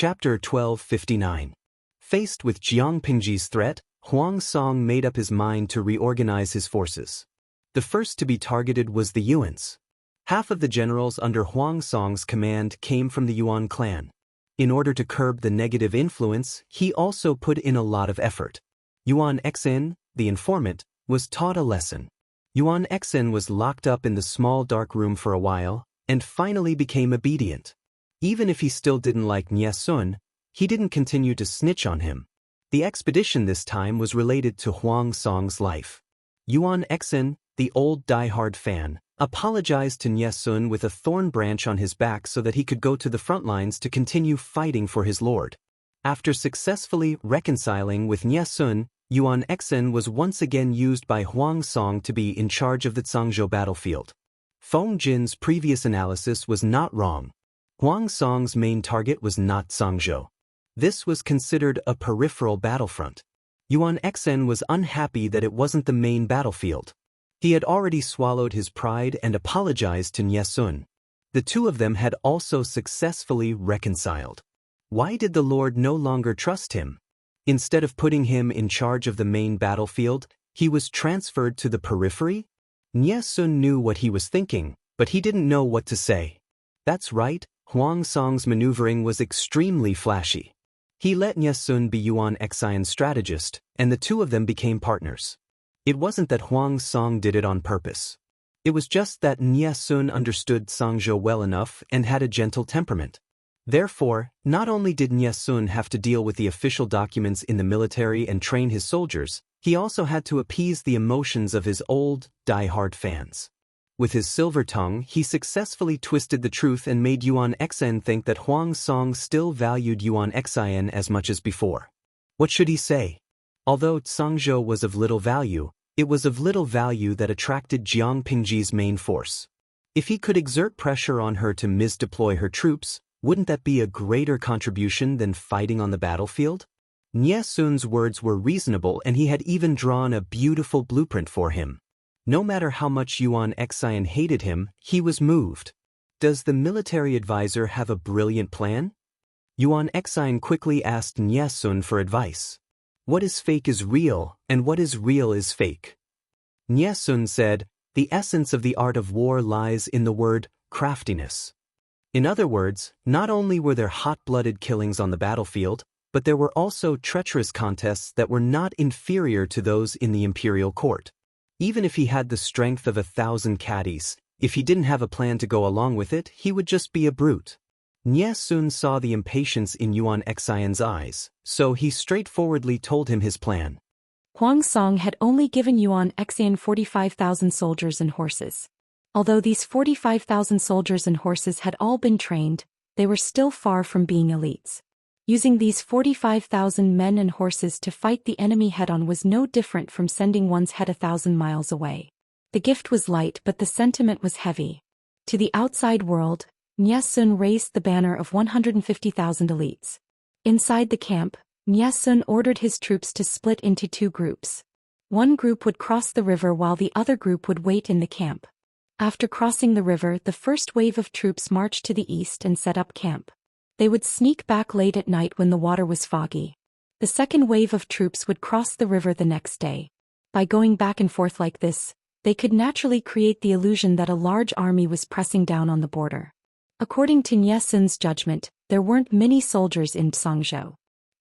Chapter 1259. Faced with Jiang Pingji's threat, Huang Song made up his mind to reorganize his forces. The first to be targeted was the Yuans. Half of the generals under Huang Song's command came from the Yuan clan. In order to curb the negative influence, he also put in a lot of effort. Yuan Xin, the informant, was taught a lesson. Yuan Xin was locked up in the small dark room for a while, and finally became obedient. Even if he still didn't like Nie Sun, he didn't continue to snitch on him. The expedition this time was related to Huang Song's life. Yuan Xin, the old die-hard fan, apologized to Nie Sun with a thorn branch on his back so that he could go to the front lines to continue fighting for his lord. After successfully reconciling with Nie Sun, Yuan Xin was once again used by Huang Song to be in charge of the Zhangzhou battlefield. Feng Jin's previous analysis was not wrong. Huang Song's main target was not Zhangzhou. This was considered a peripheral battlefront. Yuan Xin was unhappy that it wasn't the main battlefield. He had already swallowed his pride and apologized to Nie Sun. The two of them had also successfully reconciled. Why did the Lord no longer trust him? Instead of putting him in charge of the main battlefield, he was transferred to the periphery? Nie Sun knew what he was thinking, but he didn't know what to say. That's right, Huang Song's maneuvering was extremely flashy. He let Nie Sun be Yuan Xian's strategist, and the two of them became partners. It wasn't that Huang Song did it on purpose. It was just that Nie Sun understood Zhangzhou well enough and had a gentle temperament. Therefore, not only did Nie Sun have to deal with the official documents in the military and train his soldiers, he also had to appease the emotions of his old, die-hard fans. With his silver tongue, he successfully twisted the truth and made Yuan Xin think that Huang Song still valued Yuan Xian as much as before. What should he say? Although Zhangzhou was of little value, it was of little value that attracted Jiang Pingji's main force. If he could exert pressure on her to misdeploy her troops, wouldn't that be a greater contribution than fighting on the battlefield? Nie Sun's words were reasonable, and he had even drawn a beautiful blueprint for him. No matter how much Yuan Xian hated him, he was moved. Does the military advisor have a brilliant plan? Yuan Xian quickly asked Nie Sun for advice. What is fake is real, and what is real is fake. Nie Sun said, the essence of the art of war lies in the word craftiness. In other words, not only were there hot-blooded killings on the battlefield, but there were also treacherous contests that were not inferior to those in the imperial court. Even if he had the strength of 1,000 caddies, if he didn't have a plan to go along with it, he would just be a brute. Nie Sun saw the impatience in Yuan Xian's eyes, so he straightforwardly told him his plan. Huang Song had only given Yuan Xian 45,000 soldiers and horses. Although these 45,000 soldiers and horses had all been trained, they were still far from being elites. Using these 45,000 men and horses to fight the enemy head-on was no different from sending one's head 1,000 miles away. The gift was light, but the sentiment was heavy. To the outside world, Nie Sun raised the banner of 150,000 elites. Inside the camp, Nie Sun ordered his troops to split into two groups. One group would cross the river while the other group would wait in the camp. After crossing the river, the first wave of troops marched to the east and set up camp. They would sneak back late at night when the water was foggy. The second wave of troops would cross the river the next day. By going back and forth like this, they could naturally create the illusion that a large army was pressing down on the border. According to Nie Sun's judgment, there weren't many soldiers in Zhangzhou.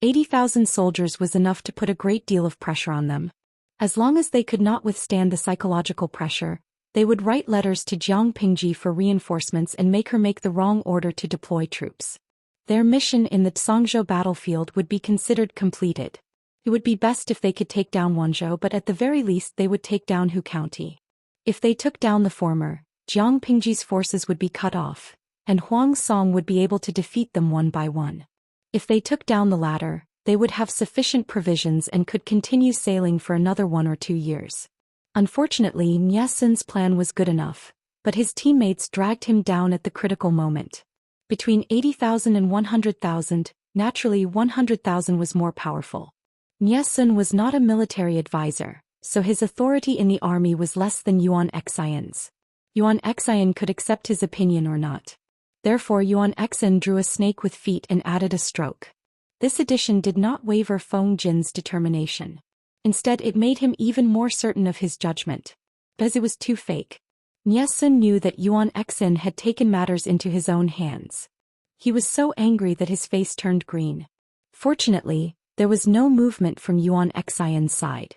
80,000 soldiers was enough to put a great deal of pressure on them. As long as they could not withstand the psychological pressure, they would write letters to Jiang Pingji for reinforcements and make her make the wrong order to deploy troops. Their mission in the Zhangzhou battlefield would be considered completed. It would be best if they could take down Wanzhou, but at the very least they would take down Hu County. If they took down the former, Jiang Pingji's forces would be cut off, and Huang Song would be able to defeat them one by one. If they took down the latter, they would have sufficient provisions and could continue sailing for another 1 or 2 years. Unfortunately, Nie Sun's plan was good enough, but his teammates dragged him down at the critical moment. Between 80,000 and 100,000, naturally 100,000 was more powerful. Nie Sun was not a military advisor, so his authority in the army was less than Yuan Xian's. Yuan Xian could accept his opinion or not. Therefore Yuan Xen drew a snake with feet and added a stroke. This addition did not waver Feng Jin's determination. Instead it made him even more certain of his judgment. Because it was too fake. Nielsen knew that Yuan Xen had taken matters into his own hands. He was so angry that his face turned green. Fortunately, there was no movement from Yuan Xian's side.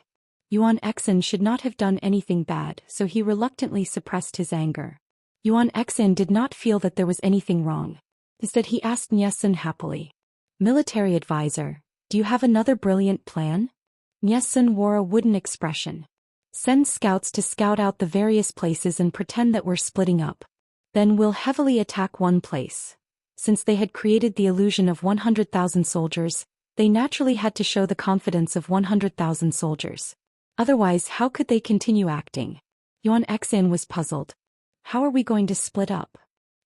Yuan Xen should not have done anything bad, so he reluctantly suppressed his anger. Yuan Xen did not feel that there was anything wrong. Instead he asked Nielsen happily. Military advisor, do you have another brilliant plan? Nielsen wore a wooden expression. Send scouts to scout out the various places and pretend that we're splitting up. Then we'll heavily attack one place. Since they had created the illusion of 100,000 soldiers, they naturally had to show the confidence of 100,000 soldiers. Otherwise, how could they continue acting? Yuan Xen was puzzled. How are we going to split up?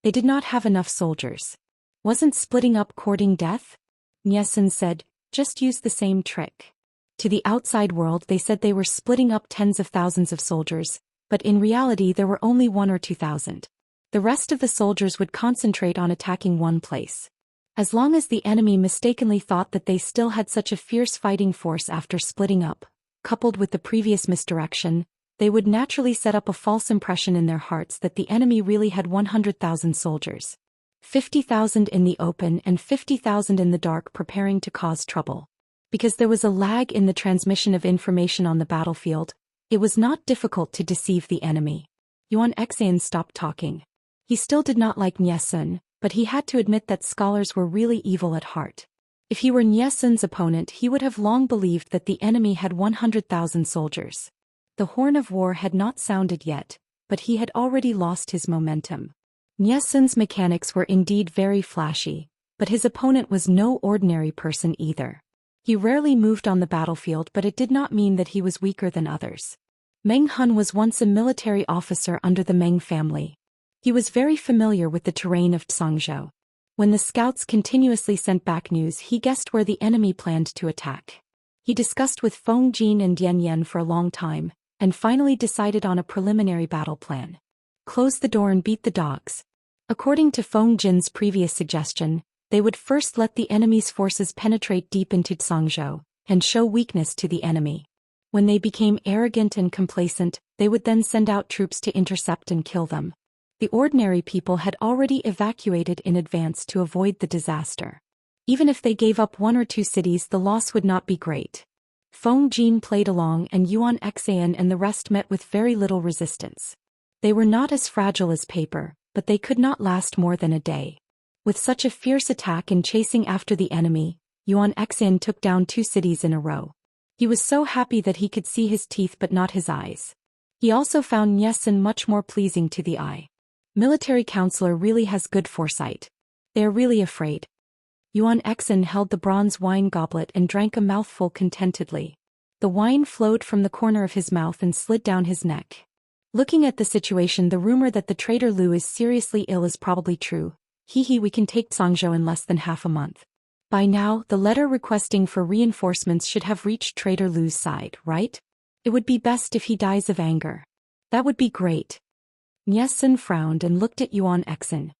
They did not have enough soldiers. Wasn't splitting up courting death? Nielsen said, just use the same trick. To the outside world they said they were splitting up tens of thousands of soldiers, but in reality there were only 1,000 or 2,000. The rest of the soldiers would concentrate on attacking one place. As long as the enemy mistakenly thought that they still had such a fierce fighting force after splitting up, coupled with the previous misdirection, they would naturally set up a false impression in their hearts that the enemy really had 100,000 soldiers. 50,000 in the open and 50,000 in the dark preparing to cause trouble. Because there was a lag in the transmission of information on the battlefield, it was not difficult to deceive the enemy. Yuan Xen stopped talking. He still did not like Nielsen, but he had to admit that scholars were really evil at heart. If he were Nielsen's opponent he would have long believed that the enemy had 100,000 soldiers. The horn of war had not sounded yet, but he had already lost his momentum. Nielsen's mechanics were indeed very flashy, but his opponent was no ordinary person either. He rarely moved on the battlefield, but it did not mean that he was weaker than others. Meng Hun was once a military officer under the Meng family. He was very familiar with the terrain of Zhangzhou. When the scouts continuously sent back news he guessed where the enemy planned to attack. He discussed with Feng Jin and Yan Yan for a long time, and finally decided on a preliminary battle plan. Close the door and beat the dogs. According to Feng Jin's previous suggestion, they would first let the enemy's forces penetrate deep into Zhangzhou, and show weakness to the enemy. When they became arrogant and complacent, they would then send out troops to intercept and kill them. The ordinary people had already evacuated in advance to avoid the disaster. Even if they gave up 1 or 2 cities the loss would not be great. Feng Jin played along and Yuan Xen and the rest met with very little resistance. They were not as fragile as paper, but they could not last more than a day. With such a fierce attack and chasing after the enemy, Yuan Xen took down 2 cities in a row. He was so happy that he could see his teeth but not his eyes. He also found Nielsen much more pleasing to the eye. Military counselor really has good foresight. They are really afraid. Yuan Xen held the bronze wine goblet and drank a mouthful contentedly. The wine flowed from the corner of his mouth and slid down his neck. Looking at the situation, the rumor that the traitor Lu is seriously ill is probably true. We can take Zhangzhou in less than half a month. By now, the letter requesting for reinforcements should have reached traitor Lu's side, right? It would be best if he dies of anger. That would be great. Nielsen frowned and looked at Yuan Xen.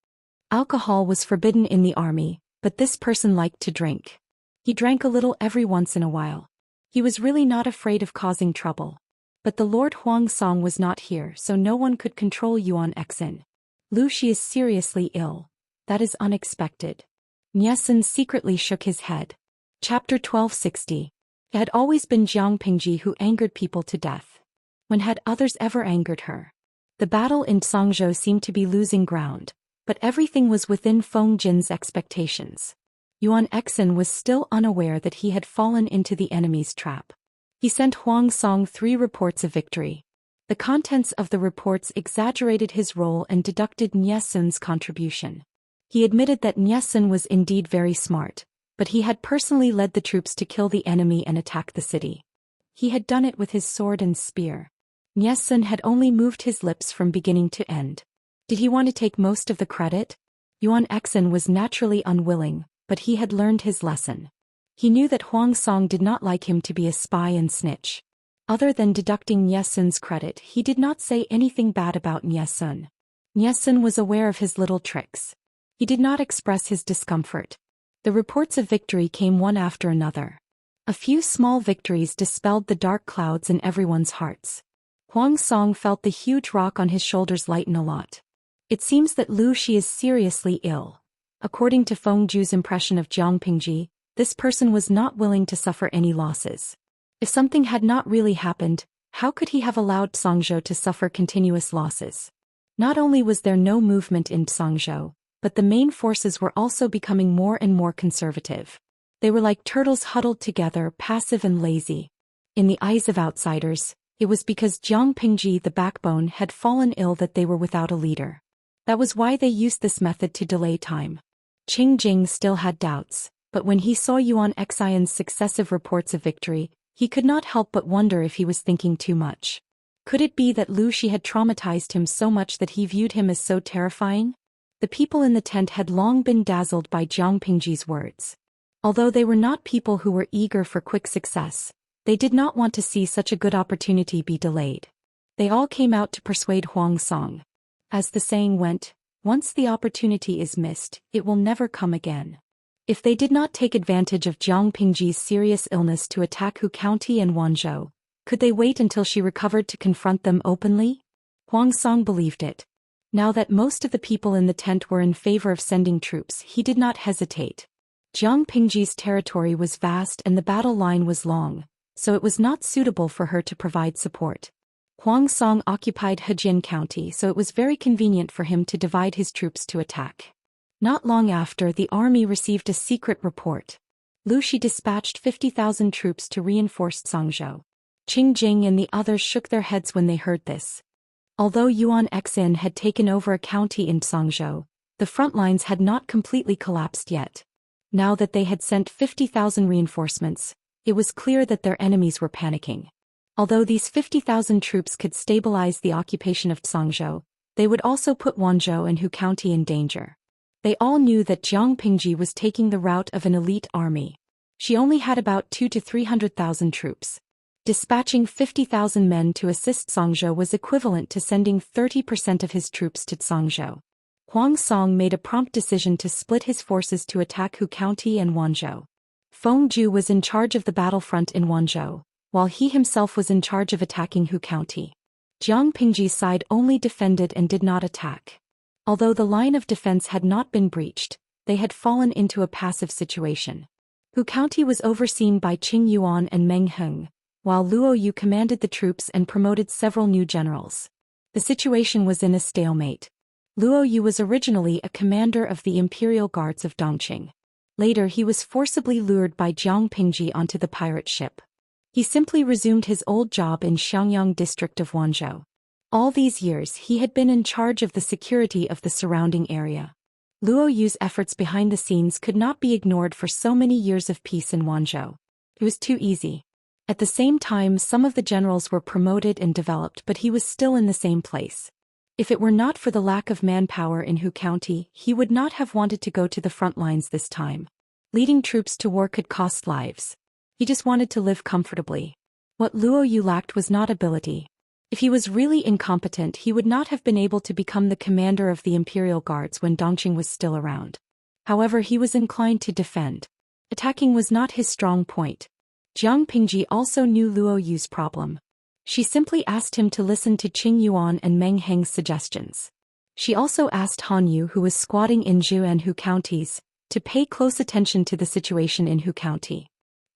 Alcohol was forbidden in the army, but this person liked to drink. He drank a little every once in a while. He was really not afraid of causing trouble. But the Lord Huang Song was not here, so no one could control Yuan Xen. Lu Shi is seriously ill. That is unexpected. Nielsen secretly shook his head. Chapter 1260. It had always been Jiang Pingji who angered people to death. When had others ever angered her? The battle in Zhangzhou seemed to be losing ground, but everything was within Feng Jin's expectations. Yuan Xen was still unaware that he had fallen into the enemy's trap. He sent Huang Song 3 reports of victory. The contents of the reports exaggerated his role and deducted Nielsen's contribution. He admitted that Nielsen was indeed very smart, but he had personally led the troops to kill the enemy and attack the city. He had done it with his sword and spear. Nielsen had only moved his lips from beginning to end. Did he want to take most of the credit? Yuan Xen was naturally unwilling, but he had learned his lesson. He knew that Huang Song did not like him to be a spy and snitch. Other than deducting Nielsen's credit, he did not say anything bad about Nielsen. Nielsen was aware of his little tricks. He did not express his discomfort. The reports of victory came one after another. A few small victories dispelled the dark clouds in everyone's hearts. Huang Song felt the huge rock on his shoulders lighten a lot. It seems that Lu Shi is seriously ill. According to Feng Zhu's impression of Jiang Pingji, this person was not willing to suffer any losses. If something had not really happened, how could he have allowed Songzhou to suffer continuous losses? Not only was there no movement in Songzhou, but the main forces were also becoming more and more conservative. They were like turtles huddled together, passive and lazy. In the eyes of outsiders, it was because Jiang Pingji, the backbone, had fallen ill that they were without a leader. That was why they used this method to delay time. Qing Jing still had doubts, but when he saw Yuan Xian's successive reports of victory, he could not help but wonder if he was thinking too much. Could it be that Lu Shi had traumatized him so much that he viewed him as so terrifying? The people in the tent had long been dazzled by Jiang Pingji's words. Although they were not people who were eager for quick success, they did not want to see such a good opportunity be delayed. They all came out to persuade Huang Song. As the saying went, once the opportunity is missed, it will never come again. If they did not take advantage of Jiang Pingji's serious illness to attack Hu County and Wanzhou, could they wait until she recovered to confront them openly? Huang Song believed it. Now that most of the people in the tent were in favor of sending troops, he did not hesitate. Jiang Pingji's territory was vast and the battle line was long, so it was not suitable for her to provide support. Huang Song occupied Hejian County, so it was very convenient for him to divide his troops to attack. Not long after, the army received a secret report. Lu Shi dispatched 50,000 troops to reinforce Songzhou. Qing Jing and the others shook their heads when they heard this. Although Yuan Xian had taken over a county in Songzhou, the front lines had not completely collapsed yet. Now that they had sent 50,000 reinforcements, it was clear that their enemies were panicking. Although these 50,000 troops could stabilize the occupation of Songzhou, they would also put Wanzhou and Hu County in danger. They all knew that Jiang Pingji was taking the route of an elite army. She only had about 200,000 to 300,000 troops. Dispatching 50,000 men to assist Songzhou was equivalent to sending 30% of his troops to Songzhou. Huang Song made a prompt decision to split his forces to attack Hu County and Wanzhou. Feng Zhu was in charge of the battlefront in Wanzhou, while he himself was in charge of attacking Hu County. Jiang Pingji's side only defended and did not attack. Although the line of defense had not been breached, they had fallen into a passive situation. Hu County was overseen by Qing Yuan and Meng Heng, while Luo Yu commanded the troops and promoted several new generals. The situation was in a stalemate. Luo Yu was originally a commander of the Imperial Guards of Dongqing. Later he was forcibly lured by Jiang Pingji onto the pirate ship. He simply resumed his old job in Xiangyang district of Wanzhou. All these years he had been in charge of the security of the surrounding area. Luo Yu's efforts behind the scenes could not be ignored for so many years of peace in Wanzhou. It was too easy. At the same time, some of the generals were promoted and developed, but he was still in the same place. If it were not for the lack of manpower in Hu County, he would not have wanted to go to the front lines this time. Leading troops to war could cost lives. He just wanted to live comfortably. What Luo Yu lacked was not ability. If he was really incompetent, he would not have been able to become the commander of the Imperial Guards when Dongqing was still around. However, he was inclined to defend. Attacking was not his strong point. Jiang Pingji also knew Luo Yu's problem. She simply asked him to listen to Qing Yuan and Meng Heng's suggestions. She also asked Han Yu, who was squatting in Zhu and Hu counties, to pay close attention to the situation in Hu County.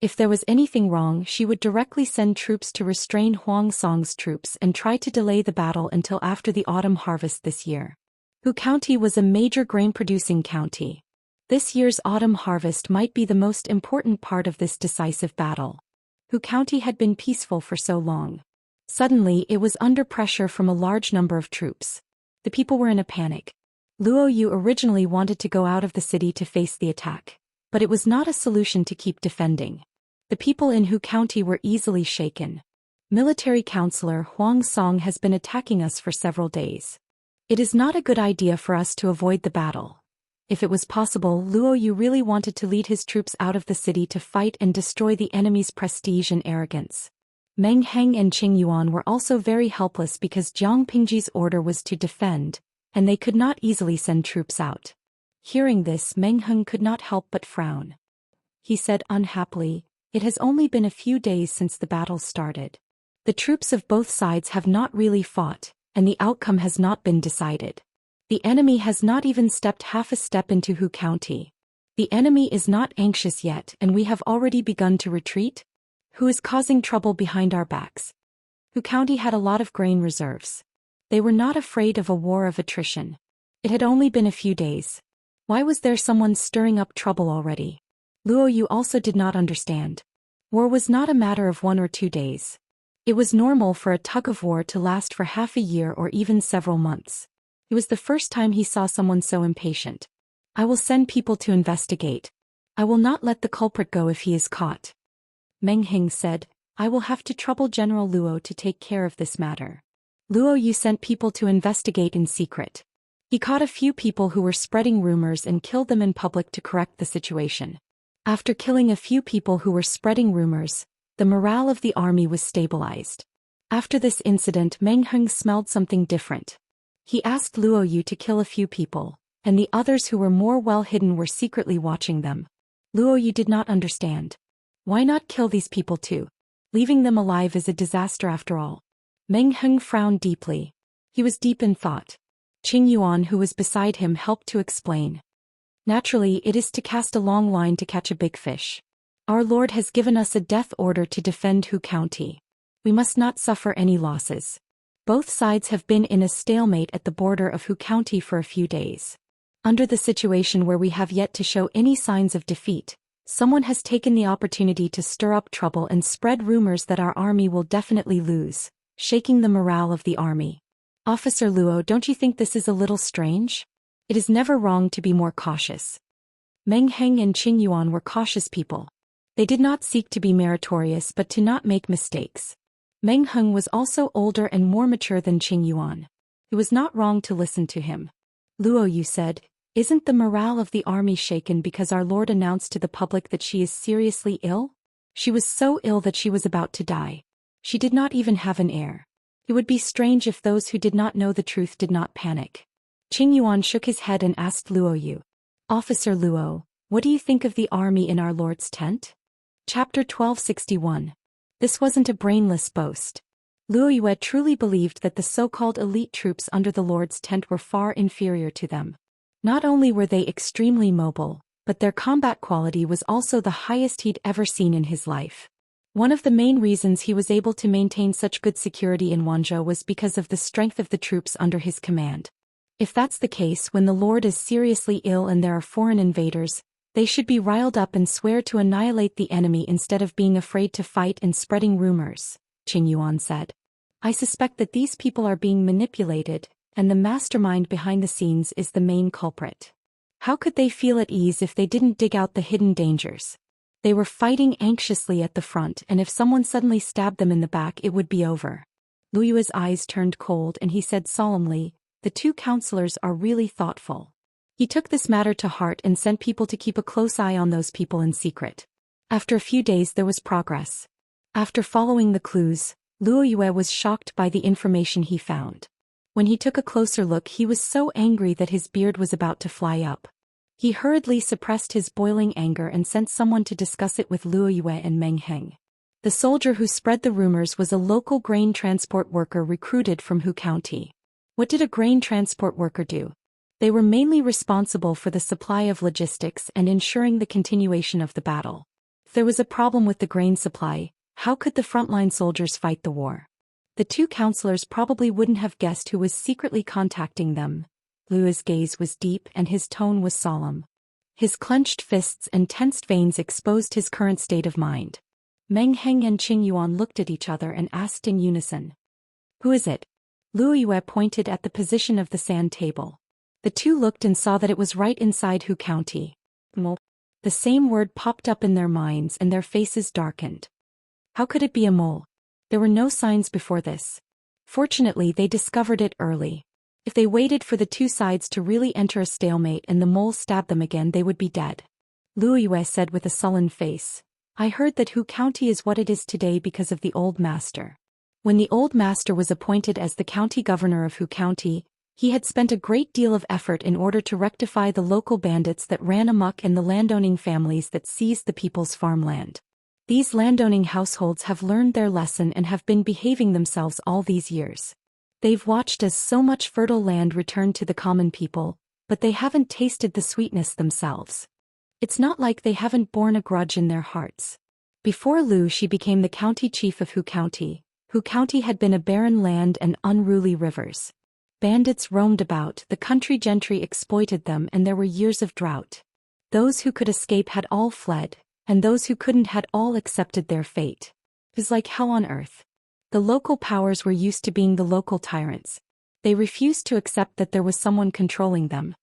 If there was anything wrong, she would directly send troops to restrain Huang Song's troops and try to delay the battle until after the autumn harvest this year. Hu County was a major grain-producing county. This year's autumn harvest might be the most important part of this decisive battle. Hu County had been peaceful for so long. Suddenly, it was under pressure from a large number of troops. The people were in a panic. Luo Yu originally wanted to go out of the city to face the attack, but it was not a solution to keep defending. The people in Hu County were easily shaken. Military Counselor Huang Song has been attacking us for several days. It is not a good idea for us to avoid the battle. If it was possible, Luo Yu really wanted to lead his troops out of the city to fight and destroy the enemy's prestige and arrogance. Meng Heng and Qing Yuan were also very helpless because Jiang Pingji's order was to defend, and they could not easily send troops out. Hearing this, Meng Heng could not help but frown. He said unhappily, "It has only been a few days since the battle started. The troops of both sides have not really fought, and the outcome has not been decided. The enemy has not even stepped half a step into Hu County. The enemy is not anxious yet, and we have already begun to retreat? Who is causing trouble behind our backs?" Hu County had a lot of grain reserves. They were not afraid of a war of attrition. It had only been a few days. Why was there someone stirring up trouble already? Luo Yu also did not understand. War was not a matter of 1 or 2 days. It was normal for a tug-of-war to last for half a year or even several months. It was the first time he saw someone so impatient. "I will send people to investigate. I will not let the culprit go if he is caught." Meng Heng said, "I will have to trouble General Luo to take care of this matter." Luo Yu sent people to investigate in secret. He caught a few people who were spreading rumors and killed them in public to correct the situation. After killing a few people who were spreading rumors, the morale of the army was stabilized. After this incident, Meng Heng smelled something different. He asked Luo Yu to kill a few people, and the others who were more well hidden were secretly watching them. Luo Yu did not understand. Why not kill these people too? Leaving them alive is a disaster after all. Meng Heng frowned deeply. He was deep in thought. Qing Yuan, who was beside him, helped to explain. "Naturally, it is to cast a long line to catch a big fish. Our Lord has given us a death order to defend Hu County. We must not suffer any losses. Both sides have been in a stalemate at the border of Hu County for a few days. Under the situation where we have yet to show any signs of defeat, someone has taken the opportunity to stir up trouble and spread rumors that our army will definitely lose, shaking the morale of the army. Officer Luo, don't you think this is a little strange? It is never wrong to be more cautious." Meng Heng and Qing Yuan were cautious people. They did not seek to be meritorious but to not make mistakes. Meng Heng was also older and more mature than Qing Yuan. It was not wrong to listen to him. Luo Yu said, "Isn't the morale of the army shaken because our Lord announced to the public that she is seriously ill? She was so ill that she was about to die. She did not even have an heir. It would be strange if those who did not know the truth did not panic." Qing Yuan shook his head and asked Luo Yu, "Officer Luo, what do you think of the army in our Lord's tent?" Chapter 1261. This wasn't a brainless boast. Luo Yu truly believed that the so-called elite troops under the Lord's tent were far inferior to them. Not only were they extremely mobile, but their combat quality was also the highest he'd ever seen in his life. One of the main reasons he was able to maintain such good security in Wanzhou was because of the strength of the troops under his command. If that's the case, when the Lord is seriously ill and there are foreign invaders, they should be riled up and swear to annihilate the enemy instead of being afraid to fight and spreading rumors, Qing Yuan said. "I suspect that these people are being manipulated, and the mastermind behind the scenes is the main culprit. How could they feel at ease if they didn't dig out the hidden dangers? They were fighting anxiously at the front, and if someone suddenly stabbed them in the back, it would be over." Lu Yu's eyes turned cold and he said solemnly, "The two counselors are really thoughtful." He took this matter to heart and sent people to keep a close eye on those people in secret. After a few days there was progress. After following the clues, Luo Yue was shocked by the information he found. When he took a closer look, he was so angry that his beard was about to fly up. He hurriedly suppressed his boiling anger and sent someone to discuss it with Luo Yue and Meng Heng. The soldier who spread the rumors was a local grain transport worker recruited from Hu County. What did a grain transport worker do? They were mainly responsible for the supply of logistics and ensuring the continuation of the battle. If there was a problem with the grain supply, how could the frontline soldiers fight the war? The two counselors probably wouldn't have guessed who was secretly contacting them. Luo's gaze was deep and his tone was solemn. His clenched fists and tensed veins exposed his current state of mind. Meng Heng and Qing Yuan looked at each other and asked in unison, "Who is it?" Luo Yue pointed at the position of the sand table. The two looked and saw that it was right inside Hu County. Mole. The same word popped up in their minds and their faces darkened. How could it be a mole? There were no signs before this. Fortunately, they discovered it early. If they waited for the two sides to really enter a stalemate and the mole stabbed them again, they would be dead. Luo Yue said with a sullen face, "I heard that Hu County is what it is today because of the old master. When the old master was appointed as the county governor of Hu County, He had spent a great deal of effort in order to rectify the local bandits that ran amok and the landowning families that seized the people's farmland. These landowning households have learned their lesson and have been behaving themselves all these years. They've watched as so much fertile land returned to the common people, but they haven't tasted the sweetness themselves. It's not like they haven't borne a grudge in their hearts. Before Lu Xi became the county chief of Hu County had been a barren land and unruly rivers. Bandits roamed about, the country gentry exploited them, and there were years of drought. Those who could escape had all fled, and those who couldn't had all accepted their fate. It was like hell on earth. The local powers were used to being the local tyrants. They refused to accept that there was someone controlling them.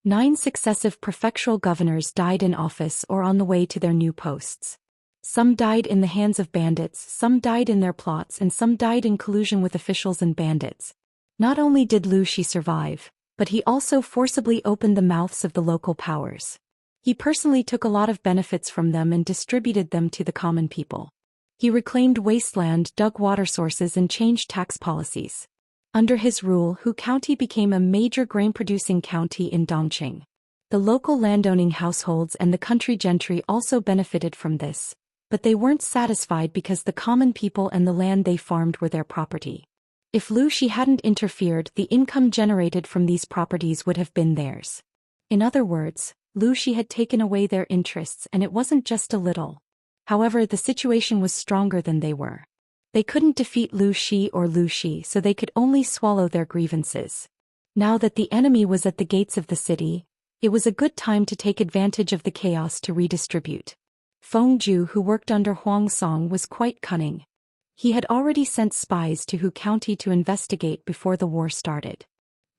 9 successive prefectural governors died in office or on the way to their new posts. Some died in the hands of bandits, some died in their plots, and some died in collusion with officials and bandits. Not only did Lu Xi survive, but he also forcibly opened the mouths of the local powers. He personally took a lot of benefits from them and distributed them to the common people. He reclaimed wasteland, dug water sources, and changed tax policies. Under his rule, Hu County became a major grain-producing county in Dongqing. The local landowning households and the country gentry also benefited from this, but they weren't satisfied because the common people and the land they farmed were their property. If Lu Xi hadn't interfered, the income generated from these properties would have been theirs. In other words, Lu Xi had taken away their interests, and it wasn't just a little. However, the situation was stronger than they were. They couldn't defeat Lu Xi, so they could only swallow their grievances. Now that the enemy was at the gates of the city, it was a good time to take advantage of the chaos to redistribute. Feng Zhu, who worked under Huang Song, was quite cunning. He had already sent spies to Hu County to investigate before the war started.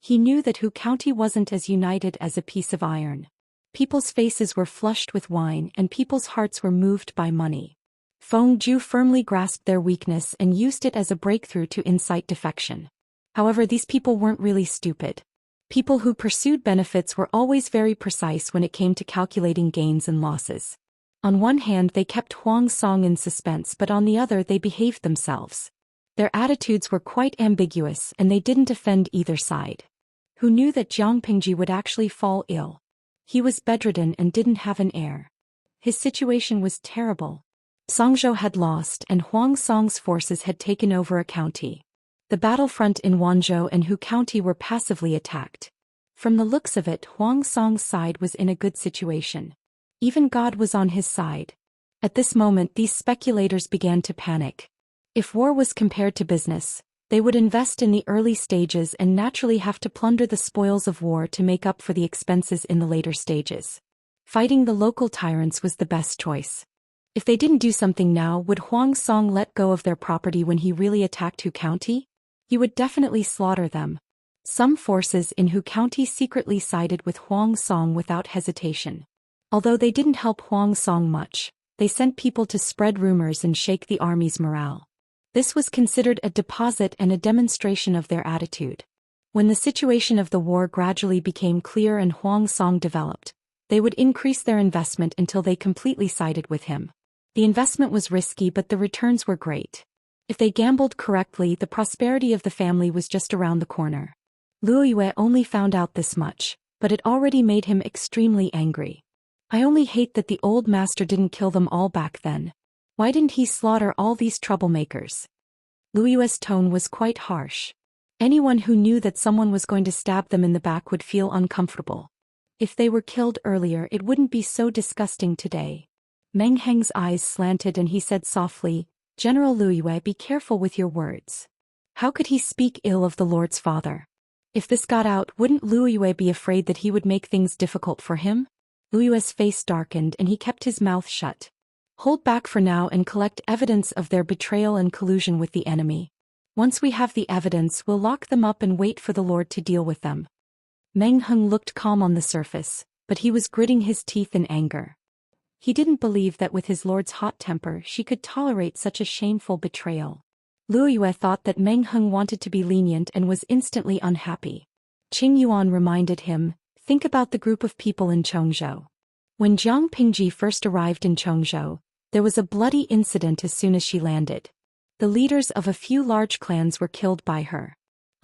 He knew that Hu County wasn't as united as a piece of iron. People's faces were flushed with wine and people's hearts were moved by money. Feng Zhu firmly grasped their weakness and used it as a breakthrough to incite defection. However, these people weren't really stupid. People who pursued benefits were always very precise when it came to calculating gains and losses. On one hand, they kept Huang Song in suspense, but on the other they behaved themselves. Their attitudes were quite ambiguous and they didn't offend either side. Who knew that Jiang Pingji would actually fall ill? He was bedridden and didn't have an heir. His situation was terrible. Songzhou had lost and Huang Song's forces had taken over a county. The battlefront in Wanzhou and Hu County were passively attacked. From the looks of it, Huang Song's side was in a good situation. Even God was on his side. At this moment, these speculators began to panic. If war was compared to business, they would invest in the early stages and naturally have to plunder the spoils of war to make up for the expenses in the later stages. Fighting the local tyrants was the best choice. If they didn't do something now, would Huang Song let go of their property when he really attacked Hu County? He would definitely slaughter them. Some forces in Hu County secretly sided with Huang Song without hesitation. Although they didn't help Huang Song much, they sent people to spread rumors and shake the army's morale. This was considered a deposit and a demonstration of their attitude. When the situation of the war gradually became clear and Huang Song developed, they would increase their investment until they completely sided with him. The investment was risky, but the returns were great. If they gambled correctly, the prosperity of the family was just around the corner. Luo Yue only found out this much, but it already made him extremely angry. I only hate that the old master didn't kill them all back then. Why didn't he slaughter all these troublemakers? Luo Yue's tone was quite harsh. Anyone who knew that someone was going to stab them in the back would feel uncomfortable. If they were killed earlier, it wouldn't be so disgusting today. Meng Heng's eyes slanted and he said softly, "General Luo Yue, be careful with your words. How could he speak ill of the Lord's father? If this got out, wouldn't Luo Yue be afraid that he would make things difficult for him?" Luo Yue's face darkened and he kept his mouth shut. "Hold back for now and collect evidence of their betrayal and collusion with the enemy. Once we have the evidence, we'll lock them up and wait for the Lord to deal with them." Meng Heng looked calm on the surface, but he was gritting his teeth in anger. He didn't believe that with his lord's hot temper she could tolerate such a shameful betrayal. Luo Yue thought that Meng Heng wanted to be lenient and was instantly unhappy. Qing Yuan reminded him, "Think about the group of people in Chongzhou. When Jiang Pingji first arrived in Chongzhou, there was a bloody incident as soon as she landed. The leaders of a few large clans were killed by her.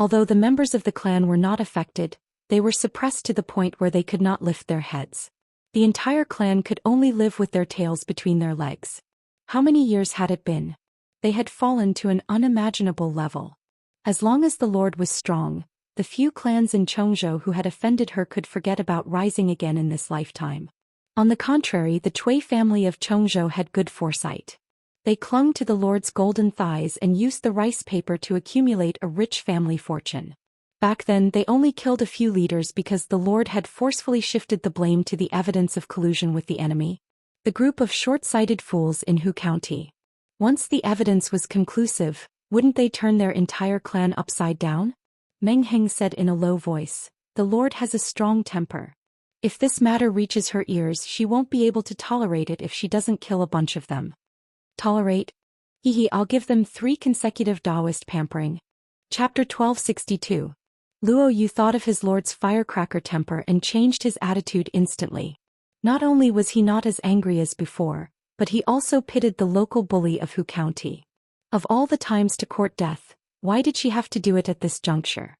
Although the members of the clan were not affected, they were suppressed to the point where they could not lift their heads. The entire clan could only live with their tails between their legs. How many years had it been? They had fallen to an unimaginable level. As long as the Lord was strong, the few clans in Chongzhou who had offended her could forget about rising again in this lifetime. On the contrary, the Cui family of Chongzhou had good foresight. They clung to the Lord's golden thighs and used the rice paper to accumulate a rich family fortune. Back then they only killed a few leaders because the Lord had forcefully shifted the blame to the evidence of collusion with the enemy. The group of short-sighted fools in Hu County. Once the evidence was conclusive, wouldn't they turn their entire clan upside down? Meng Heng said in a low voice, "The Lord has a strong temper. If this matter reaches her ears, she won't be able to tolerate it if she doesn't kill a bunch of them." Tolerate? I'll give them 3 consecutive Daoist pampering. Chapter 1262. Luo Yu thought of his lord's firecracker temper and changed his attitude instantly. Not only was he not as angry as before, but he also pitied the local bully of Hu County. Of all the times to court death, why did she have to do it at this juncture?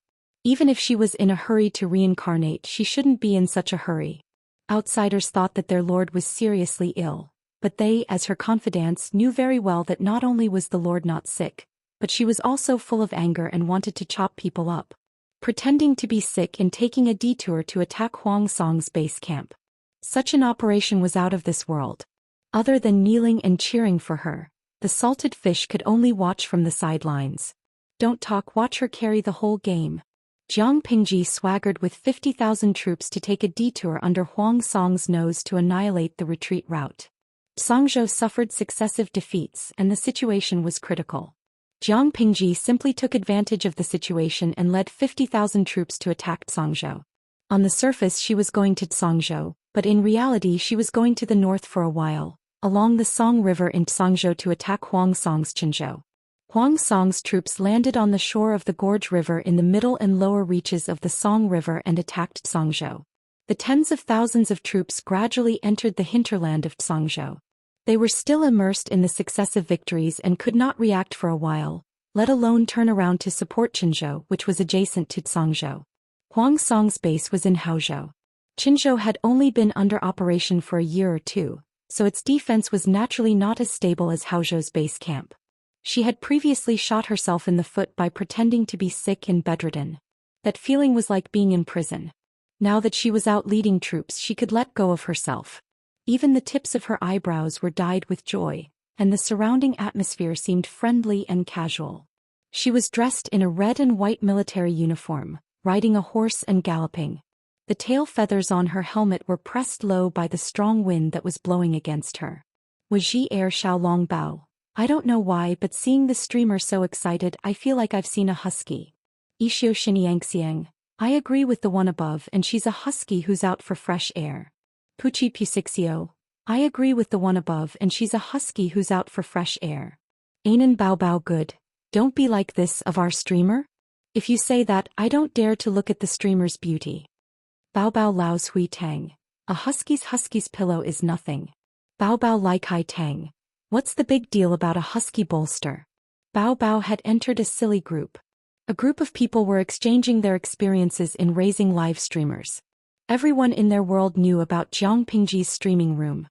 Even if she was in a hurry to reincarnate, she shouldn't be in such a hurry. Outsiders thought that their lord was seriously ill, but they, as her confidants, knew very well that not only was the lord not sick, but she was also full of anger and wanted to chop people up. Pretending to be sick and taking a detour to attack Huang Song's base camp. Such an operation was out of this world. Other than kneeling and cheering for her, the salted fish could only watch from the sidelines. Don't talk, watch her carry the whole game. Jiang Pingji swaggered with 50,000 troops to take a detour under Huang Song's nose to annihilate the retreat route. Songzhou suffered successive defeats and the situation was critical. Jiang Pingji simply took advantage of the situation and led 50,000 troops to attack Songzhou. On the surface she was going to Songzhou, but in reality she was going to the north for a while, along the Song River in Songzhou to attack Huang Song's Qinzhou. Huang Song's troops landed on the shore of the Gorge River in the middle and lower reaches of the Song River and attacked Songzhou. The tens of thousands of troops gradually entered the hinterland of Songzhou. They were still immersed in the successive victories and could not react for a while, let alone turn around to support Qinzhou, which was adjacent to Songzhou. Huang Song's base was in Haozhou. Qinzhou had only been under operation for a year or two, so its defense was naturally not as stable as Haozhou's base camp. She had previously shot herself in the foot by pretending to be sick and bedridden. That feeling was like being in prison. Now that she was out leading troops, she could let go of herself. Even the tips of her eyebrows were dyed with joy, and the surrounding atmosphere seemed friendly and casual. She was dressed in a red and white military uniform, riding a horse and galloping. The tail feathers on her helmet were pressed low by the strong wind that was blowing against her. Was Ji Er Xiao Long Bao? I don't know why, but seeing the streamer so excited, I feel like I've seen a husky. Ishio Xianxiang. I agree with the one above, and she's a husky who's out for fresh air. Puchi Pusixio. I agree with the one above, and she's a husky who's out for fresh air. Ainen Bao Bao. Good. Don't be like this of our streamer. If you say that, I don't dare to look at the streamer's beauty. Bao Bao Lao's Hui Tang. A husky's pillow is nothing. Bao Bao Lai Kai Tang. What's the big deal about a husky bolster? Bao Bao had entered a silly group. A group of people were exchanging their experiences in raising live streamers. Everyone in their world knew about Jiang Pingji's streaming room.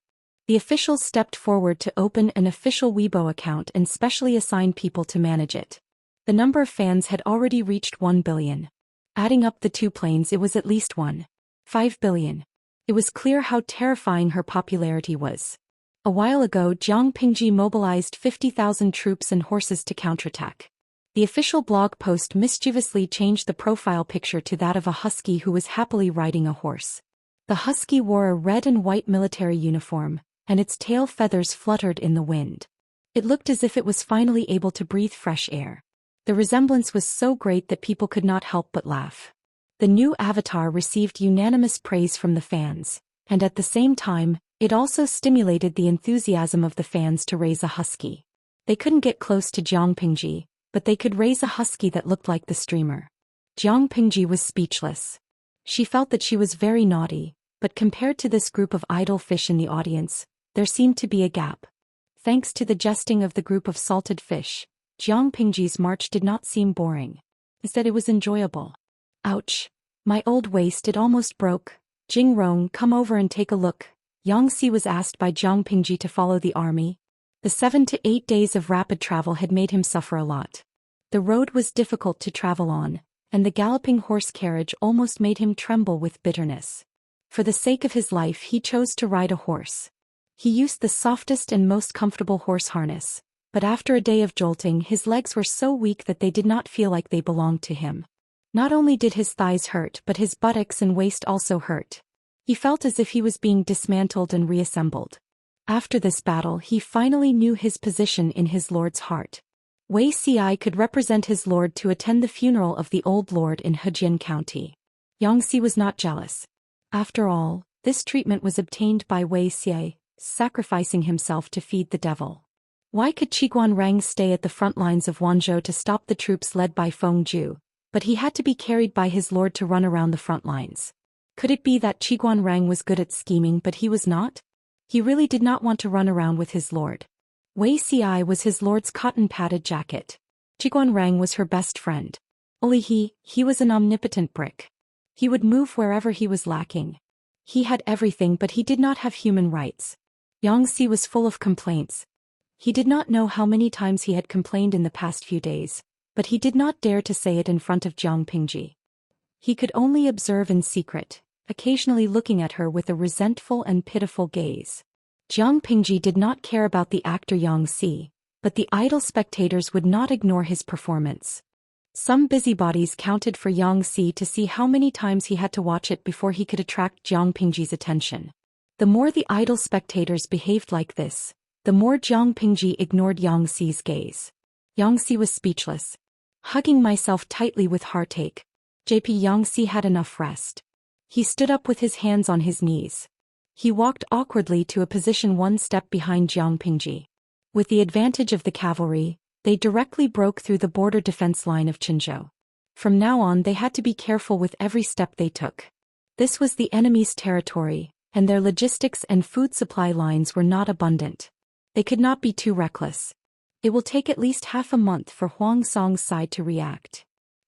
The officials stepped forward to open an official Weibo account and specially assign people to manage it. The number of fans had already reached 1 billion. Adding up the 2 planes, it was at least 1.5 billion. It was clear how terrifying her popularity was. A while ago, Jiang Pingji mobilized 50,000 troops and horses to counterattack. The official blog post mischievously changed the profile picture to that of a husky who was happily riding a horse. The husky wore a red and white military uniform, and its tail feathers fluttered in the wind. It looked as if it was finally able to breathe fresh air. The resemblance was so great that people could not help but laugh. The new avatar received unanimous praise from the fans, and at the same time, it also stimulated the enthusiasm of the fans to raise a husky. They couldn't get close to Jiang Pingji, but they could raise a husky that looked like the streamer. Jiang Pingji was speechless. She felt that she was very naughty, but compared to this group of idle fish in the audience, there seemed to be a gap. Thanks to the jesting of the group of salted fish, Jiang Pingji's march did not seem boring. Instead it was enjoyable. Ouch. My old waist, it almost broke. Jing Rong, come over and take a look. Xianxia was asked by Jiang Pingji to follow the army. The 7 to 8 days of rapid travel had made him suffer a lot. The road was difficult to travel on, and the galloping horse carriage almost made him tremble with bitterness. For the sake of his life he chose to ride a horse. He used the softest and most comfortable horse harness, but after a day of jolting his legs were so weak that they did not feel like they belonged to him. Not only did his thighs hurt but his buttocks and waist also hurt. He felt as if he was being dismantled and reassembled. After this battle he finally knew his position in his lord's heart. Wei Ci could represent his lord to attend the funeral of the old lord in Hejian County. Xianxia was not jealous. After all, this treatment was obtained by Wei Ci, sacrificing himself to feed the devil. Why could Qiguan Rang stay at the front lines of Wanzhou to stop the troops led by Feng Ju, but he had to be carried by his lord to run around the front lines? Could it be that Qiguan Rang was good at scheming but he was not? He really did not want to run around with his lord. Wei Ci was his lord's cotton-padded jacket. Qiguan Rang was her best friend. Only he was an omnipotent brick. He would move wherever he was lacking. He had everything but he did not have human rights. Xianxia was full of complaints. He did not know how many times he had complained in the past few days, but he did not dare to say it in front of Jiang Pingji. He could only observe in secret, occasionally looking at her with a resentful and pitiful gaze. Jiang Pingji did not care about the actor Xianxia, but the idle spectators would not ignore his performance. Some busybodies counted for Xianxia to see how many times he had to watch it before he could attract Jiang Pingji's attention. The more the idle spectators behaved like this, the more Jiang Pingji ignored Xianxia's gaze. Xianxia was speechless. Hugging myself tightly with heartache. JP Xianxia had enough rest. He stood up with his hands on his knees. He walked awkwardly to a position one step behind Jiang Pingji. With the advantage of the cavalry, they directly broke through the border defense line of Qinzhou. From now on they had to be careful with every step they took. This was the enemy's territory, and their logistics and food supply lines were not abundant. They could not be too reckless. It will take at least half a month for Huang Song's side to react.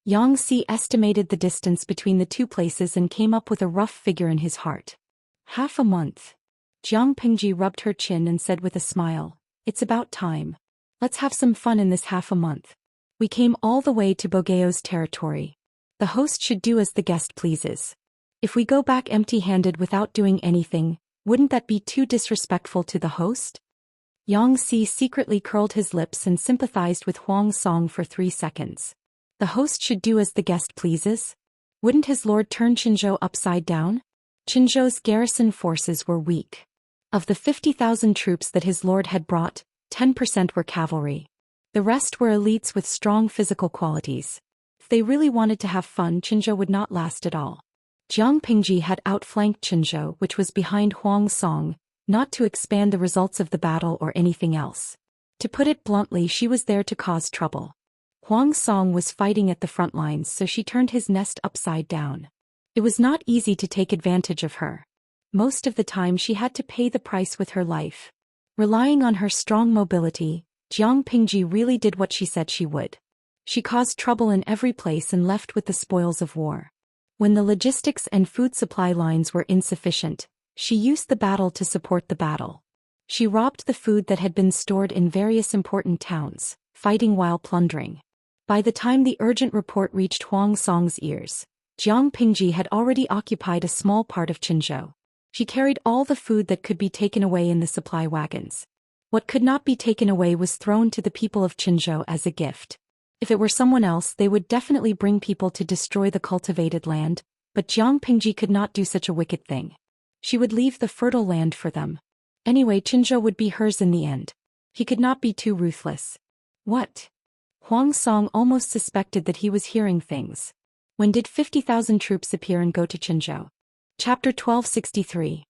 Xianxia estimated the distance between the two places and came up with a rough figure in his heart. Half a month. Jiang Pingji rubbed her chin and said with a smile, "It's about time. Let's have some fun in this half a month. We came all the way to Bogeo's territory. The host should do as the guest pleases. If we go back empty-handed without doing anything, wouldn't that be too disrespectful to the host?" Xianxia secretly curled his lips and sympathized with Huang Song for 3 seconds. The host should do as the guest pleases? Wouldn't his lord turn Qinzhou upside down? Qinzhou's garrison forces were weak. Of the 50,000 troops that his lord had brought, 10% were cavalry. The rest were elites with strong physical qualities. If they really wanted to have fun, Qinzhou would not last at all. Jiang Pingji had outflanked Qinzhou, which was behind Huang Song, not to expand the results of the battle or anything else. To put it bluntly, she was there to cause trouble. Huang Song was fighting at the front lines, so she turned his nest upside down. It was not easy to take advantage of her. Most of the time she had to pay the price with her life. Relying on her strong mobility, Jiang Pingji really did what she said she would. She caused trouble in every place and left with the spoils of war. When the logistics and food supply lines were insufficient, she used the battle to support the battle. She robbed the food that had been stored in various important towns, fighting while plundering. By the time the urgent report reached Huang Song's ears, Jiang Pingji had already occupied a small part of Qinzhou. She carried all the food that could be taken away in the supply wagons. What could not be taken away was thrown to the people of Qinzhou as a gift. If it were someone else, they would definitely bring people to destroy the cultivated land, but Jiang Pingji could not do such a wicked thing. She would leave the fertile land for them. Anyway, Qinzhou would be hers in the end. He could not be too ruthless. What? Huang Song almost suspected that he was hearing things. When did 50,000 troops appear and go to Qinzhou? Chapter 1263.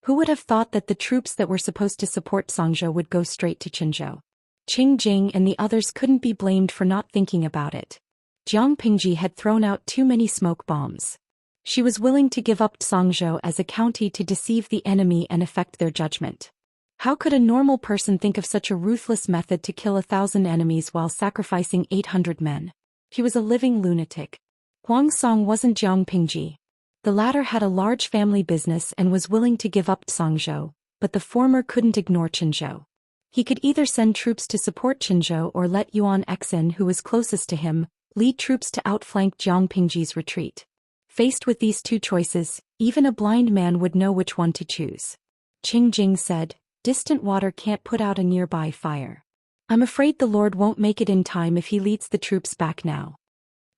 Who would have thought that the troops that were supposed to support Songzhou would go straight to Qinzhou? Qing Jing and the others couldn't be blamed for not thinking about it. Jiang Pingji had thrown out too many smoke bombs. She was willing to give up Songzhou as a county to deceive the enemy and affect their judgment. How could a normal person think of such a ruthless method to kill 1,000 enemies while sacrificing 800 men? He was a living lunatic. Huang Song wasn't Jiang Pingji. The latter had a large family business and was willing to give up Songzhou, but the former couldn't ignore Qinzhou. He could either send troops to support Qinzhou or let Yuan Exin, who was closest to him, lead troops to outflank Jiang Pingji's retreat. Faced with these two choices, even a blind man would know which one to choose. Qing Jing said, "Distant water can't put out a nearby fire. I'm afraid the Lord won't make it in time if he leads the troops back now."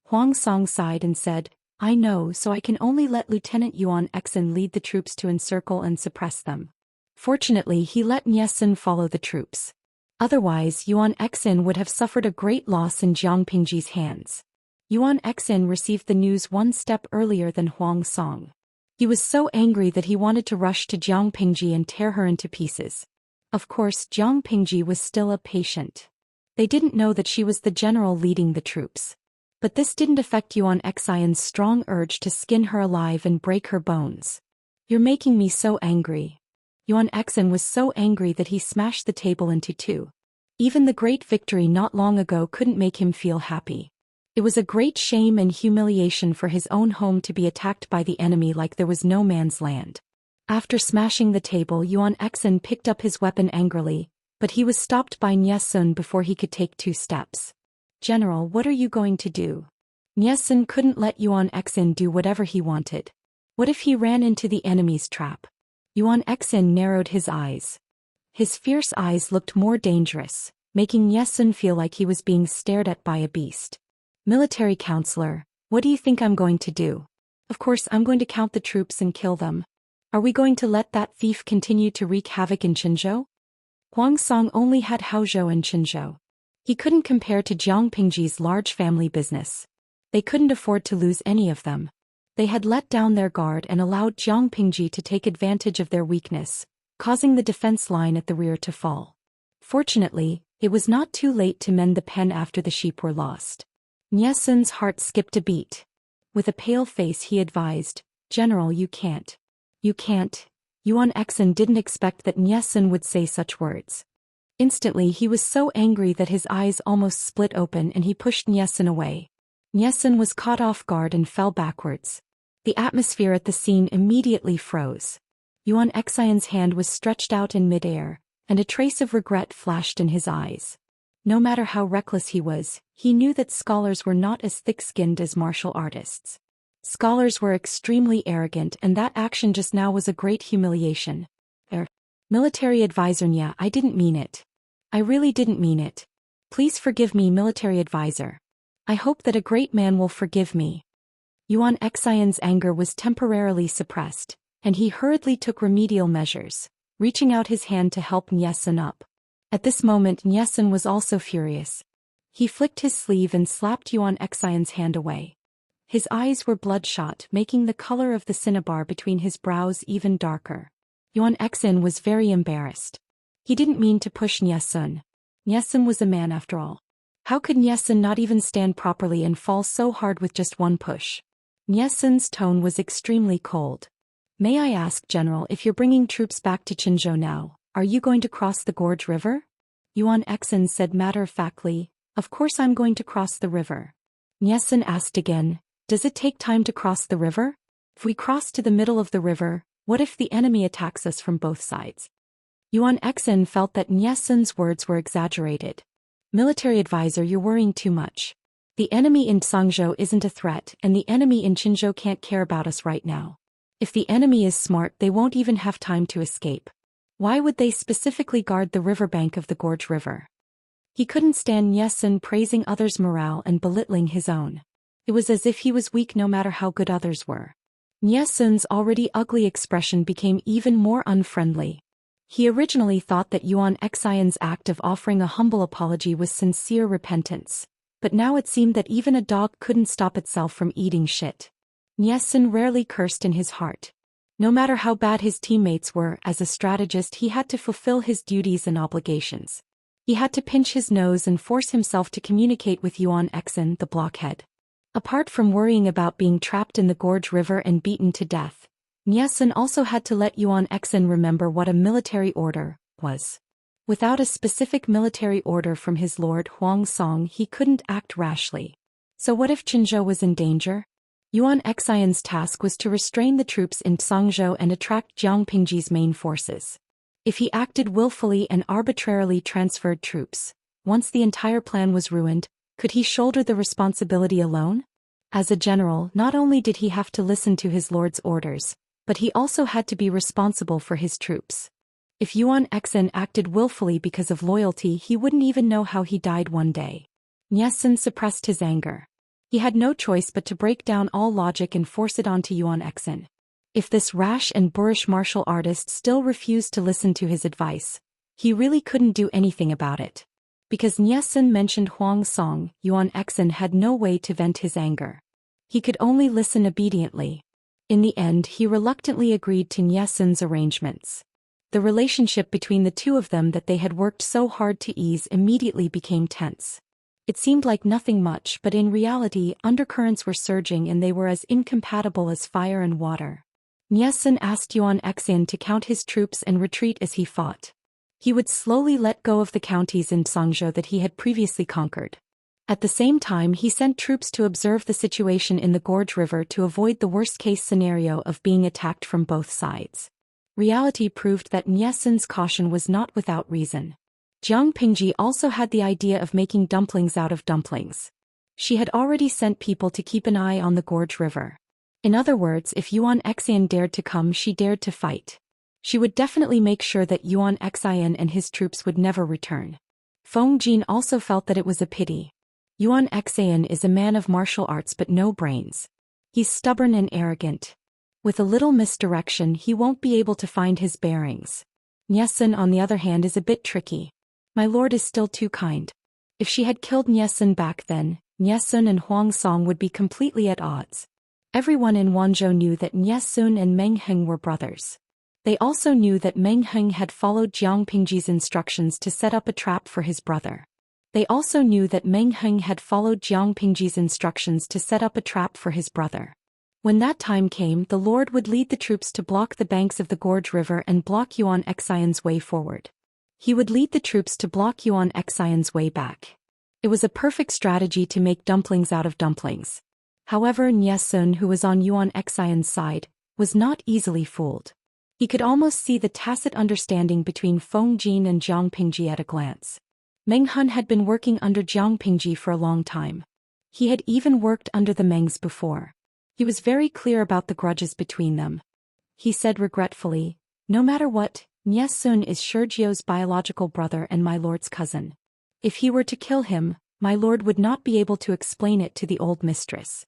Huang Song sighed and said, "I know, so I can only let Lieutenant Yuan Exin lead the troops to encircle and suppress them." Fortunately, he let Niesin follow the troops. Otherwise, Yuan Exin would have suffered a great loss in Jiang Pingji's hands. Yuan Exin received the news one step earlier than Huang Song. He was so angry that he wanted to rush to Jiang Pingji and tear her into pieces. Of course, Jiang Pingji was still a patient. They didn't know that she was the general leading the troops. But this didn't affect Yuan Exin's strong urge to skin her alive and break her bones. "You're making me so angry." Yuan Exin was so angry that he smashed the table into two. Even the great victory not long ago couldn't make him feel happy. It was a great shame and humiliation for his own home to be attacked by the enemy like there was no man's land. After smashing the table, Yuan Exin picked up his weapon angrily, but he was stopped by Niesun before he could take 2 steps. "General, what are you going to do?" Niesun couldn't let Yuan Exin do whatever he wanted. What if he ran into the enemy's trap? Yuan Exin narrowed his eyes. His fierce eyes looked more dangerous, making Niesun feel like he was being stared at by a beast. "Military counselor, what do you think I'm going to do?" "Of course I'm going to count the troops and kill them." "Are we going to let that thief continue to wreak havoc in Qinzhou?" Huang Song only had Haozhou and Qinzhou. He couldn't compare to Jiang Pingji's large family business. They couldn't afford to lose any of them. They had let down their guard and allowed Jiang Pingji to take advantage of their weakness, causing the defense line at the rear to fall. Fortunately, it was not too late to mend the pen after the sheep were lost. Niesun's heart skipped a beat. With a pale face he advised, "General, you can't. You can't." Yuan Exin didn't expect that Niesun would say such words. Instantly he was so angry that his eyes almost split open and he pushed Niesun away. Niesun was caught off guard and fell backwards. The atmosphere at the scene immediately froze. Yuan Exin's hand was stretched out in midair, and a trace of regret flashed in his eyes. No matter how reckless he was, he knew that scholars were not as thick-skinned as martial artists. Scholars were extremely arrogant, and that action just now was a great humiliation. Military advisor, "Yeah, I didn't mean it. I really didn't mean it. Please forgive me, military advisor. I hope that a great man will forgive me." Yuan Exin's anger was temporarily suppressed, and he hurriedly took remedial measures, reaching out his hand to help Niesun up. At this moment Niesun was also furious. He flicked his sleeve and slapped Yuan Exin's hand away. His eyes were bloodshot, making the color of the cinnabar between his brows even darker. Yuan Exin was very embarrassed. He didn't mean to push Niesun. Niesun was a man after all. How could Niesun not even stand properly and fall so hard with just one push? Niesun's tone was extremely cold. "May I ask, General, if you're bringing troops back to Qinzhou now, are you going to cross the Gorge River?" Yuan Exin said matter-of-factly, "Of course I'm going to cross the river." Niesun asked again, "Does it take time to cross the river? If we cross to the middle of the river, what if the enemy attacks us from both sides?" Yuan Exin felt that Niesun's words were exaggerated. "Military advisor, you're worrying too much. The enemy in Songzhou isn't a threat, and the enemy in Qinzhou can't care about us right now. If the enemy is smart, they won't even have time to escape. Why would they specifically guard the riverbank of the Gorge River?" He couldn't stand Niesun praising others' morale and belittling his own. It was as if he was weak no matter how good others were. Niesun's already ugly expression became even more unfriendly. He originally thought that Yuan Exin's act of offering a humble apology was sincere repentance, but now it seemed that even a dog couldn't stop itself from eating shit. Niesun rarely cursed in his heart. No matter how bad his teammates were, as a strategist he had to fulfill his duties and obligations. He had to pinch his nose and force himself to communicate with Yuan Exin, the blockhead. Apart from worrying about being trapped in the Gorge River and beaten to death, Niesun also had to let Yuan Exin remember what a military order was. Without a specific military order from his lord Huang Song, he couldn't act rashly. So what if Qinzhou was in danger? Yuan Xian's task was to restrain the troops in Zhangzhou and attract Jiang Pingji's main forces. If he acted willfully and arbitrarily transferred troops, once the entire plan was ruined, could he shoulder the responsibility alone? As a general, not only did he have to listen to his lord's orders, but he also had to be responsible for his troops. If Yuan Xian acted willfully because of loyalty, he wouldn't even know how he died one day. Niesun suppressed his anger. He had no choice but to break down all logic and force it onto Yuan Xian. If this rash and boorish martial artist still refused to listen to his advice, he really couldn't do anything about it. Because Niesun mentioned Huang Song, Yuan Xian had no way to vent his anger. He could only listen obediently. In the end, he reluctantly agreed to Niesun's arrangements. The relationship between the two of them that they had worked so hard to ease immediately became tense. It seemed like nothing much, but in reality, undercurrents were surging and they were as incompatible as fire and water. Niesun asked Yuan Xian to count his troops and retreat as he fought. He would slowly let go of the counties in Zhangzhou that he had previously conquered. At the same time, he sent troops to observe the situation in the Gorge River to avoid the worst-case scenario of being attacked from both sides. Reality proved that Niesun's caution was not without reason. Jiang Pingji also had the idea of making dumplings out of dumplings. She had already sent people to keep an eye on the Gorge River. In other words, if Yuan Xian dared to come, she dared to fight. She would definitely make sure that Yuan Xian and his troops would never return. Feng Jin also felt that it was a pity. Yuan Xian is a man of martial arts but no brains. He's stubborn and arrogant. With a little misdirection, he won't be able to find his bearings. Niesun, on the other hand, is a bit tricky. My lord is still too kind. If she had killed Niesun back then, Niesun and Huang Song would be completely at odds. Everyone in Wanzhou knew that Niesun and Meng Heng were brothers. They also knew that Meng Heng had followed Jiang Pingji's instructions to set up a trap for his brother. They also knew that Meng Heng had followed Jiang Pingji's instructions to set up a trap for his brother. When that time came, the Lord would lead the troops to block the banks of the Gorge River and block Yuan Xian's way forward. He would lead the troops to block Yuan Xian's way back. It was a perfect strategy to make dumplings out of dumplings. However, Niesun, who was on Yuan Xian's side, was not easily fooled. He could almost see the tacit understanding between Feng Jin and Jiang Pingji at a glance. Meng Hun had been working under Jiang Pingji for a long time. He had even worked under the Mengs before. He was very clear about the grudges between them. He said regretfully, "No matter what, Niesun is Shurjiu's biological brother and my lord's cousin. If he were to kill him, my lord would not be able to explain it to the old mistress."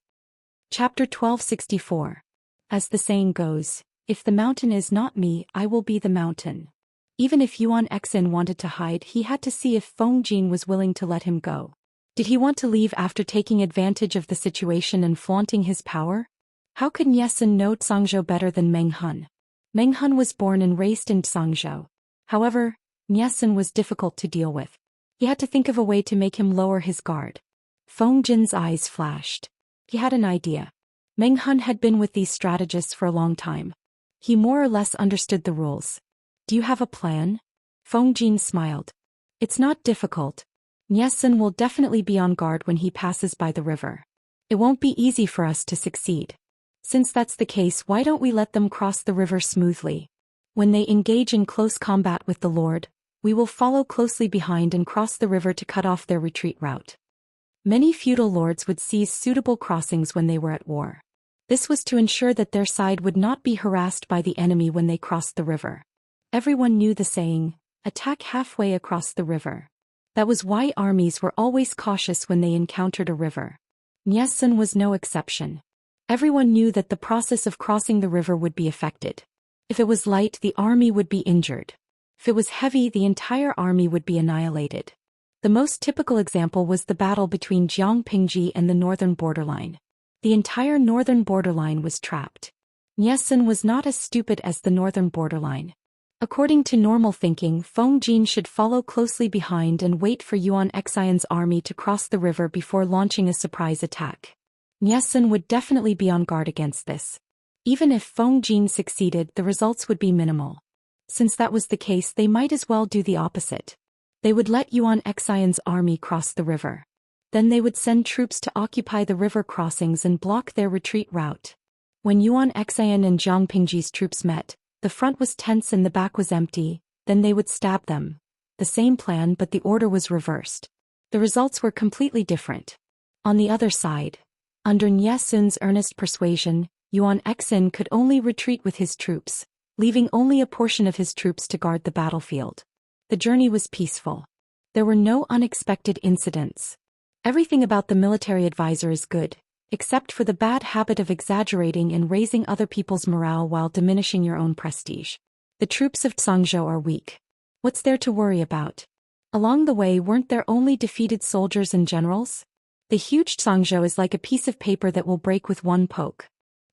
Chapter 1264. As the saying goes, if the mountain is not me, I will be the mountain. Even if Yuan Xian wanted to hide, he had to see if Feng Jin was willing to let him go. Did he want to leave after taking advantage of the situation and flaunting his power? How could Niesun know Zhangzhou better than Meng Hun? Meng Hun was born and raised in Zhangzhou. However, Niesun was difficult to deal with. He had to think of a way to make him lower his guard. Feng Jin's eyes flashed. He had an idea. Meng Hun had been with these strategists for a long time. He more or less understood the rules. "Do you have a plan?" Feng Jin smiled. "It's not difficult. Niesun will definitely be on guard when he passes by the river. It won't be easy for us to succeed. Since that's the case, why don't we let them cross the river smoothly? When they engage in close combat with the Lord, we will follow closely behind and cross the river to cut off their retreat route." Many feudal lords would seize suitable crossings when they were at war. This was to ensure that their side would not be harassed by the enemy when they crossed the river. Everyone knew the saying, "Attack halfway across the river." That was why armies were always cautious when they encountered a river. Niesun was no exception. Everyone knew that the process of crossing the river would be affected. If it was light, the army would be injured. If it was heavy, the entire army would be annihilated. The most typical example was the battle between Jiang Pingji and the northern borderline. The entire northern borderline was trapped. Niesun was not as stupid as the northern borderline. According to normal thinking, Feng Jin should follow closely behind and wait for Yuan Xian's army to cross the river before launching a surprise attack. Niesun would definitely be on guard against this. Even if Feng Jin succeeded, the results would be minimal. Since that was the case, they might as well do the opposite. They would let Yuan Xian's army cross the river. Then they would send troops to occupy the river crossings and block their retreat route. When Yuan Xian and Jiang Pingji's troops met, the front was tense and the back was empty, then they would stab them. The same plan, but the order was reversed. The results were completely different. On the other side, under Nie Sun's earnest persuasion, Yuan Xian could only retreat with his troops, leaving only a portion of his troops to guard the battlefield. The journey was peaceful. There were no unexpected incidents. Everything about the military advisor is good, except for the bad habit of exaggerating and raising other people's morale while diminishing your own prestige. The troops of Zhou are weak. What's there to worry about? Along the way, weren't there only defeated soldiers and generals? The huge Zhou is like a piece of paper that will break with one poke.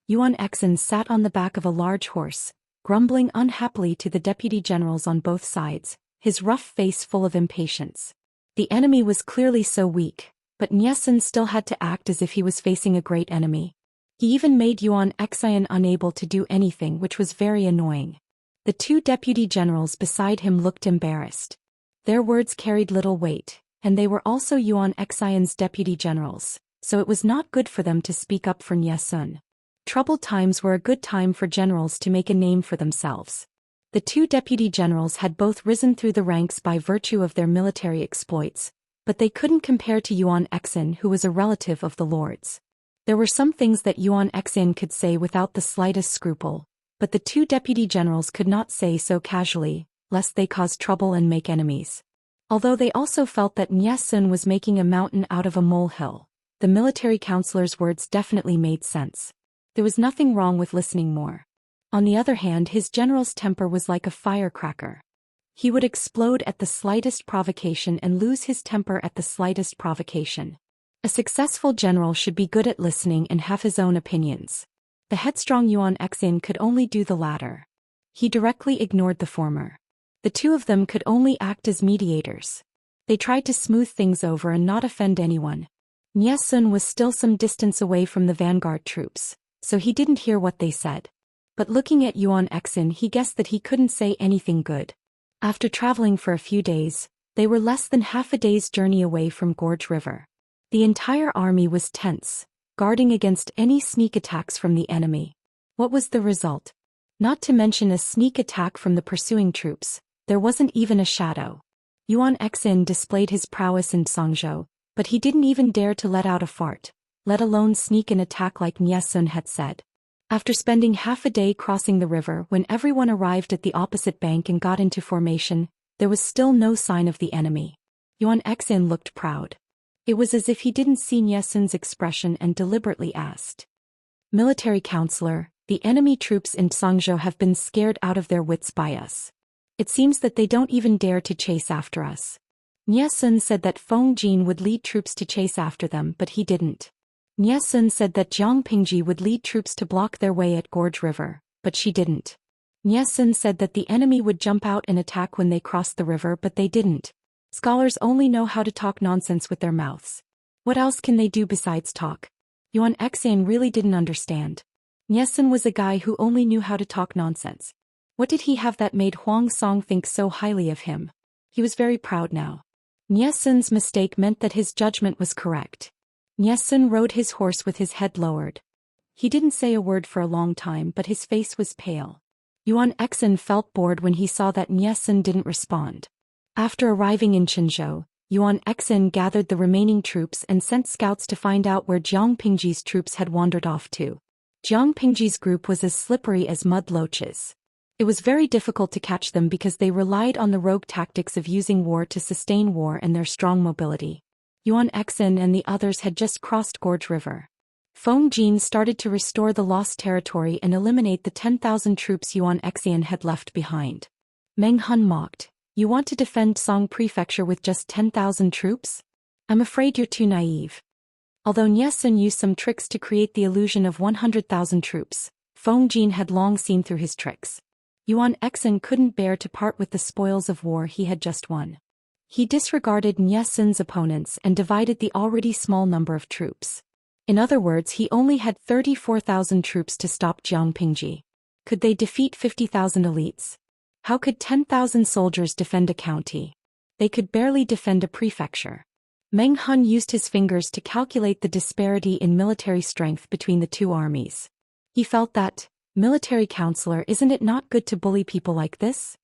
Yuan Xian sat on the back of a large horse, grumbling unhappily to the deputy generals on both sides, his rough face full of impatience. The enemy was clearly so weak, but Nie Sun still had to act as if he was facing a great enemy. He even made Yuan Xian unable to do anything, which was very annoying. The two deputy generals beside him looked embarrassed. Their words carried little weight, and they were also Yuan Xian's deputy generals, so it was not good for them to speak up for Nie Sun. Troubled times were a good time for generals to make a name for themselves. The two deputy generals had both risen through the ranks by virtue of their military exploits, but they couldn't compare to Yuan Xian, who was a relative of the lords. There were some things that Yuan Xian could say without the slightest scruple, but the two deputy generals could not say so casually, lest they cause trouble and make enemies. Although they also felt that Nie Sun was making a mountain out of a molehill, the military counselor's words definitely made sense. There was nothing wrong with listening more. On the other hand, his general's temper was like a firecracker. He would explode at the slightest provocation and lose his temper at the slightest provocation. A successful general should be good at listening and have his own opinions. The headstrong Yuan Xian could only do the latter. He directly ignored the former. The two of them could only act as mediators. They tried to smooth things over and not offend anyone. Nie Sun was still some distance away from the vanguard troops, so he didn't hear what they said. But looking at Yuan Xian, he guessed that he couldn't say anything good. After traveling for a few days, they were less than half a day's journey away from Gorge River. The entire army was tense, guarding against any sneak attacks from the enemy. What was the result? Not to mention a sneak attack from the pursuing troops, there wasn't even a shadow. Yuan Xian displayed his prowess in Zhou, but he didn't even dare to let out a fart, let alone sneak an attack like Nie Sun had said. After spending half a day crossing the river, when everyone arrived at the opposite bank and got into formation, there was still no sign of the enemy. Yuan Xian looked proud. It was as if he didn't see Nie Sun's expression and deliberately asked. Military counselor, the enemy troops in Zhou have been scared out of their wits by us. It seems that they don't even dare to chase after us. Nie Sun said that Feng Jin would lead troops to chase after them, but he didn't. Nie Sun said that Jiang Pingji would lead troops to block their way at Gorge River, but she didn't. Nie Sun said that the enemy would jump out and attack when they crossed the river, but they didn't. Scholars only know how to talk nonsense with their mouths. What else can they do besides talk? Yuan Xian really didn't understand. Nie Sun was a guy who only knew how to talk nonsense. What did he have that made Huang Song think so highly of him? He was very proud now. Nie Sun's mistake meant that his judgment was correct. Nie Sun rode his horse with his head lowered. He didn't say a word for a long time, but his face was pale. Yuan Xian felt bored when he saw that Nie Sun didn't respond. After arriving in Zhou, Yuan Xian gathered the remaining troops and sent scouts to find out where Jiang Pingji's troops had wandered off to. Jiang Pingji's group was as slippery as mud loaches. It was very difficult to catch them because they relied on the rogue tactics of using war to sustain war and their strong mobility. Yuan Xian and the others had just crossed Gorge River. Feng Jin started to restore the lost territory and eliminate the 10,000 troops Yuan Xian had left behind. Meng Hun mocked, "You want to defend Song Prefecture with just 10,000 troops? I'm afraid you're too naive." Although Nie Sun used some tricks to create the illusion of 100,000 troops, Feng Jin had long seen through his tricks. Yuan Xian couldn't bear to part with the spoils of war he had just won. He disregarded Nie Sun's opponents and divided the already small number of troops. In other words, he only had 34,000 troops to stop Jiang Pingji. Could they defeat 50,000 elites? How could 10,000 soldiers defend a county? They could barely defend a prefecture. Meng Hun used his fingers to calculate the disparity in military strength between the two armies. He felt that, military counselor, isn't it not good to bully people like this?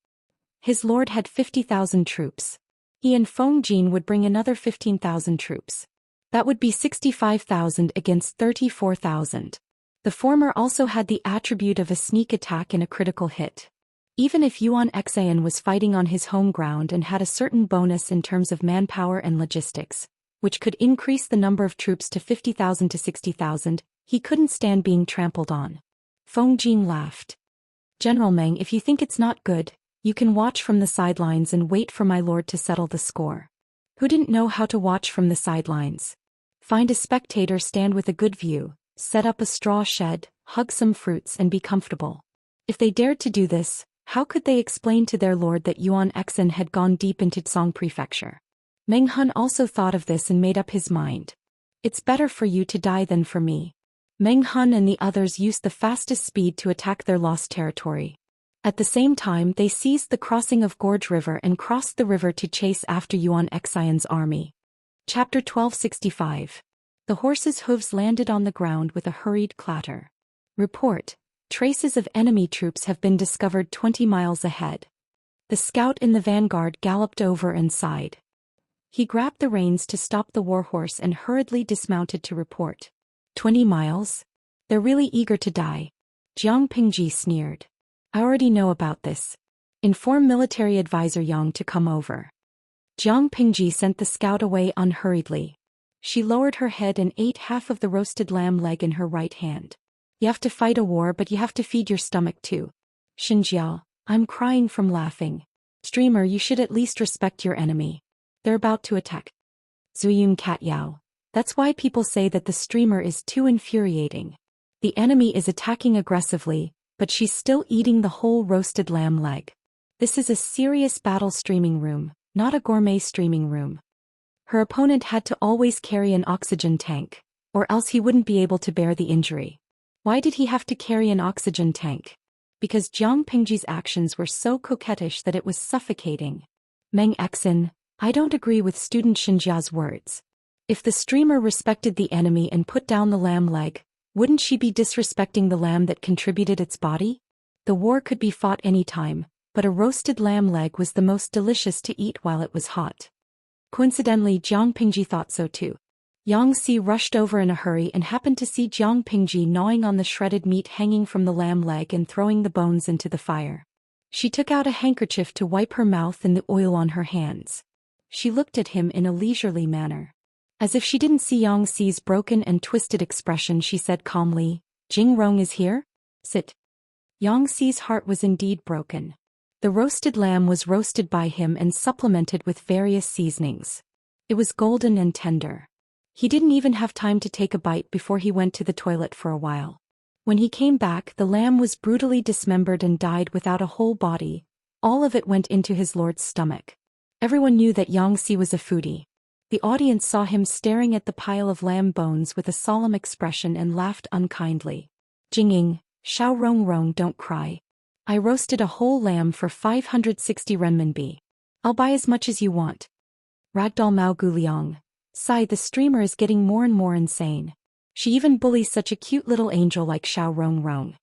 His lord had 50,000 troops. He and Feng Jin would bring another 15,000 troops. That would be 65,000 against 34,000. The former also had the attribute of a sneak attack and a critical hit. Even if Yuan Xian was fighting on his home ground and had a certain bonus in terms of manpower and logistics, which could increase the number of troops to 50,000 to 60,000, he couldn't stand being trampled on. Feng Jin laughed. General Meng, if you think it's not good, you can watch from the sidelines and wait for my lord to settle the score. Who didn't know how to watch from the sidelines? Find a spectator, stand with a good view, set up a straw shed, hug some fruits and be comfortable. If they dared to do this, how could they explain to their lord that Yuan Xian had gone deep into Tsong Prefecture? Meng Hun also thought of this and made up his mind. It's better for you to die than for me. Meng Hun and the others used the fastest speed to attack their lost territory. At the same time, they seized the crossing of Gorge River and crossed the river to chase after Yuan Xian's army. Chapter 1265. The horses' hooves landed on the ground with a hurried clatter. Report. Traces of enemy troops have been discovered 20 miles ahead. The scout in the vanguard galloped over and sighed. He grabbed the reins to stop the warhorse and hurriedly dismounted to report. 20 miles? They're really eager to die. Jiang Pingji sneered. I already know about this. Inform military advisor Yang to come over. Jiang Pingji sent the scout away unhurriedly. She lowered her head and ate half of the roasted lamb leg in her right hand. You have to fight a war, but you have to feed your stomach too. Xianxia, I'm crying from laughing. Streamer, you should at least respect your enemy. They're about to attack. Zuyun Cat Yao. That's why people say that the streamer is too infuriating. The enemy is attacking aggressively, but she's still eating the whole roasted lamb leg. This is a serious battle streaming room, not a gourmet streaming room. Her opponent had to always carry an oxygen tank, or else he wouldn't be able to bear the injury. Why did he have to carry an oxygen tank? Because Jiang Pingji's actions were so coquettish that it was suffocating. Meng Xian, I don't agree with student Xianxia's words. If the streamer respected the enemy and put down the lamb leg, wouldn't she be disrespecting the lamb that contributed its body? The war could be fought any time, but a roasted lamb leg was the most delicious to eat while it was hot. Coincidentally, Jiang Pingji thought so too. Yang Si rushed over in a hurry and happened to see Jiang Pingji gnawing on the shredded meat hanging from the lamb leg and throwing the bones into the fire. She took out a handkerchief to wipe her mouth and the oil on her hands. She looked at him in a leisurely manner. As if she didn't see Yang Si's broken and twisted expression, she said calmly, Jing Rong is here? Sit. Yang Si's heart was indeed broken. The roasted lamb was roasted by him and supplemented with various seasonings. It was golden and tender. He didn't even have time to take a bite before he went to the toilet for a while. When he came back, the lamb was brutally dismembered and died without a whole body. All of it went into his lord's stomach. Everyone knew that Yang Si was a foodie. The audience saw him staring at the pile of lamb bones with a solemn expression and laughed unkindly. Jinging, Xiao Rong Rong, don't cry. I roasted a whole lamb for 560 renminbi. I'll buy as much as you want. Ragdoll Mao Guliang. Sigh, the streamer is getting more and more insane. She even bullies such a cute little angel like Xiao Rong Rong.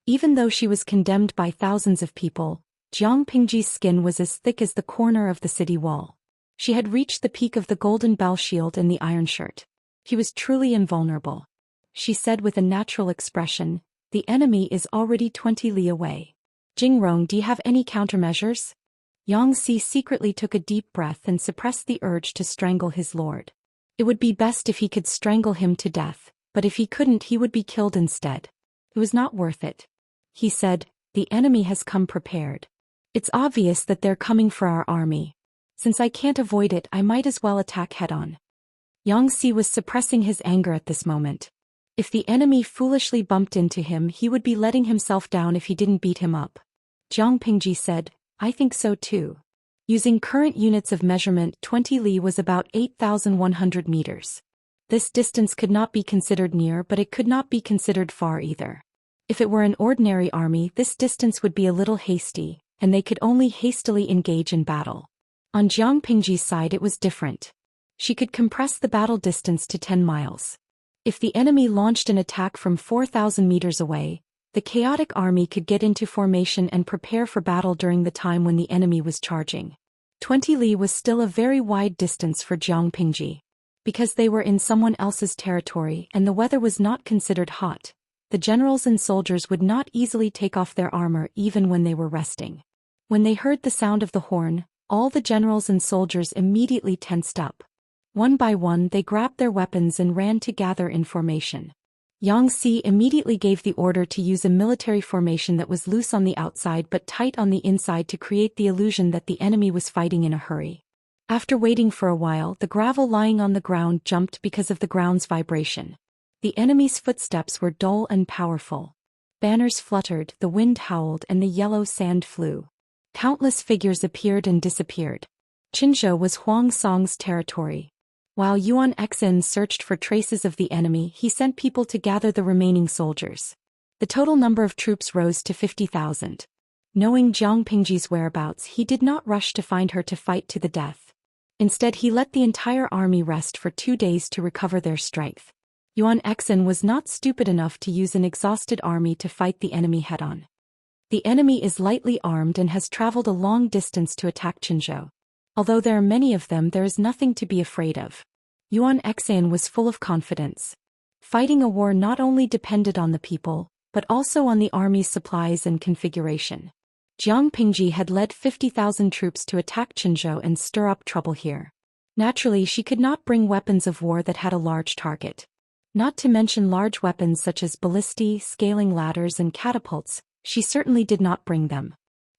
Even though she was condemned by thousands of people, Jiang Pingji's skin was as thick as the corner of the city wall. She had reached the peak of the golden bell shield and the iron shirt. He was truly invulnerable. She said with a natural expression, the enemy is already 20 li away. Jingrong, do you have any countermeasures? Yang Si secretly took a deep breath and suppressed the urge to strangle his lord. It would be best if he could strangle him to death, but if he couldn't, he would be killed instead. It was not worth it. He said, the enemy has come prepared. It's obvious that they're coming for our army. Since I can't avoid it, I might as well attack head-on. Yang Si was suppressing his anger at this moment. If the enemy foolishly bumped into him, he would be letting himself down if he didn't beat him up. Jiang Pingji said, I think so too. Using current units of measurement, 20 li was about 8,100 meters. This distance could not be considered near, but it could not be considered far either. If it were an ordinary army, this distance would be a little hasty, and they could only hastily engage in battle. On Jiang Pingji's side it was different. She could compress the battle distance to 10 miles. If the enemy launched an attack from 4,000 meters away, the chaotic army could get into formation and prepare for battle during the time when the enemy was charging. 20 li was still a very wide distance for Jiang Pingji. Because they were in someone else's territory and the weather was not considered hot, the generals and soldiers would not easily take off their armor even when they were resting. When they heard the sound of the horn, all the generals and soldiers immediately tensed up. One by one they grabbed their weapons and ran to gather in formation. Xianxia immediately gave the order to use a military formation that was loose on the outside but tight on the inside to create the illusion that the enemy was fighting in a hurry. After waiting for a while, the gravel lying on the ground jumped because of the ground's vibration. The enemy's footsteps were dull and powerful. Banners fluttered, the wind howled, and the yellow sand flew. Countless figures appeared and disappeared. Qinzhou was Huang Song's territory. While Yuan Xin searched for traces of the enemy, he sent people to gather the remaining soldiers. The total number of troops rose to 50,000. Knowing Jiang Pingji's whereabouts, he did not rush to find her to fight to the death. Instead, he let the entire army rest for 2 days to recover their strength. Yuan Xin was not stupid enough to use an exhausted army to fight the enemy head-on. The enemy is lightly armed and has traveled a long distance to attack Qinzhou. Although there are many of them, there is nothing to be afraid of. Yuan Xin was full of confidence. Fighting a war not only depended on the people, but also on the army's supplies and configuration. Jiang Pingji had led 50,000 troops to attack Qinzhou and stir up trouble here. Naturally, she could not bring weapons of war that had a large target. Not to mention large weapons such as ballistae, scaling ladders and catapults, she certainly did not bring them.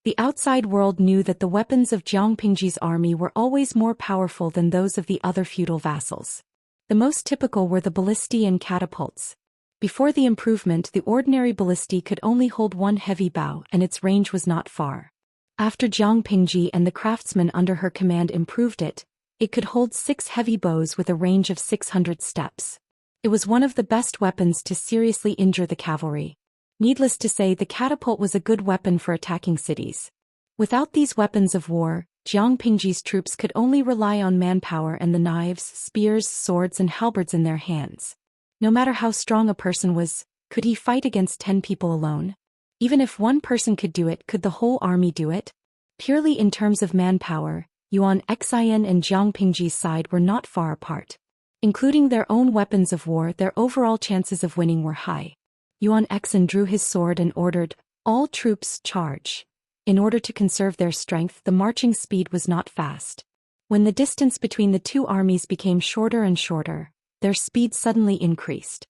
The outside world knew that the weapons of Jiang Pingji's army were always more powerful than those of the other feudal vassals. The most typical were the ballistae and catapults. Before the improvement, the ordinary ballistae could only hold one heavy bow and its range was not far. After Jiang Pingji and the craftsmen under her command improved it, it could hold 6 heavy bows with a range of 600 steps. It was one of the best weapons to seriously injure the cavalry. Needless to say, the catapult was a good weapon for attacking cities. Without these weapons of war, Jiang Pingji's troops could only rely on manpower and the knives, spears, swords and halberds in their hands. No matter how strong a person was, could he fight against 10 people alone? Even if one person could do it, could the whole army do it? Purely in terms of manpower, Yuan Xian and Jiang Pingji's side were not far apart. Including their own weapons of war, their overall chances of winning were high. Yuan Xin drew his sword and ordered, "All troops, charge." In order to conserve their strength, the marching speed was not fast. When the distance between the two armies became shorter and shorter, their speed suddenly increased.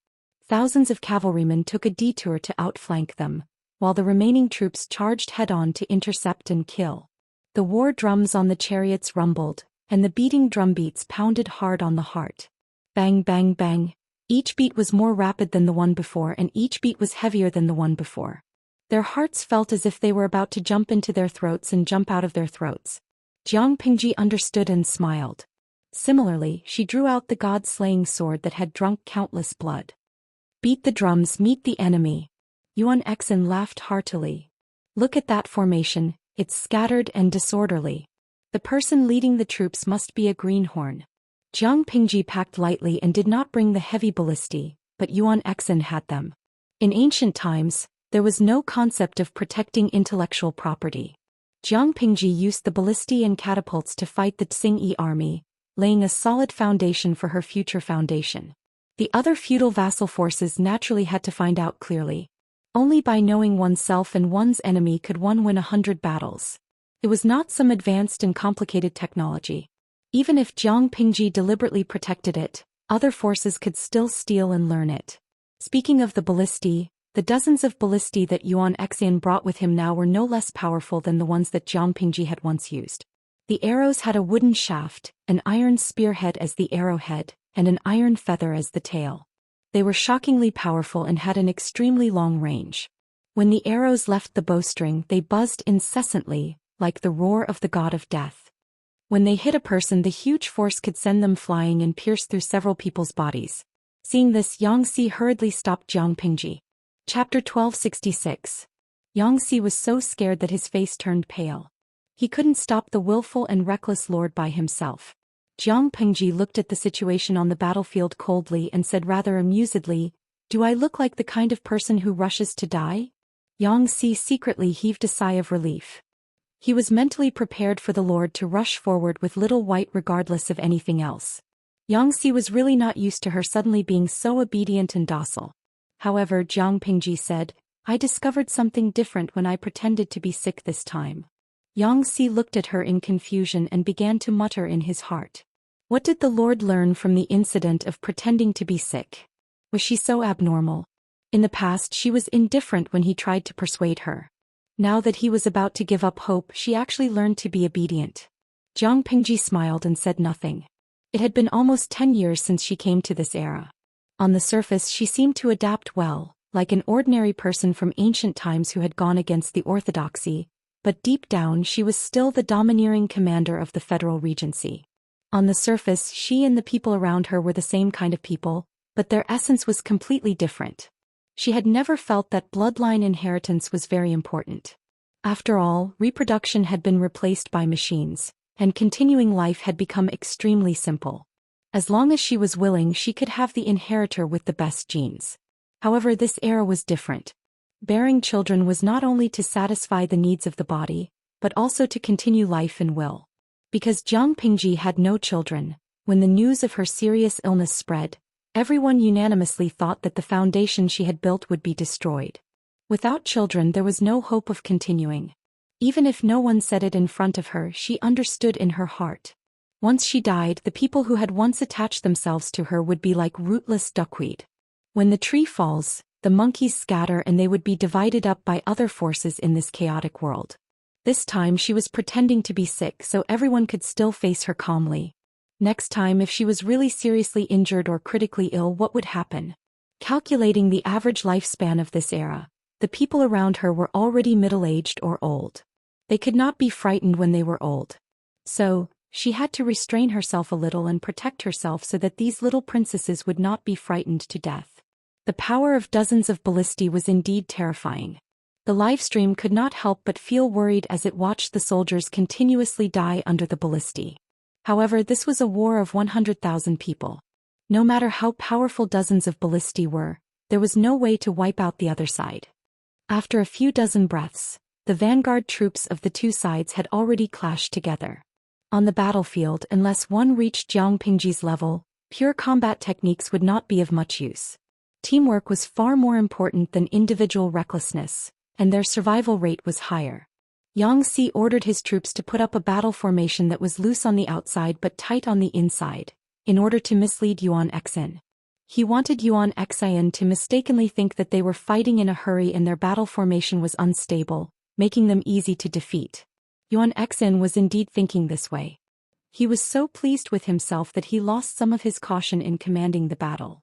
Thousands of cavalrymen took a detour to outflank them, while the remaining troops charged head-on to intercept and kill. The war drums on the chariots rumbled, and the beating drumbeats pounded hard on the heart. Bang, bang, bang. Each beat was more rapid than the one before and each beat was heavier than the one before. Their hearts felt as if they were about to jump into their throats and jump out of their throats. Jiang Pingji understood and smiled. Similarly, she drew out the god-slaying sword that had drunk countless blood. Beat the drums, meet the enemy. Yuan Xin laughed heartily. Look at that formation, it's scattered and disorderly. The person leading the troops must be a greenhorn. Jiang Pingji packed lightly and did not bring the heavy ballistae, but Yuan Xin had them. In ancient times, there was no concept of protecting intellectual property. Jiang Pingji used the ballistae and catapults to fight the Xingyi army, laying a solid foundation for her future foundation. The other feudal vassal forces naturally had to find out clearly. Only by knowing oneself and one's enemy could one win 100 battles. It was not some advanced and complicated technology. Even if Jiang Pingji deliberately protected it, other forces could still steal and learn it. Speaking of the ballistae, the dozens of ballistae that Yuan Xin brought with him now were no less powerful than the ones that Jiang Pingji had once used. The arrows had a wooden shaft, an iron spearhead as the arrowhead, and an iron feather as the tail. They were shockingly powerful and had an extremely long range. When the arrows left the bowstring, they buzzed incessantly, like the roar of the god of death. When they hit a person, the huge force could send them flying and pierce through several people's bodies. Seeing this, Xianxia hurriedly stopped Jiang Pingji. Chapter 1266. Xianxia was so scared that his face turned pale. He couldn't stop the willful and reckless lord by himself. Jiang Pengji looked at the situation on the battlefield coldly and said rather amusedly, "Do I look like the kind of person who rushes to die?" Yang Si secretly heaved a sigh of relief. He was mentally prepared for the Lord to rush forward with Little White regardless of anything else. Yang Si was really not used to her suddenly being so obedient and docile. However, Jiang Pengji said, "I discovered something different when I pretended to be sick this time." Yang Si looked at her in confusion and began to mutter in his heart. What did the Lord learn from the incident of pretending to be sick? Was she so abnormal? In the past she was indifferent when he tried to persuade her. Now that he was about to give up hope, she actually learned to be obedient. Jiang Pengji smiled and said nothing. It had been almost 10 years since she came to this era. On the surface she seemed to adapt well, like an ordinary person from ancient times who had gone against the orthodoxy, but deep down she was still the domineering commander of the Federal Regency. On the surface she and the people around her were the same kind of people, but their essence was completely different. She had never felt that bloodline inheritance was very important. After all, reproduction had been replaced by machines, and continuing life had become extremely simple. As long as she was willing, she could have the inheritor with the best genes. However, this era was different. Bearing children was not only to satisfy the needs of the body, but also to continue life and will. Because Jiang Pengji had no children, when the news of her serious illness spread, everyone unanimously thought that the foundation she had built would be destroyed. Without children there was no hope of continuing. Even if no one said it in front of her, she understood in her heart. Once she died, the people who had once attached themselves to her would be like rootless duckweed. When the tree falls, the monkeys scatter and they would be divided up by other forces in this chaotic world. This time she was pretending to be sick so everyone could still face her calmly. Next time, if she was really seriously injured or critically ill, what would happen? Calculating the average lifespan of this era, the people around her were already middle-aged or old. They could not be frightened when they were old. So, she had to restrain herself a little and protect herself so that these little princesses would not be frightened to death. The power of dozens of ballistae was indeed terrifying. The livestream could not help but feel worried as it watched the soldiers continuously die under the ballistae. However, this was a war of 100,000 people. No matter how powerful dozens of ballistae were, there was no way to wipe out the other side. After a few dozen breaths, the vanguard troops of the two sides had already clashed together. On the battlefield, unless one reached Jiang Pengji's level, pure combat techniques would not be of much use. Teamwork was far more important than individual recklessness, and their survival rate was higher. Yang Si ordered his troops to put up a battle formation that was loose on the outside but tight on the inside, in order to mislead Yuan Xin. He wanted Yuan Xin to mistakenly think that they were fighting in a hurry and their battle formation was unstable, making them easy to defeat. Yuan Xin was indeed thinking this way. He was so pleased with himself that he lost some of his caution in commanding the battle.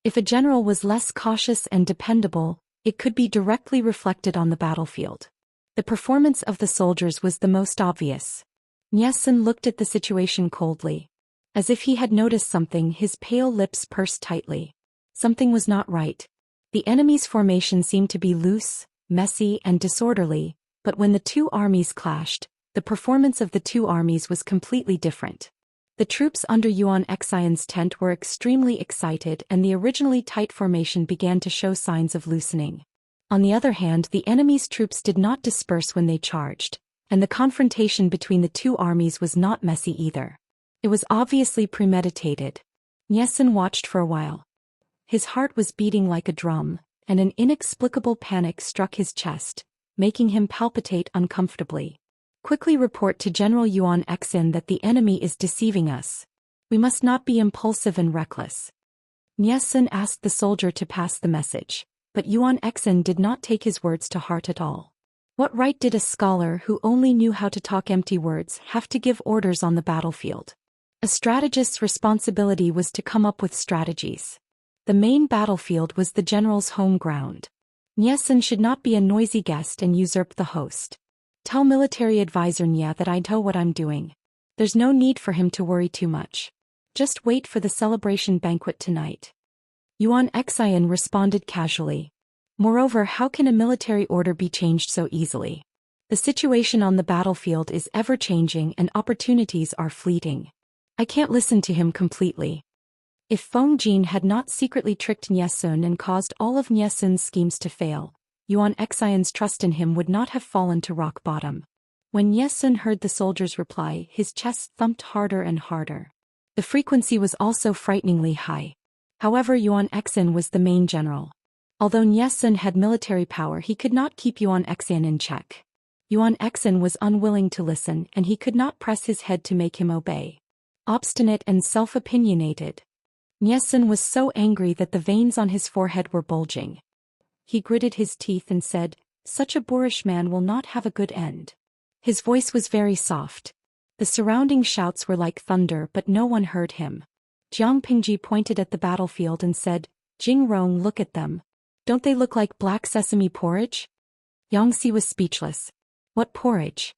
If a general was less cautious and dependable, it could be directly reflected on the battlefield. The performance of the soldiers was the most obvious. Nielsen looked at the situation coldly. As if he had noticed something, his pale lips pursed tightly. Something was not right. The enemy's formation seemed to be loose, messy, and disorderly, but when the two armies clashed, the performance of the two armies was completely different. The troops under Yuan Xin's tent were extremely excited and the originally tight formation began to show signs of loosening. On the other hand, the enemy's troops did not disperse when they charged, and the confrontation between the two armies was not messy either. It was obviously premeditated. Nielsen watched for a while. His heart was beating like a drum, and an inexplicable panic struck his chest, making him palpitate uncomfortably. Quickly report to General Yuan Xin that the enemy is deceiving us. We must not be impulsive and reckless. Nielsen asked the soldier to pass the message. But Yuan Xin did not take his words to heart at all. What right did a scholar who only knew how to talk empty words have to give orders on the battlefield? A strategist's responsibility was to come up with strategies. The main battlefield was the general's home ground. Nielsen should not be a noisy guest and usurp the host. Tell military advisor Nia that I know what I'm doing. There's no need for him to worry too much. Just wait for the celebration banquet tonight. Yuan Xin responded casually. Moreover, how can a military order be changed so easily? The situation on the battlefield is ever-changing and opportunities are fleeting. I can't listen to him completely. If Feng Jin had not secretly tricked Nyesun and caused all of Nyesun's schemes to fail, Yuan Xian's trust in him would not have fallen to rock bottom. When Nyesun heard the soldier's reply, his chest thumped harder and harder. The frequency was also frighteningly high. However, Yuan Xian was the main general. Although Nyesun had military power, he could not keep Yuan Xian in check. Yuan Xian was unwilling to listen, and he could not press his head to make him obey. Obstinate and self-opinionated, Nyesun was so angry that the veins on his forehead were bulging. He gritted his teeth and said, "Such a boorish man will not have a good end." His voice was very soft. The surrounding shouts were like thunder, but no one heard him. Jiang Pingji pointed at the battlefield and said, "Jing Rong, look at them. Don't they look like black sesame porridge?" Yangxi was speechless. What porridge?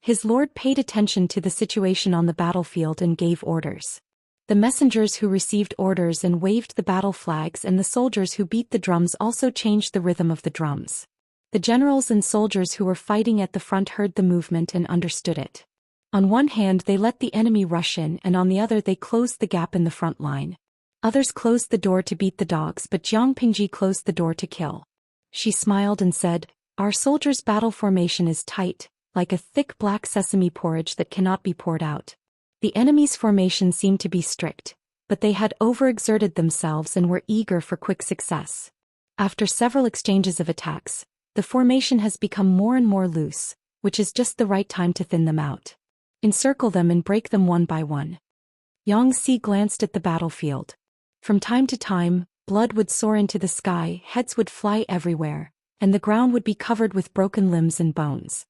His lord paid attention to the situation on the battlefield and gave orders. The messengers who received orders and waved the battle flags and the soldiers who beat the drums also changed the rhythm of the drums. The generals and soldiers who were fighting at the front heard the movement and understood it. On one hand they let the enemy rush in, and on the other they closed the gap in the front line. Others closed the door to beat the dogs, but Jiang Pingji closed the door to kill. She smiled and said, "Our soldiers' battle formation is tight, like a thick black sesame porridge that cannot be poured out." The enemy's formation seemed to be strict, but they had overexerted themselves and were eager for quick success. After several exchanges of attacks, the formation has become more and more loose, which is just the right time to thin them out. Encircle them and break them one by one. Yangxi glanced at the battlefield. From time to time, blood would soar into the sky, heads would fly everywhere, and the ground would be covered with broken limbs and bones.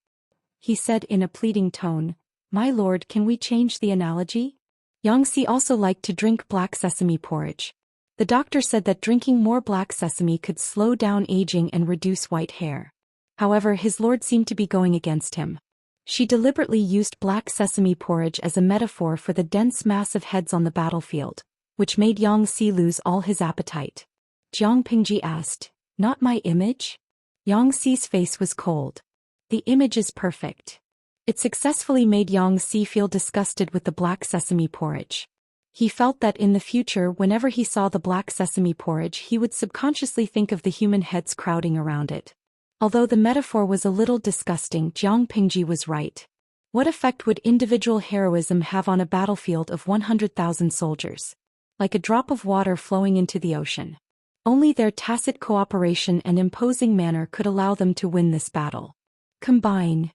He said in a pleading tone, "My lord, can we change the analogy?" Yangxi also liked to drink black sesame porridge. The doctor said that drinking more black sesame could slow down aging and reduce white hair. However, his lord seemed to be going against him. She deliberately used black sesame porridge as a metaphor for the dense mass of heads on the battlefield, which made Yangxi lose all his appetite. Jiang Pingji asked, "Not my image?" Yangxi's face was cold. "The image is perfect." It successfully made Yangxi feel disgusted with the black sesame porridge. He felt that in the future, whenever he saw the black sesame porridge, he would subconsciously think of the human heads crowding around it. Although the metaphor was a little disgusting, Jiang Pingji was right. What effect would individual heroism have on a battlefield of 100,000 soldiers? Like a drop of water flowing into the ocean. Only their tacit cooperation and imposing manner could allow them to win this battle. Combine.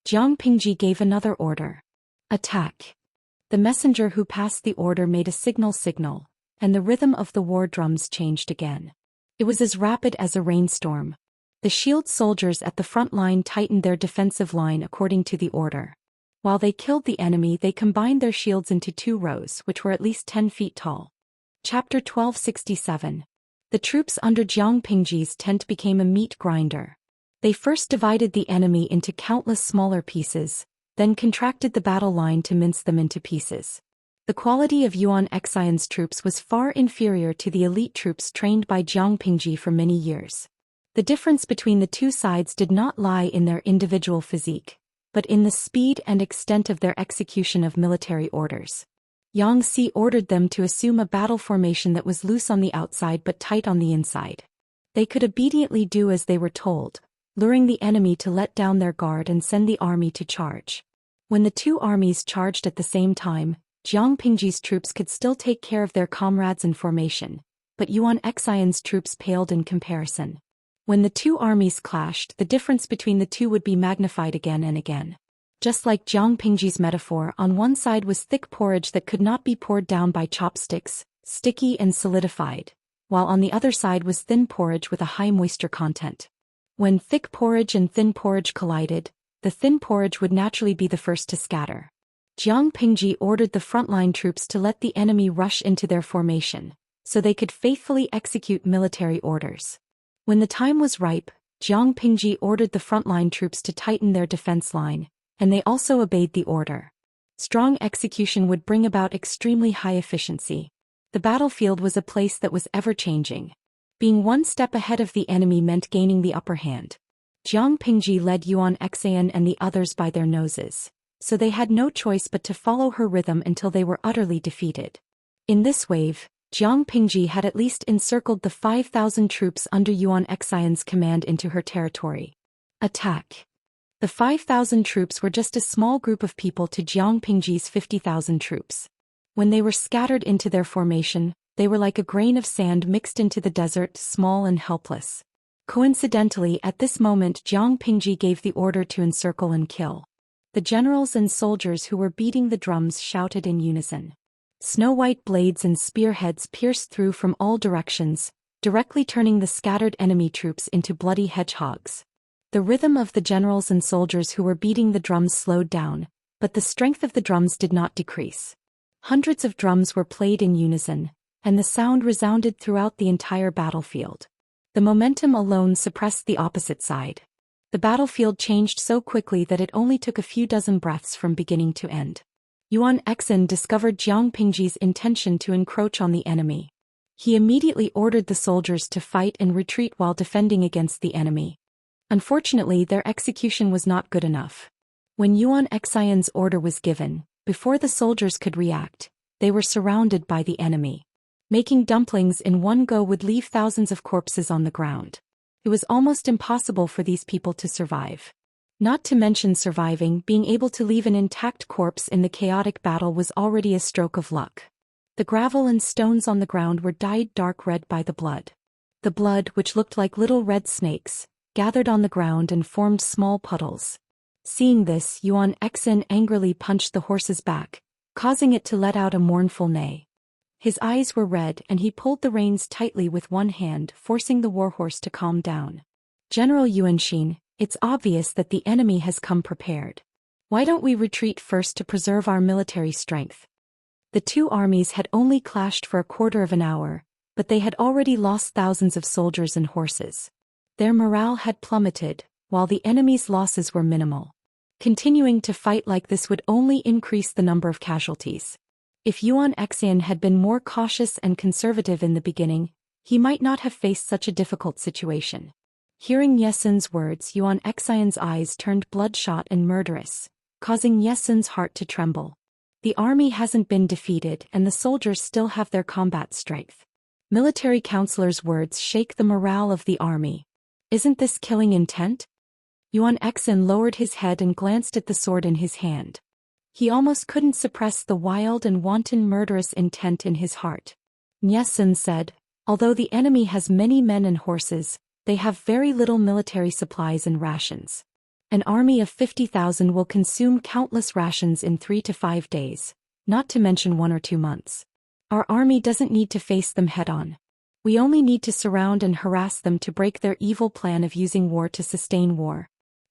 Jiang Pingji gave another order. Attack. The messenger who passed the order made a signal, and the rhythm of the war drums changed again. It was as rapid as a rainstorm. The shield soldiers at the front line tightened their defensive line according to the order. While they killed the enemy, they combined their shields into 2 rows, which were at least 10 feet tall. Chapter 1267. The troops under Jiang Pingji's tent became a meat grinder. They first divided the enemy into countless smaller pieces, then contracted the battle line to mince them into pieces. The quality of Yuan Xian's troops was far inferior to the elite troops trained by Jiang Pingji for many years. The difference between the two sides did not lie in their individual physique, but in the speed and extent of their execution of military orders. Yangxi ordered them to assume a battle formation that was loose on the outside but tight on the inside. They could obediently do as they were told, luring the enemy to let down their guard and send the army to charge. When the two armies charged at the same time, Jiang Pingji's troops could still take care of their comrades in formation, but Yuan Xian's troops paled in comparison. When the two armies clashed, the difference between the two would be magnified again and again. Just like Jiang Pingji's metaphor, on one side was thick porridge that could not be poured down by chopsticks, sticky and solidified, while on the other side was thin porridge with a high moisture content. When thick porridge and thin porridge collided, the thin porridge would naturally be the first to scatter. Jiang Pingji ordered the frontline troops to let the enemy rush into their formation, so they could faithfully execute military orders. When the time was ripe, Jiang Pingji ordered the frontline troops to tighten their defense line, and they also obeyed the order. Strong execution would bring about extremely high efficiency. The battlefield was a place that was ever-changing. Being one step ahead of the enemy meant gaining the upper hand. Jiang Pingji led Yuan Xian and the others by their noses. so they had no choice but to follow her rhythm until they were utterly defeated. In this wave, Jiang Pingji had at least encircled the 5,000 troops under Yuan Xian's command into her territory. Attack! The 5,000 troops were just a small group of people to Jiang Pingji's 50,000 troops. When they were scattered into their formation, they were like a grain of sand mixed into the desert, small and helpless. Coincidentally, at this moment Jiang Pingji gave the order to encircle and kill. The generals and soldiers who were beating the drums shouted in unison. Snow-white blades and spearheads pierced through from all directions, directly turning the scattered enemy troops into bloody hedgehogs. The rhythm of the generals and soldiers who were beating the drums slowed down, but the strength of the drums did not decrease. Hundreds of drums were played in unison, and the sound resounded throughout the entire battlefield. The momentum alone suppressed the opposite side. The battlefield changed so quickly that it only took a few dozen breaths from beginning to end. Yuan Xian discovered Jiang Pingji's intention to encroach on the enemy. He immediately ordered the soldiers to fight and retreat while defending against the enemy. Unfortunately, their execution was not good enough. When Yuan Xian's order was given, before the soldiers could react, they were surrounded by the enemy. Making dumplings in one go would leave thousands of corpses on the ground. It was almost impossible for these people to survive. Not to mention surviving, being able to leave an intact corpse in the chaotic battle was already a stroke of luck. The gravel and stones on the ground were dyed dark red by the blood. The blood, which looked like little red snakes, gathered on the ground and formed small puddles. Seeing this, Yuan Xian angrily punched the horse's back, causing it to let out a mournful neigh. His eyes were red and he pulled the reins tightly with one hand, forcing the warhorse to calm down. General Yuanxin, it's obvious that the enemy has come prepared. Why don't we retreat first to preserve our military strength? The two armies had only clashed for a quarter of an hour, but they had already lost thousands of soldiers and horses. Their morale had plummeted, while the enemy's losses were minimal. Continuing to fight like this would only increase the number of casualties. If Yuan Xian had been more cautious and conservative in the beginning, he might not have faced such a difficult situation. Hearing Yesun's words, Yuan Xian's eyes turned bloodshot and murderous, causing Yesun's heart to tremble. The army hasn't been defeated and the soldiers still have their combat strength. Military counselor's words shake the morale of the army. Isn't this killing intent? Yuan Xian lowered his head and glanced at the sword in his hand. He almost couldn't suppress the wild and wanton murderous intent in his heart. Yesun said, although the enemy has many men and horses, they have very little military supplies and rations. An army of 50,000 will consume countless rations in 3 to 5 days, not to mention 1 or 2 months. Our army doesn't need to face them head-on. We only need to surround and harass them to break their evil plan of using war to sustain war.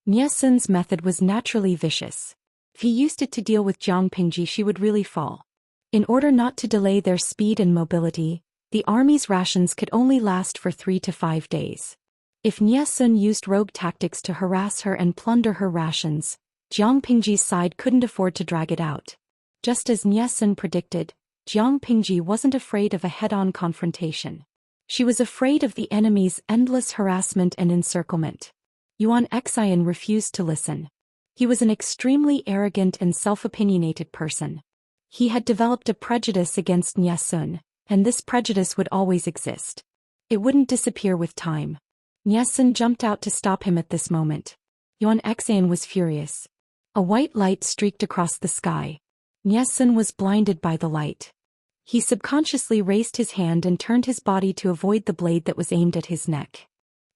Yesun's method was naturally vicious. If he used it to deal with Jiang Pingji, she would really fall. In order not to delay their speed and mobility, the army's rations could only last for 3 to 5 days. If Yesun used rogue tactics to harass her and plunder her rations, Jiang Pingji's side couldn't afford to drag it out. Just as Yesun predicted, Jiang Pingji wasn't afraid of a head-on confrontation. She was afraid of the enemy's endless harassment and encirclement. Yuan Xian refused to listen. He was an extremely arrogant and self-opinionated person. He had developed a prejudice against Yesun, and this prejudice would always exist. It wouldn't disappear with time. Yesun jumped out to stop him at this moment. Yuan Xian was furious. A white light streaked across the sky. Yesun was blinded by the light. He subconsciously raised his hand and turned his body to avoid the blade that was aimed at his neck.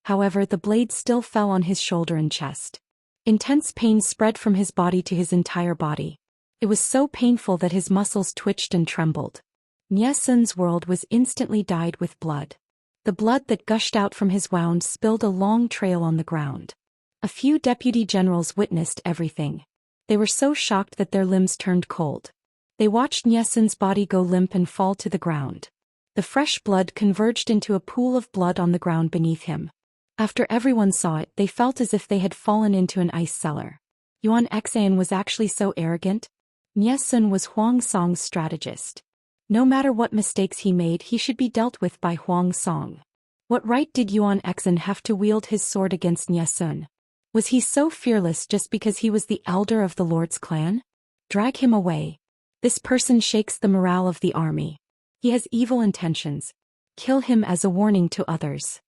However, the blade still fell on his shoulder and chest. Intense pain spread from his body to his entire body. It was so painful that his muscles twitched and trembled. Yesun's world was instantly dyed with blood. The blood that gushed out from his wound spilled a long trail on the ground. A few deputy generals witnessed everything. They were so shocked that their limbs turned cold. They watched Yesun's body go limp and fall to the ground. The fresh blood converged into a pool of blood on the ground beneath him. After everyone saw it, they felt as if they had fallen into an ice cellar. Yuan Xian was actually so arrogant? Yesun was Huang Song's strategist. No matter what mistakes he made, he should be dealt with by Huang Song. What right did Yuan Xian have to wield his sword against Yesun? Was he so fearless just because he was the elder of the Lord's clan? Drag him away. This person shakes the morale of the army. He has evil intentions. Kill him as a warning to others.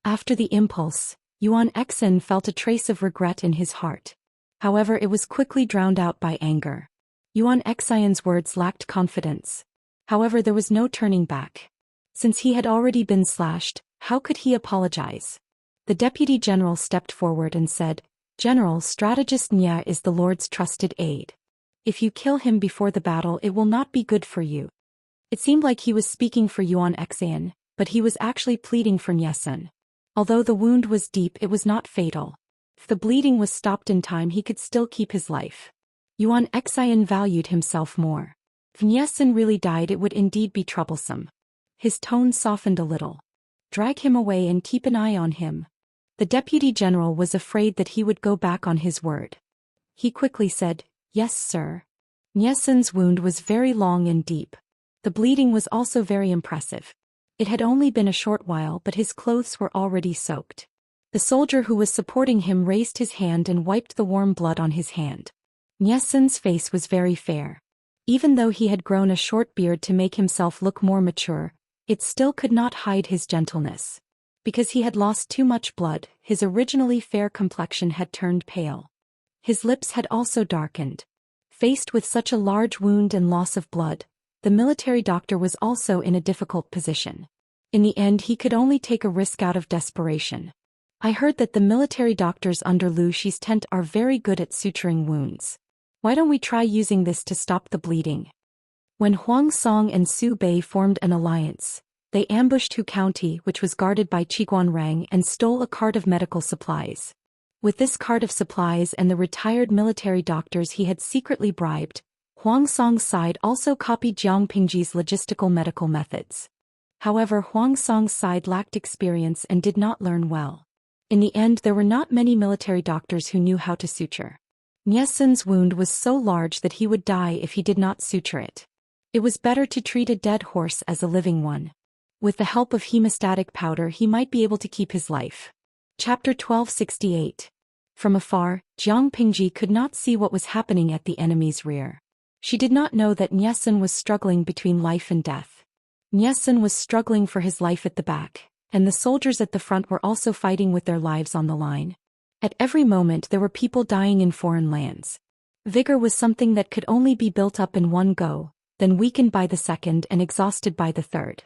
After the impulse, Yuan Exin felt a trace of regret in his heart. However, it was quickly drowned out by anger. Yuan Exion's words lacked confidence. However, there was no turning back. Since he had already been slashed, how could he apologize? The deputy general stepped forward and said, "General, strategist Nya is the Lord's trusted aide. If you kill him before the battle, it will not be good for you." It seemed like he was speaking for Yuan Exian, but he was actually pleading for Nyesun. Although the wound was deep, it was not fatal. If the bleeding was stopped in time, he could still keep his life. Yuan Exian valued himself more. If Nyesun really died, it would indeed be troublesome. His tone softened a little. Drag him away and keep an eye on him. The deputy general was afraid that he would go back on his word. He quickly said, "Yes, sir." Nyesun's wound was very long and deep. The bleeding was also very impressive. It had only been a short while, but his clothes were already soaked. The soldier who was supporting him raised his hand and wiped the warm blood on his hand. Nyesun's face was very fair. Even though he had grown a short beard to make himself look more mature, it still could not hide his gentleness. Because he had lost too much blood, his originally fair complexion had turned pale. His lips had also darkened. Faced with such a large wound and loss of blood, the military doctor was also in a difficult position. In the end, he could only take a risk out of desperation. I heard that the military doctors under Lu Shi's tent are very good at suturing wounds. Why don't we try using this to stop the bleeding? When Huang Song and Su Bei formed an alliance, they ambushed Hu County, which was guarded by Qiguan Rang, and stole a cart of medical supplies. With this cart of supplies and the retired military doctors he had secretly bribed, Huang Song's side also copied Jiang Pingji's logistical medical methods. However, Huang Song's side lacked experience and did not learn well. In the end, there were not many military doctors who knew how to suture. Nyesun's wound was so large that he would die if he did not suture it. It was better to treat a dead horse as a living one. With the help of hemostatic powder, he might be able to keep his life. Chapter 1268. From afar, Jiang Pingji could not see what was happening at the enemy's rear. She did not know that Nyesun was struggling between life and death. Nyesun was struggling for his life at the back, and the soldiers at the front were also fighting with their lives on the line. At every moment there were people dying in foreign lands. Vigor was something that could only be built up in one go, then weakened by the second and exhausted by the third.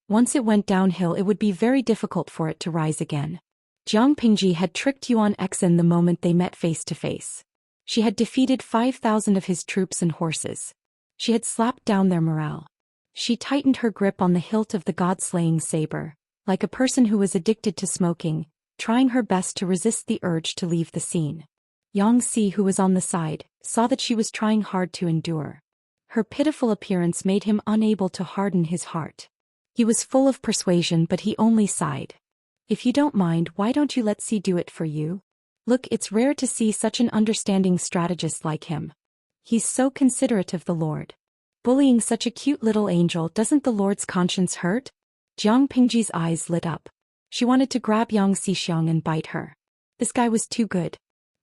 Once it went downhill, it would be very difficult for it to rise again. Jiang Pingji had tricked Yuan Exin the moment they met face to face. She had defeated 5,000 of his troops and horses. She had slapped down their morale. She tightened her grip on the hilt of the god-slaying saber, like a person who was addicted to smoking, trying her best to resist the urge to leave the scene. Yang Si, who was on the side, saw that she was trying hard to endure. Her pitiful appearance made him unable to harden his heart. He was full of persuasion, but he only sighed. "If you don't mind, why don't you let Si do it for you? Look, it's rare to see such an understanding strategist like him. He's so considerate of the Lord. Bullying such a cute little angel, doesn't the Lord's conscience hurt?" Jiang Pingji's eyes lit up. She wanted to grab Yang Xixiang and bite her. This guy was too good.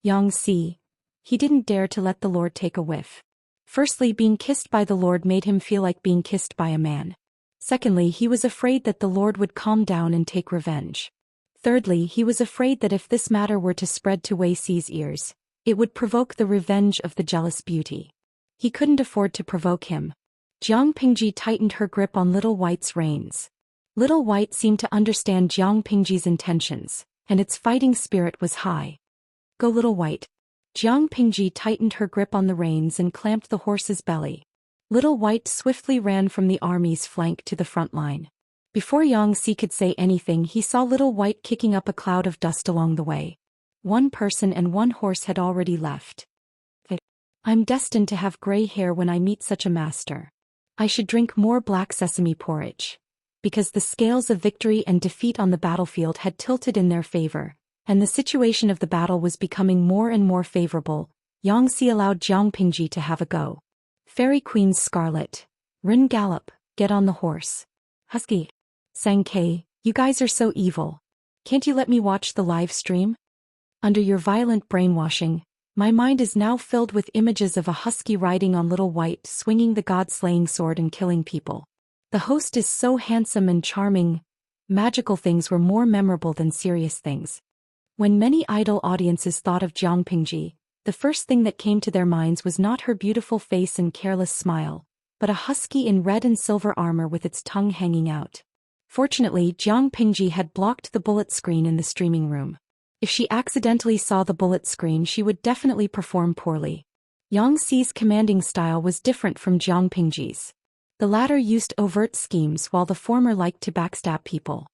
Yang Si. He didn't dare to let the Lord take a whiff. Firstly, being kissed by the Lord made him feel like being kissed by a man. Secondly, he was afraid that the Lord would calm down and take revenge. Thirdly, he was afraid that if this matter were to spread to Wei Si's ears, it would provoke the revenge of the jealous beauty. He couldn't afford to provoke him. Jiang Pingji tightened her grip on Little White's reins. Little White seemed to understand Jiang Pingji's intentions, and its fighting spirit was high. "Go, Little White." Jiang Pingji tightened her grip on the reins and clamped the horse's belly. Little White swiftly ran from the army's flank to the front line. Before Yang Si could say anything, he saw Little White kicking up a cloud of dust along the way. One person and one horse had already left. "I'm destined to have gray hair when I meet such a master. I should drink more black sesame porridge." Because the scales of victory and defeat on the battlefield had tilted in their favor, and the situation of the battle was becoming more and more favorable, Yang Si allowed Jiang Pingji to have a go. "Fairy Queen Scarlet. Rin Gallop, get on the horse." "Husky. Sang Kei, you guys are so evil. Can't you let me watch the live stream?" Under your violent brainwashing, my mind is now filled with images of a husky riding on Little White, swinging the god-slaying sword and killing people. The host is so handsome and charming. Magical things were more memorable than serious things. When many idle audiences thought of Jiang Pingji, the first thing that came to their minds was not her beautiful face and careless smile, but a husky in red and silver armor with its tongue hanging out. Fortunately, Jiang Pingji had blocked the bullet screen in the streaming room. If she accidentally saw the bullet screen, she would definitely perform poorly. Xianxi's commanding style was different from Jiang Pingji's. The latter used overt schemes while the former liked to backstab people.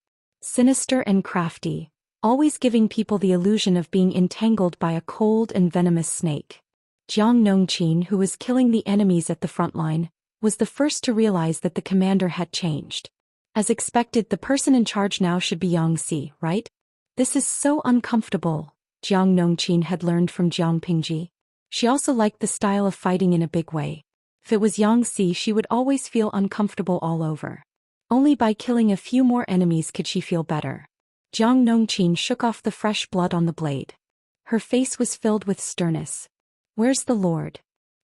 Sinister and crafty, always giving people the illusion of being entangled by a cold and venomous snake. Jiang Nongqin, who was killing the enemies at the front line, was the first to realize that the commander had changed. As expected, the person in charge now should be Xianxia, right? This is so uncomfortable, Jiang Nongqin had learned from Jiang Pingji. She also liked the style of fighting in a big way. If it was Xianxia, she would always feel uncomfortable all over. Only by killing a few more enemies could she feel better. Jiang Nongqin shook off the fresh blood on the blade. Her face was filled with sternness. Where's the lord?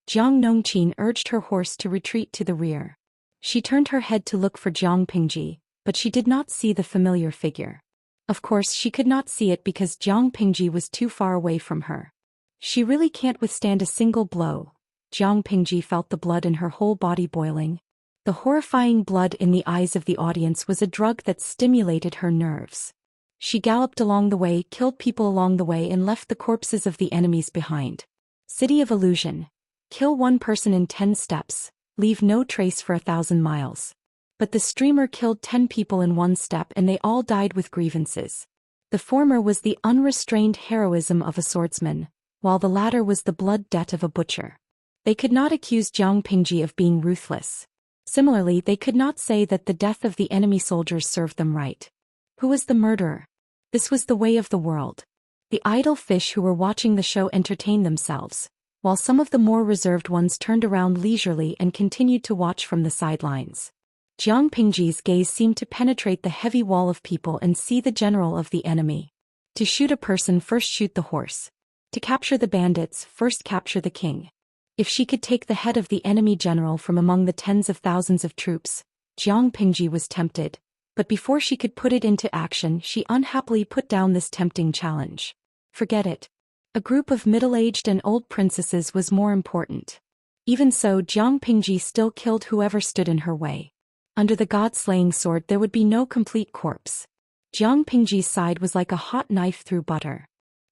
Jiang Nongqin urged her horse to retreat to the rear. She turned her head to look for Jiang Pingji, but she did not see the familiar figure. Of course, she could not see it because Jiang Pingji was too far away from her. She really can't withstand a single blow. Jiang Pingji felt the blood in her whole body boiling. The horrifying blood in the eyes of the audience was a drug that stimulated her nerves. She galloped along the way, killed people along the way, and left the corpses of the enemies behind. City of Illusion. Kill one person in 10 steps, leave no trace for 1,000 miles. But the streamer killed 10 people in 1 step and they all died with grievances. The former was the unrestrained heroism of a swordsman, while the latter was the blood debt of a butcher. They could not accuse Jiang Pingji of being ruthless. Similarly, they could not say that the death of the enemy soldiers served them right. Who was the murderer? This was the way of the world. The idle fish who were watching the show entertained themselves, while some of the more reserved ones turned around leisurely and continued to watch from the sidelines. Jiang Pingji's gaze seemed to penetrate the heavy wall of people and see the general of the enemy. To shoot a person, first shoot the horse. To capture the bandits, first capture the king. If she could take the head of the enemy general from among the tens of thousands of troops, Jiang Pingji was tempted, but before she could put it into action, she unhappily put down this tempting challenge. Forget it. A group of middle-aged and old princesses was more important. Even so, Jiang Pingji still killed whoever stood in her way. Under the god-slaying sword there would be no complete corpse. Jiang Pingji's side was like a hot knife through butter.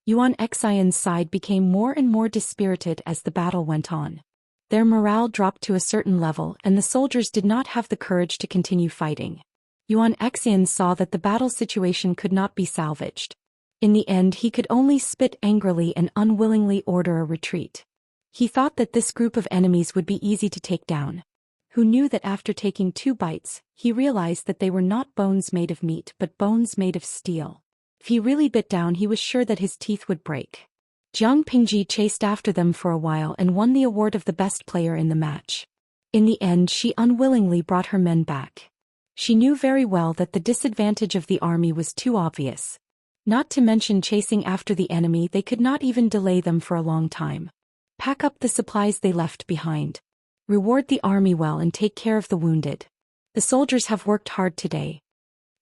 Yuan Xian's side became more and more dispirited as the battle went on. Their morale dropped to a certain level and the soldiers did not have the courage to continue fighting. Yuan Xian saw that the battle situation could not be salvaged. In the end, he could only spit angrily and unwillingly order a retreat. He thought that this group of enemies would be easy to take down. Who knew that after taking 2 bites, he realized that they were not bones made of meat but bones made of steel. If he really bit down, he was sure that his teeth would break. Jiang Pingji chased after them for a while and won the award of the best player in the match. In the end, she unwillingly brought her men back. She knew very well that the disadvantage of the army was too obvious. Not to mention chasing after the enemy, they could not even delay them for a long time. Pack up the supplies they left behind. Reward the army well and take care of the wounded. The soldiers have worked hard today.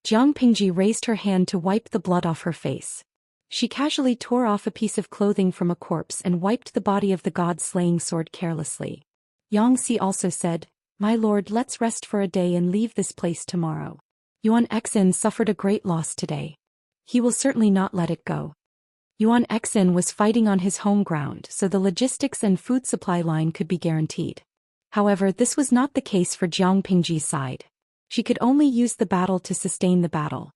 Jiang Pingji raised her hand to wipe the blood off her face. She casually tore off a piece of clothing from a corpse and wiped the body of the god-slaying sword carelessly. Xianxia also said, "My lord, let's rest for a day and leave this place tomorrow. Yuan Xian suffered a great loss today. He will certainly not let it go." Yuan Xian was fighting on his home ground, so the logistics and food supply line could be guaranteed. However, this was not the case for Jiang Pingji's side. She could only use the battle to sustain the battle.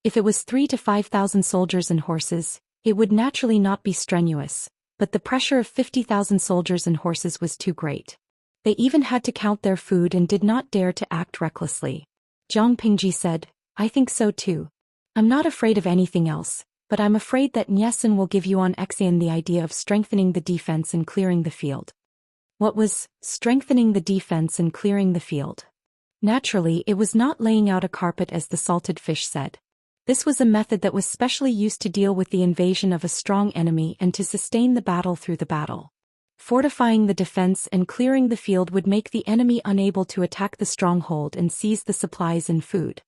If it was 3,000 to 5,000 soldiers and horses, it would naturally not be strenuous, but the pressure of 50,000 soldiers and horses was too great. They even had to count their food and did not dare to act recklessly. Jiang Pingji said, "I think so too. I'm not afraid of anything else, but I'm afraid that Nyesin will give Yuan Xian the idea of strengthening the defense and clearing the field." What was strengthening the defense and clearing the field? Naturally, it was not laying out a carpet as the salted fish said. This was a method that was specially used to deal with the invasion of a strong enemy and to sustain the battle through the battle. Fortifying the defense and clearing the field would make the enemy unable to attack the stronghold and seize the supplies and food.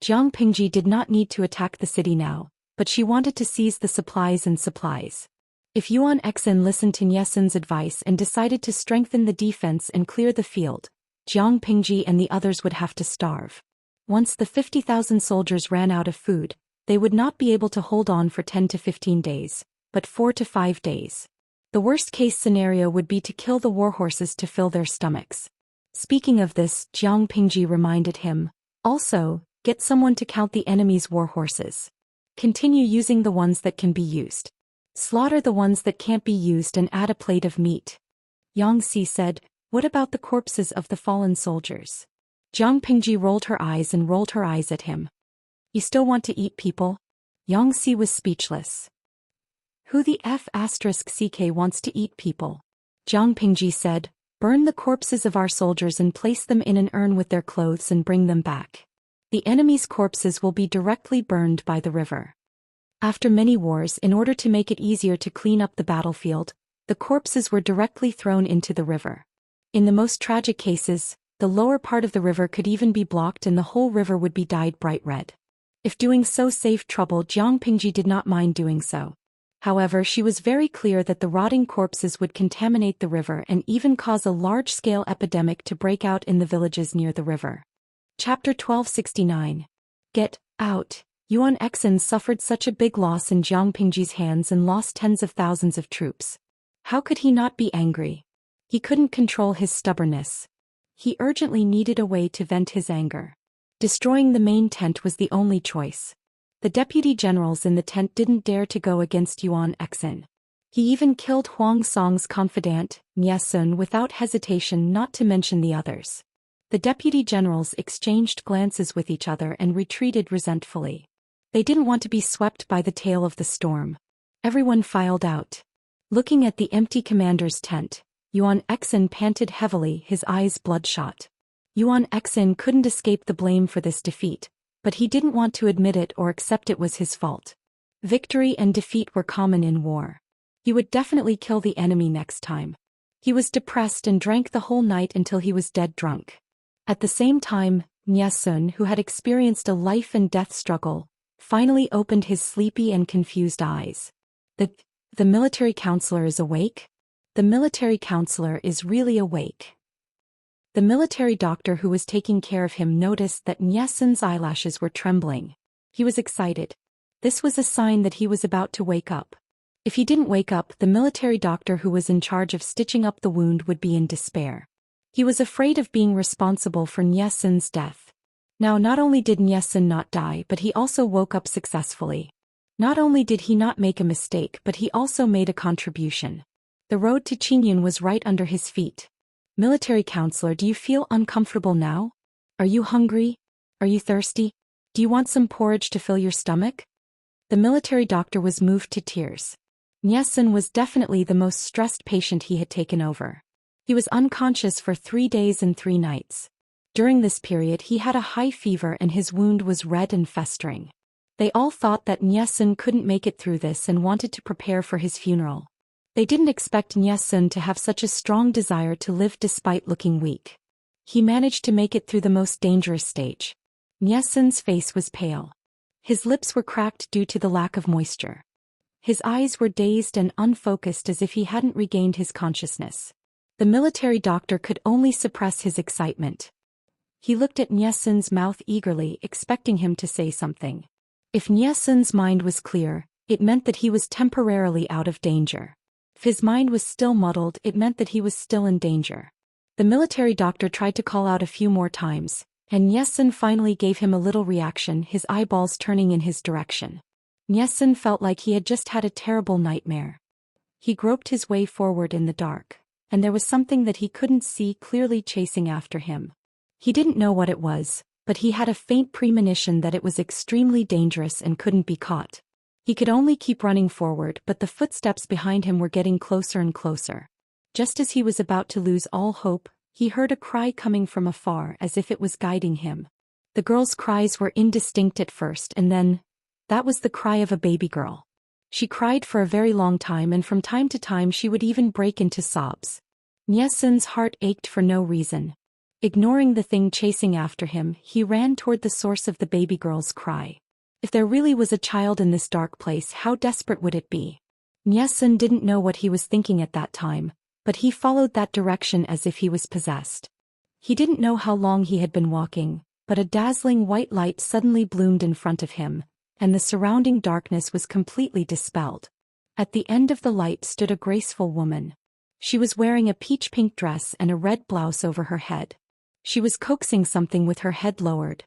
Jiang Pingji did not need to attack the city now, but she wanted to seize the supplies and supplies. If Yuan Exin listened to Nyesun's advice and decided to strengthen the defense and clear the field, Jiang Pingji and the others would have to starve. Once the 50,000 soldiers ran out of food, they would not be able to hold on for 10 to 15 days, but 4 to 5 days. The worst-case scenario would be to kill the warhorses to fill their stomachs. Speaking of this, Jiang Pingji reminded him, also, get someone to count the enemy's warhorses. Continue using the ones that can be used. Slaughter the ones that can't be used and add a plate of meat. Yang Si said, what about the corpses of the fallen soldiers? Jiang Pingji rolled her eyes at him. You still want to eat people? Yang Si was speechless. Who the F***ck wants to eat people? Jiang Pingji said, burn the corpses of our soldiers and place them in an urn with their clothes and bring them back. The enemy's corpses will be directly burned by the river. After many wars, in order to make it easier to clean up the battlefield, the corpses were directly thrown into the river. In the most tragic cases, the lower part of the river could even be blocked and the whole river would be dyed bright red. If doing so saved trouble, Jiang Pingji did not mind doing so. However, she was very clear that the rotting corpses would contaminate the river and even cause a large-scale epidemic to break out in the villages near the river. Chapter 1269. Get out. Yuan Exin suffered such a big loss in Jiang Pingji's hands and lost tens of thousands of troops. How could he not be angry? He couldn't control his stubbornness. He urgently needed a way to vent his anger. Destroying the main tent was the only choice. The deputy generals in the tent didn't dare to go against Yuan Exin. He even killed Huang Song's confidant, Nyesun, without hesitation, not to mention the others. The deputy generals exchanged glances with each other and retreated resentfully. They didn't want to be swept by the tail of the storm. Everyone filed out. Looking at the empty commander's tent, Yuan Exin panted heavily, his eyes bloodshot. Yuan Exin couldn't escape the blame for this defeat, but he didn't want to admit it or accept it was his fault. Victory and defeat were common in war. He would definitely kill the enemy next time. He was depressed and drank the whole night until he was dead drunk. At the same time, Nyesun, who had experienced a life-and-death struggle, finally opened his sleepy and confused eyes. The military counselor is awake? The military counselor is really awake. The military doctor who was taking care of him noticed that Nyesun's eyelashes were trembling. He was excited. This was a sign that he was about to wake up. If he didn't wake up, the military doctor who was in charge of stitching up the wound would be in despair. He was afraid of being responsible for Nyesun's death. Now, not only did Nyesun not die, but he also woke up successfully. Not only did he not make a mistake, but he also made a contribution. The road to Qingyun was right under his feet. Military counselor, do you feel uncomfortable now? Are you hungry? Are you thirsty? Do you want some porridge to fill your stomach? The military doctor was moved to tears. Nyesun was definitely the most stressed patient he had taken over. He was unconscious for 3 days and 3 nights. During this period he had a high fever and his wound was red and festering. They all thought that Nyesun couldn't make it through this and wanted to prepare for his funeral. They didn't expect Nyesun to have such a strong desire to live despite looking weak. He managed to make it through the most dangerous stage. Nyesun's face was pale. His lips were cracked due to the lack of moisture. His eyes were dazed and unfocused as if he hadn't regained his consciousness. The military doctor could only suppress his excitement. He looked at Nyesun's mouth eagerly, expecting him to say something. If Nyesun's mind was clear, it meant that he was temporarily out of danger. If his mind was still muddled, it meant that he was still in danger. The military doctor tried to call out a few more times, and Nyesun finally gave him a little reaction, his eyeballs turning in his direction. Nyesun felt like he had just had a terrible nightmare. He groped his way forward in the dark, and there was something that he couldn't see clearly chasing after him. He didn't know what it was, but he had a faint premonition that it was extremely dangerous and couldn't be caught. He could only keep running forward, but the footsteps behind him were getting closer and closer. Just as he was about to lose all hope, he heard a cry coming from afar as if it was guiding him. The girl's cries were indistinct at first and then, That was the cry of a baby girl. She cried for a very long time, and from time to time she would even break into sobs. Nyesun's heart ached for no reason. Ignoring the thing chasing after him, he ran toward the source of the baby girl's cry. If there really was a child in this dark place, how desperate would it be? Nyesun didn't know what he was thinking at that time, but he followed that direction as if he was possessed. He didn't know how long he had been walking, but a dazzling white light suddenly bloomed in front of him, and the surrounding darkness was completely dispelled. At the end of the light stood a graceful woman. She was wearing a peach-pink dress and a red blouse over her head. She was coaxing something with her head lowered.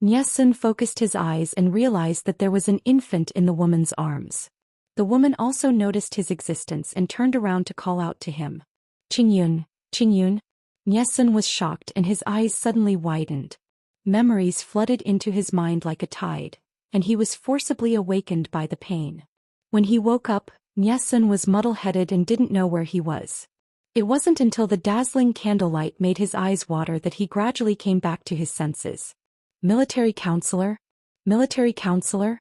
Nyesun focused his eyes and realized that there was an infant in the woman's arms. The woman also noticed his existence and turned around to call out to him. Qingyun, Qingyun. Nyesun was shocked and his eyes suddenly widened. Memories flooded into his mind like a tide, and he was forcibly awakened by the pain. When he woke up, Nyesun was muddle-headed and didn't know where he was. It wasn't until the dazzling candlelight made his eyes water that he gradually came back to his senses. Military counselor? Military counselor?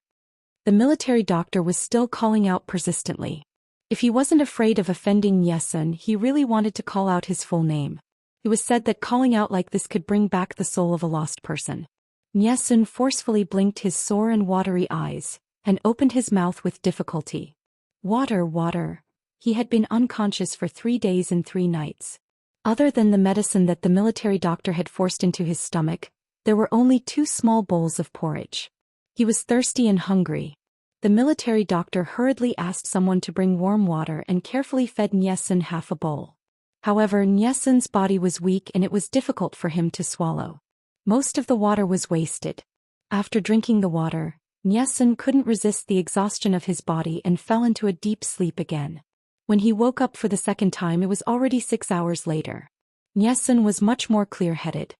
The military doctor was still calling out persistently. If he wasn't afraid of offending Nyesun, he really wanted to call out his full name. It was said that calling out like this could bring back the soul of a lost person. Nyesun forcefully blinked his sore and watery eyes, and opened his mouth with difficulty. Water, water. He had been unconscious for 3 days and 3 nights. Other than the medicine that the military doctor had forced into his stomach, there were only 2 small bowls of porridge. He was thirsty and hungry. The military doctor hurriedly asked someone to bring warm water and carefully fed Nyesun half a bowl. However, Nyesun's body was weak and it was difficult for him to swallow. Most of the water was wasted. After drinking the water, Nyesun couldn't resist the exhaustion of his body and fell into a deep sleep again. When he woke up for the second time, it was already 6 hours later. Nyesun was much more clear-headed.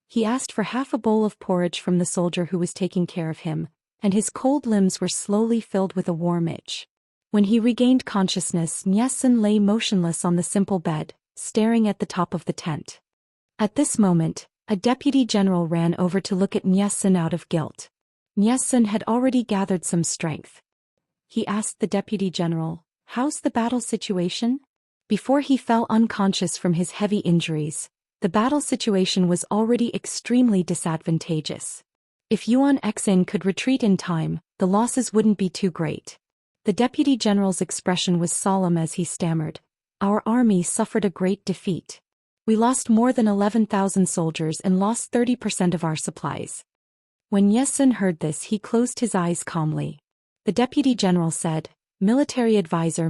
He asked for half a bowl of porridge from the soldier who was taking care of him, and his cold limbs were slowly filled with a warm itch. When he regained consciousness, Nyesun lay motionless on the simple bed, staring at the top of the tent. At this moment, a deputy general ran over to look at Nyesun out of guilt. Nyesun had already gathered some strength. He asked the deputy general, "How's the battle situation?" Before he fell unconscious from his heavy injuries, the battle situation was already extremely disadvantageous. If Yuan Xin could retreat in time, the losses wouldn't be too great. The deputy general's expression was solemn as he stammered, "Our army suffered a great defeat. We lost more than 11,000 soldiers and lost 30% of our supplies." When Nyesun heard this, he closed his eyes calmly. The deputy general said, military advisor,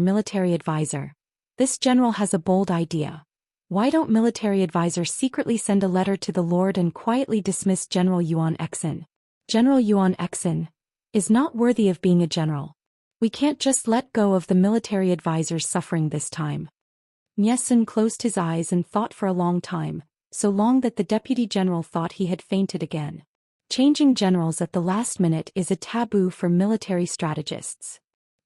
this general has a bold idea. Why don't military advisors secretly send a letter to the Lord and quietly dismiss General Yuan Xin? General Yuan Xin is not worthy of being a general. We can't just let go of the military advisors suffering this time. Nyesun closed his eyes and thought for a long time, so long that the deputy general thought he had fainted again. Changing generals at the last minute is a taboo for military strategists.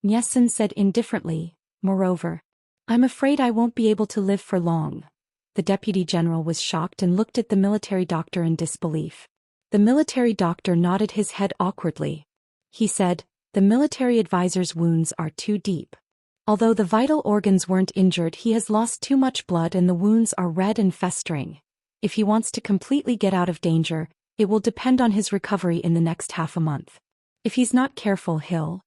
Nyesun said indifferently, "Moreover, I'm afraid I won't be able to live for long." The deputy general was shocked and looked at the military doctor in disbelief. The military doctor nodded his head awkwardly. He said, "The military advisor's wounds are too deep. Although the vital organs weren't injured, he has lost too much blood and the wounds are red and festering. If he wants to completely get out of danger, it will depend on his recovery in the next half a month. If he's not careful, he'll..."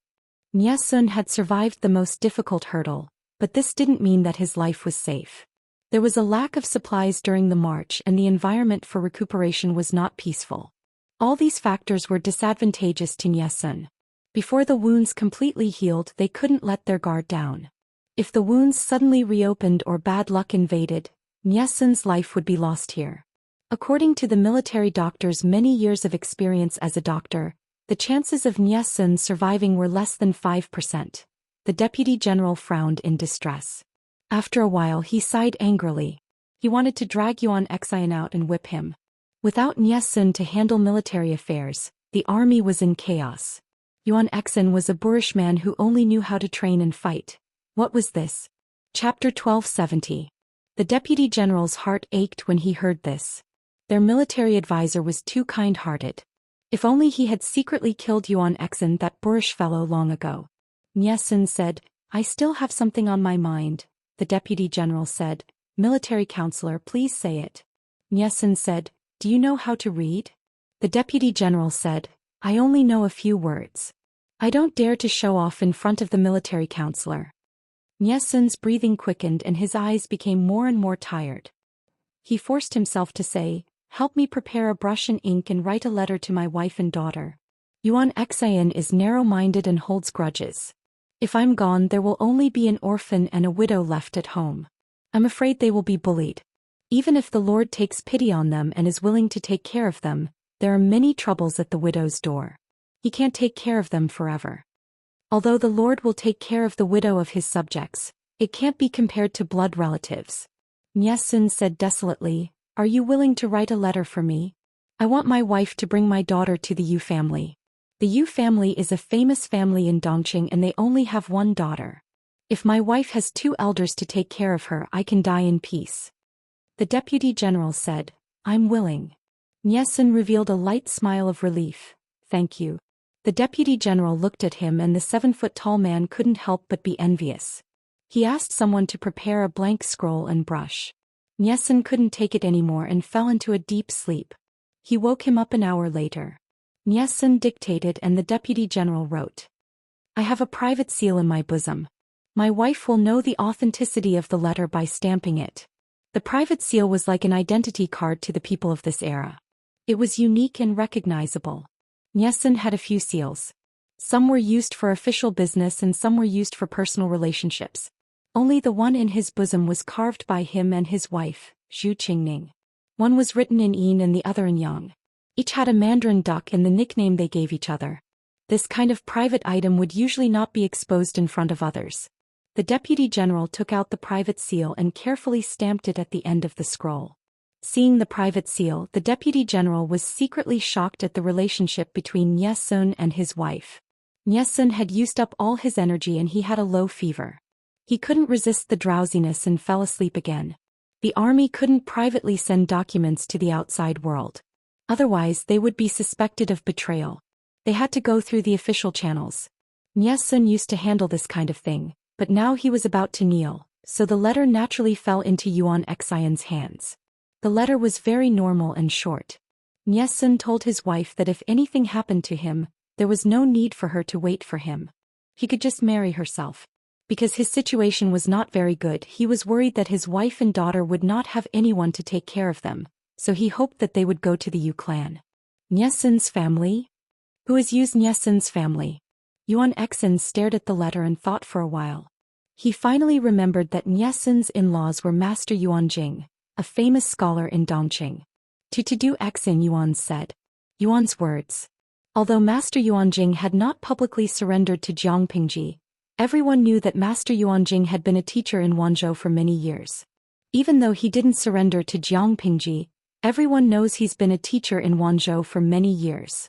Nyesun had survived the most difficult hurdle, but this didn't mean that his life was safe. There was a lack of supplies during the march and the environment for recuperation was not peaceful. All these factors were disadvantageous to Nyesun. Before the wounds completely healed, they couldn't let their guard down. If the wounds suddenly reopened or bad luck invaded, Nyesun's life would be lost here. According to the military doctor's many years of experience as a doctor, the chances of Nyesun surviving were less than 5%. The deputy general frowned in distress. After a while he sighed angrily. He wanted to drag Yuan Xin out and whip him. Without Nyesun to handle military affairs, the army was in chaos. Yuan Xin was a boorish man who only knew how to train and fight. What was this? Chapter 1270. The deputy general's heart ached when he heard this. Their military advisor was too kind-hearted. If only he had secretly killed Yuan Exin, that boorish fellow, long ago. Nie Sun said, I still have something on my mind. The deputy general said, Military counselor, please say it. Nie Sun said, do you know how to read? The deputy general said, I only know a few words. I don't dare to show off in front of the military counselor. Nie Sun's breathing quickened and his eyes became more and more tired. He forced himself to say, help me prepare a brush and ink and write a letter to my wife and daughter. Yuan Exin is narrow-minded and holds grudges. If I'm gone, there will only be an orphan and a widow left at home. I'm afraid they will be bullied. Even if the Lord takes pity on them and is willing to take care of them, there are many troubles at the widow's door. He can't take care of them forever. Although the Lord will take care of the widow of his subjects, it can't be compared to blood relatives. Nie Sun said desolately, are you willing to write a letter for me? I want my wife to bring my daughter to the Yu family. The Yu family is a famous family in Dongqing and they only have one daughter. If my wife has 2 elders to take care of her, I can die in peace. The deputy general said, I'm willing. Nie Sun revealed a light smile of relief. Thank you. The deputy general looked at him and the 7-foot-tall man couldn't help but be envious. He asked someone to prepare a blank scroll and brush. Nie Sun couldn't take it anymore and fell into a deep sleep. He woke him up an hour later. Nie Sun dictated and the deputy general wrote. I have a private seal in my bosom. My wife will know the authenticity of the letter by stamping it. The private seal was like an identity card to the people of this era. It was unique and recognizable. Nie Sun had a few seals. Some were used for official business and some were used for personal relationships. Only the one in his bosom was carved by him and his wife, Zhu Qingning. One was written in Yin and the other in Yang. Each had a mandarin duck and the nickname they gave each other. This kind of private item would usually not be exposed in front of others. The deputy general took out the private seal and carefully stamped it at the end of the scroll. Seeing the private seal, the deputy general was secretly shocked at the relationship between Nie Sun and his wife. Nie Sun had used up all his energy and he had a low fever. He couldn't resist the drowsiness and fell asleep again. The army couldn't privately send documents to the outside world. Otherwise, they would be suspected of betrayal. They had to go through the official channels. Nie Sun used to handle this kind of thing, but now he was about to kneel, so the letter naturally fell into Yuan Exin's hands. The letter was very normal and short. Nie Sun told his wife that if anything happened to him, there was no need for her to wait for him. He could just marry herself. Because his situation was not very good, he was worried that his wife and daughter would not have anyone to take care of them, so he hoped that they would go to the Yu clan. Nie Sun's family? Who is Nie Sun's family? Yuan Exin stared at the letter and thought for a while. He finally remembered that Nie Sun's in-laws were Master Yuan Jing, a famous scholar in Dongqing. To do Exin, Yuan said. Yuan's words. Although Master Yuan Jing had not publicly surrendered to Jiang Pingji, everyone knew that Master Yuan Jing had been a teacher in Wanzhou for many years. Even though he didn't surrender to Jiang Pingji, everyone knows he's been a teacher in Wanzhou for many years.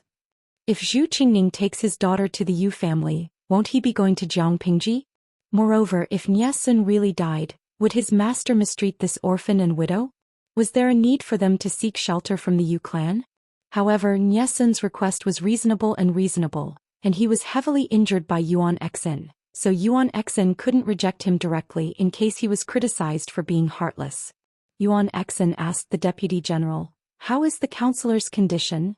If Zhu Qingning takes his daughter to the Yu family, won't he be going to Jiang Pingji? Moreover, if Nie Sun really died, would his master mistreat this orphan and widow? Was there a need for them to seek shelter from the Yu clan? However, Nie Sun's request was reasonable, and he was heavily injured by Yuan Exin, so Yuan Exin couldn't reject him directly in case he was criticized for being heartless. Yuan Exin asked the deputy general, how is the counselor's condition?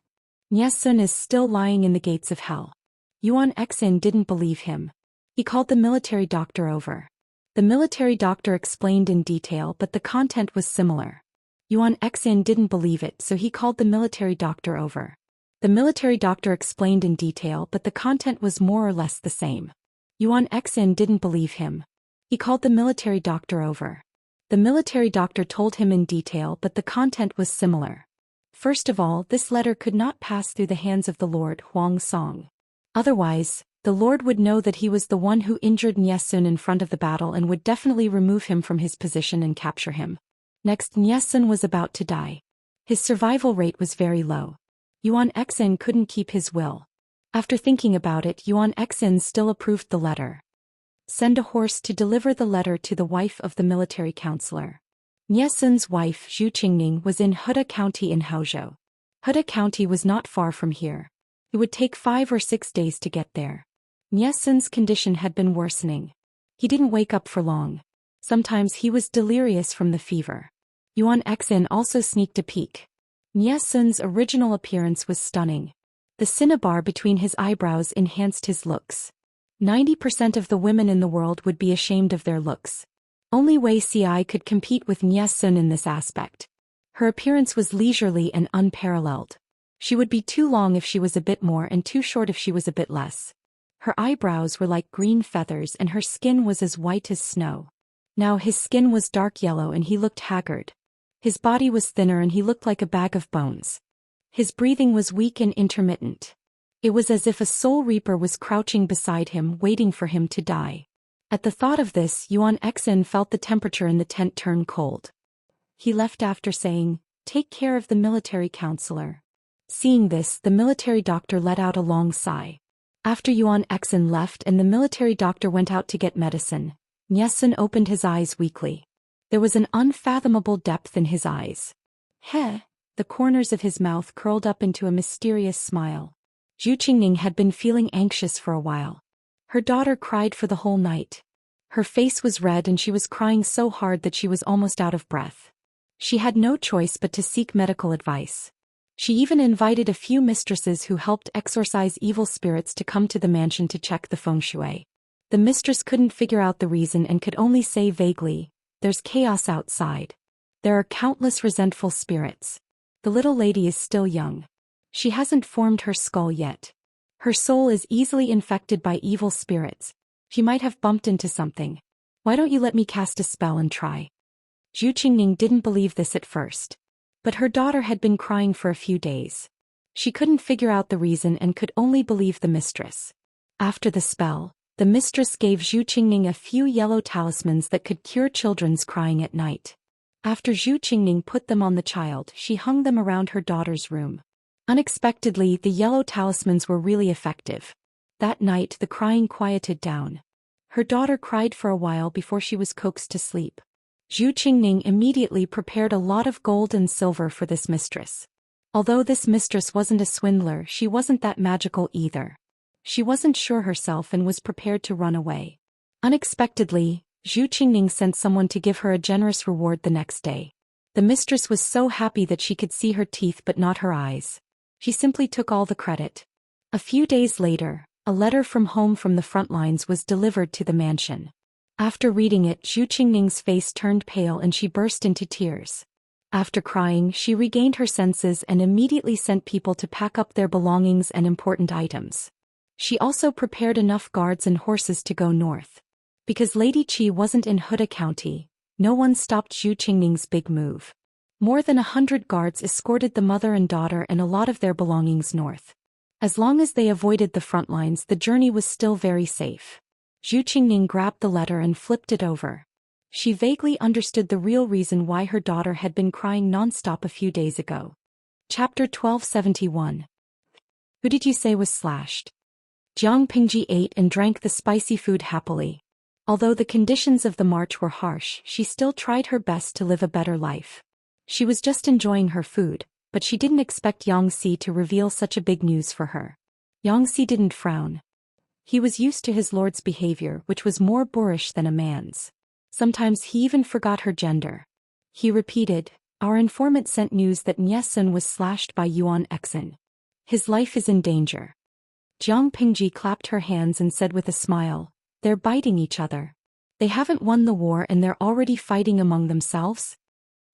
Nie Sun is still lying in the gates of hell. Yuan Exin didn't believe him. He called the military doctor over. The military doctor explained in detail, but the content was similar. Yuan Exin didn't believe it, so he called the military doctor over. The military doctor explained in detail, but the content was more or less the same. Yuan Exin didn't believe him. He called the military doctor over. The military doctor told him in detail, but the content was similar. First of all, this letter could not pass through the hands of the Lord Huang Song. Otherwise, the Lord would know that he was the one who injured Nie Sun in front of the battle and would definitely remove him from his position and capture him. Next, Nie Sun was about to die. His survival rate was very low. Yuan Exin couldn't keep his will. After thinking about it, Yuan Exin still approved the letter. Send a horse to deliver the letter to the wife of the military counselor. Nie Sun's wife, Zhu Qingning, was in Huda County in Haozhou. Huda County was not far from here. It would take 5 or 6 days to get there. Nyesun's condition had been worsening. He didn't wake up for long. Sometimes he was delirious from the fever. Yuan Xin also sneaked a peek. Nyesun's original appearance was stunning. The cinnabar between his eyebrows enhanced his looks. 90% of the women in the world would be ashamed of their looks. Only Wei Ci could compete with Nyesun in this aspect. Her appearance was leisurely and unparalleled. She would be too long if she was a bit more and too short if she was a bit less. Her eyebrows were like green feathers and her skin was as white as snow. Now his skin was dark yellow and he looked haggard. His body was thinner and he looked like a bag of bones. His breathing was weak and intermittent. It was as if a soul reaper was crouching beside him waiting for him to die. At the thought of this, Yuan Xin felt the temperature in the tent turn cold. He left after saying, "Take care of the military counselor." Seeing this, the military doctor let out a long sigh. After Yuan Xin left and the military doctor went out to get medicine, Nyesun opened his eyes weakly. There was an unfathomable depth in his eyes. Heh! The corners of his mouth curled up into a mysterious smile. Zhu Qingning had been feeling anxious for a while. Her daughter cried for the whole night. Her face was red and she was crying so hard that she was almost out of breath. She had no choice but to seek medical advice. She even invited a few mistresses who helped exorcise evil spirits to come to the mansion to check the feng shui. The mistress couldn't figure out the reason and could only say vaguely, "There's chaos outside. There are countless resentful spirits. The little lady is still young. She hasn't formed her skull yet. Her soul is easily infected by evil spirits. She might have bumped into something. Why don't you let me cast a spell and try?" Zhu Qingning didn't believe this at first. But her daughter had been crying for a few days. She couldn't figure out the reason and could only believe the mistress. After the spell, the mistress gave Zhu Qingning a few yellow talismans that could cure children's crying at night. After Zhu Qingning put them on the child, she hung them around her daughter's room. Unexpectedly, the yellow talismans were really effective. That night, the crying quieted down. Her daughter cried for a while before she was coaxed to sleep. Zhu Qingning immediately prepared a lot of gold and silver for this mistress. Although this mistress wasn't a swindler, she wasn't that magical either. She wasn't sure herself and was prepared to run away. Unexpectedly, Zhu Qingning sent someone to give her a generous reward the next day. The mistress was so happy that she could see her teeth but not her eyes. She simply took all the credit. A few days later, a letter from home from the front lines was delivered to the mansion. After reading it, Zhu Qingning's face turned pale and she burst into tears. After crying, she regained her senses and immediately sent people to pack up their belongings and important items. She also prepared enough guards and horses to go north. Because Lady Qi wasn't in Huda County, no one stopped Zhu Qingning's big move. More than 100 guards escorted the mother and daughter and a lot of their belongings north. As long as they avoided the front lines, the journey was still very safe. Zhu Qingning grabbed the letter and flipped it over. She vaguely understood the real reason why her daughter had been crying non-stop a few days ago. Chapter 1271. Who did you say was slashed? Jiang Pingji ate and drank the spicy food happily. Although the conditions of the march were harsh, she still tried her best to live a better life. She was just enjoying her food, but she didn't expect Yangxi to reveal such a big news for her. Yangxi didn't frown. He was used to his lord's behavior, which was more boorish than a man's. Sometimes he even forgot her gender. He repeated, "Our informant sent news that Nyesun was slashed by Yuan Xin. His life is in danger." Jiang Pingji clapped her hands and said with a smile, "They're biting each other. They haven't won the war and they're already fighting among themselves?"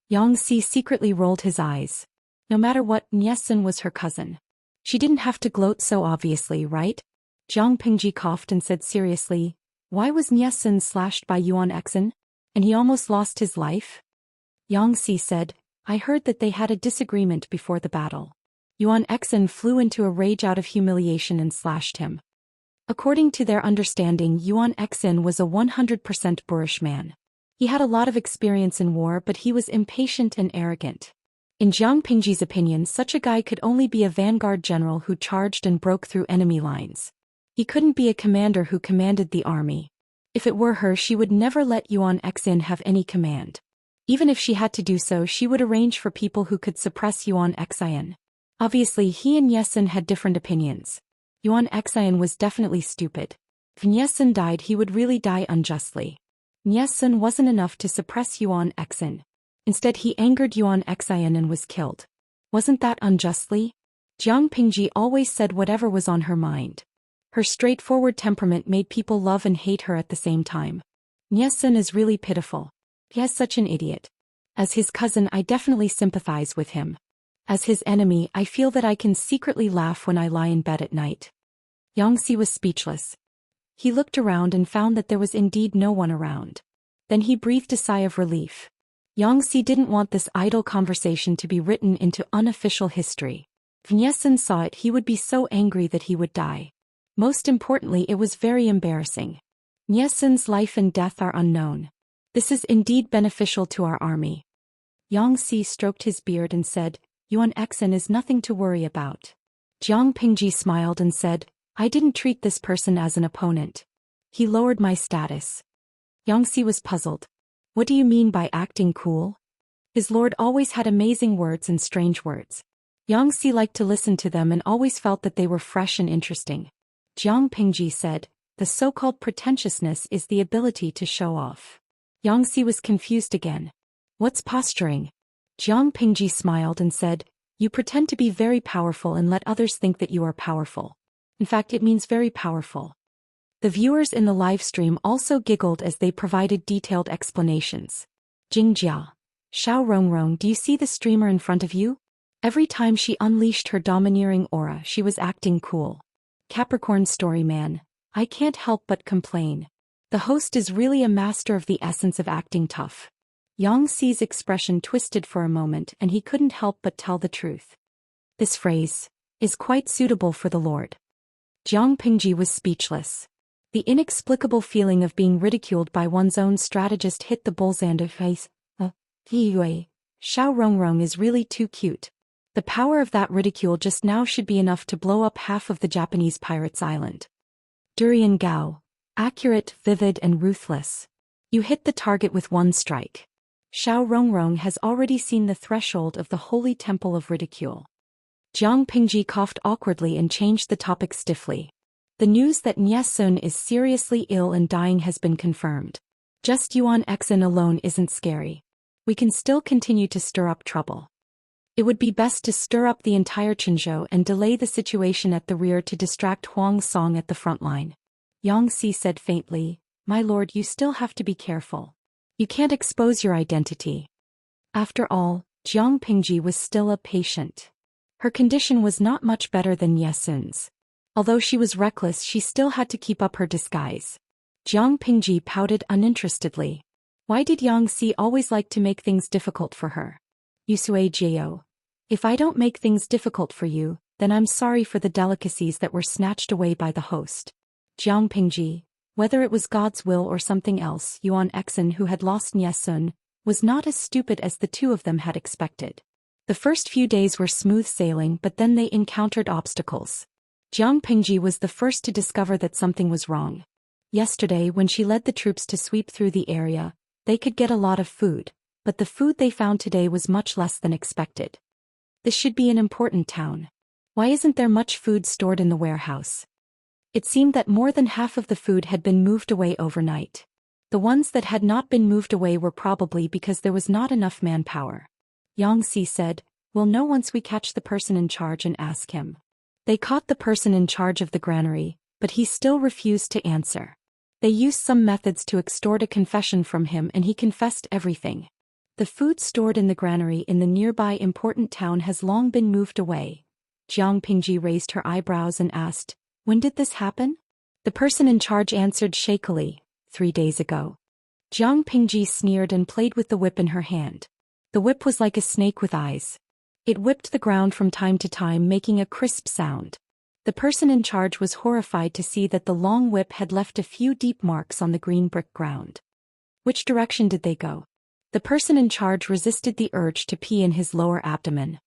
Yangxi secretly rolled his eyes. No matter what, Nyesun was her cousin. She didn't have to gloat so obviously, right? Jiang Pingji coughed and said seriously, "Why was Nyesun slashed by Yuan Xin? And he almost lost his life?" Yangxi said, "I heard that they had a disagreement before the battle. Yuan Xin flew into a rage out of humiliation and slashed him." According to their understanding, Yuan Xin was a 100% boorish man. He had a lot of experience in war, but he was impatient and arrogant. In Jiang Pingji's opinion, such a guy could only be a vanguard general who charged and broke through enemy lines. He couldn't be a commander who commanded the army. If it were her, she would never let Yuan Xin have any command. Even if she had to do so, she would arrange for people who could suppress Yuan Xin. Obviously he and Yesun had different opinions. Yuan Xian was definitely stupid. If Yesun died he would really die unjustly. Yesun wasn't enough to suppress Yuan Xian. Instead he angered Yuan Xian and was killed. Wasn't that unjustly? Jiang Pingji always said whatever was on her mind. Her straightforward temperament made people love and hate her at the same time. Yesun is really pitiful. He is such an idiot. As his cousin I definitely sympathize with him. As his enemy I feel that I can secretly laugh when I lie in bed at night. Xianxia was speechless. He looked around and found that there was indeed no one around. Then he breathed a sigh of relief. Xianxia didn't want this idle conversation to be written into unofficial history. If Yesun saw it he would be so angry that he would die. Most importantly it was very embarrassing. Yesun's life and death are unknown. This is indeed beneficial to our army. Xianxia stroked his beard and said, Yuan Xian is nothing to worry about. Jiang Pingji smiled and said, I didn't treat this person as an opponent. He lowered my status. Xianxia was puzzled. What do you mean by acting cool? His lord always had amazing words and strange words. Xianxia liked to listen to them and always felt that they were fresh and interesting. Jiang Pingji said, the so-called pretentiousness is the ability to show off. Xianxia was confused again. What's posturing? Jiang Pingji smiled and said, you pretend to be very powerful and let others think that you are powerful. In fact, it means very powerful. The viewers in the live stream also giggled as they provided detailed explanations. Jingjia. Xiao Rongrong, do you see the streamer in front of you? Every time she unleashed her domineering aura she was acting cool. Capricorn story man. I can't help but complain. The host is really a master of the essence of acting tough. Xi's expression twisted for a moment and he couldn't help but tell the truth. This phrase is quite suitable for the Lord. Jiang Pingji was speechless. The inexplicable feeling of being ridiculed by one's own strategist hit the bullseye of face. Xiao Rongrong is really too cute. The power of that ridicule just now should be enough to blow up half of the Japanese pirates' island. Durian Gao. Accurate, vivid and ruthless. You hit the target with one strike. Xiao Rongrong has already seen the threshold of the holy temple of ridicule. Jiang Pingji coughed awkwardly and changed the topic stiffly. The news that Yesun is seriously ill and dying has been confirmed. Just Yuan Xian alone isn't scary. We can still continue to stir up trouble. It would be best to stir up the entire Qinzhou and delay the situation at the rear to distract Huang Song at the front line. Xianxia said faintly, my lord, you still have to be careful. You can't expose your identity. After all, Jiang Pingji was still a patient. Her condition was not much better than Yesun's. Although she was reckless she still had to keep up her disguise. Jiang Pingji pouted uninterestedly. Why did Xianxia always like to make things difficult for her? Yusue Jiao. If I don't make things difficult for you, then I'm sorry for the delicacies that were snatched away by the host. Jiang Pingji, whether it was God's will or something else, Yuan Xian, who had lost Yesun, was not as stupid as the two of them had expected. The first few days were smooth sailing, but then they encountered obstacles. Jiang Pingji was the first to discover that something was wrong. Yesterday, when she led the troops to sweep through the area, they could get a lot of food, but the food they found today was much less than expected. This should be an important town. Why isn't there much food stored in the warehouse? It seemed that more than half of the food had been moved away overnight. The ones that had not been moved away were probably because there was not enough manpower. Xianxia said, we'll know once we catch the person in charge and ask him. They caught the person in charge of the granary, but he still refused to answer. They used some methods to extort a confession from him and he confessed everything. The food stored in the granary in the nearby important town has long been moved away. Jiang Pingji raised her eyebrows and asked, when did this happen? The person in charge answered shakily, 3 days ago. Jiang Pingji sneered and played with the whip in her hand. The whip was like a snake with eyes. It whipped the ground from time to time, making a crisp sound. The person in charge was horrified to see that the long whip had left a few deep marks on the green brick ground. Which direction did they go? The person in charge resisted the urge to pee in his lower abdomen.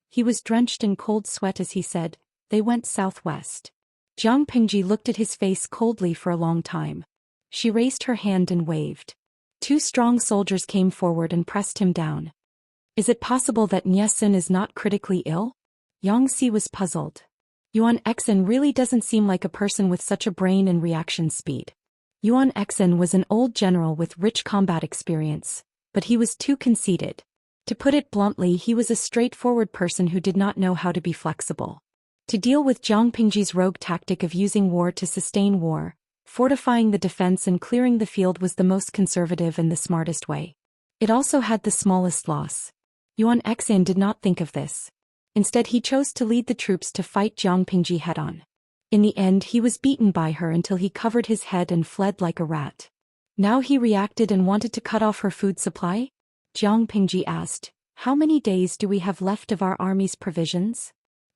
He was drenched in cold sweat as he said, they went southwest. Jiang Pingji looked at his face coldly for a long time. She raised her hand and waved. 2 strong soldiers came forward and pressed him down. Is it possible that Yesun is not critically ill? Xianxia was puzzled. Yuan Exin really doesn't seem like a person with such a brain and reaction speed. Yuan Exin was an old general with rich combat experience, but he was too conceited. To put it bluntly, he was a straightforward person who did not know how to be flexible. To deal with Zhang Pingji's rogue tactic of using war to sustain war, fortifying the defense and clearing the field was the most conservative and the smartest way. It also had the smallest loss. Yuan Exin did not think of this. Instead, he chose to lead the troops to fight Zhang Pingji head-on. In the end, he was beaten by her until he covered his head and fled like a rat. Now he reacted and wanted to cut off her food supply? Zhang Pingji asked, "How many days do we have left of our army's provisions?"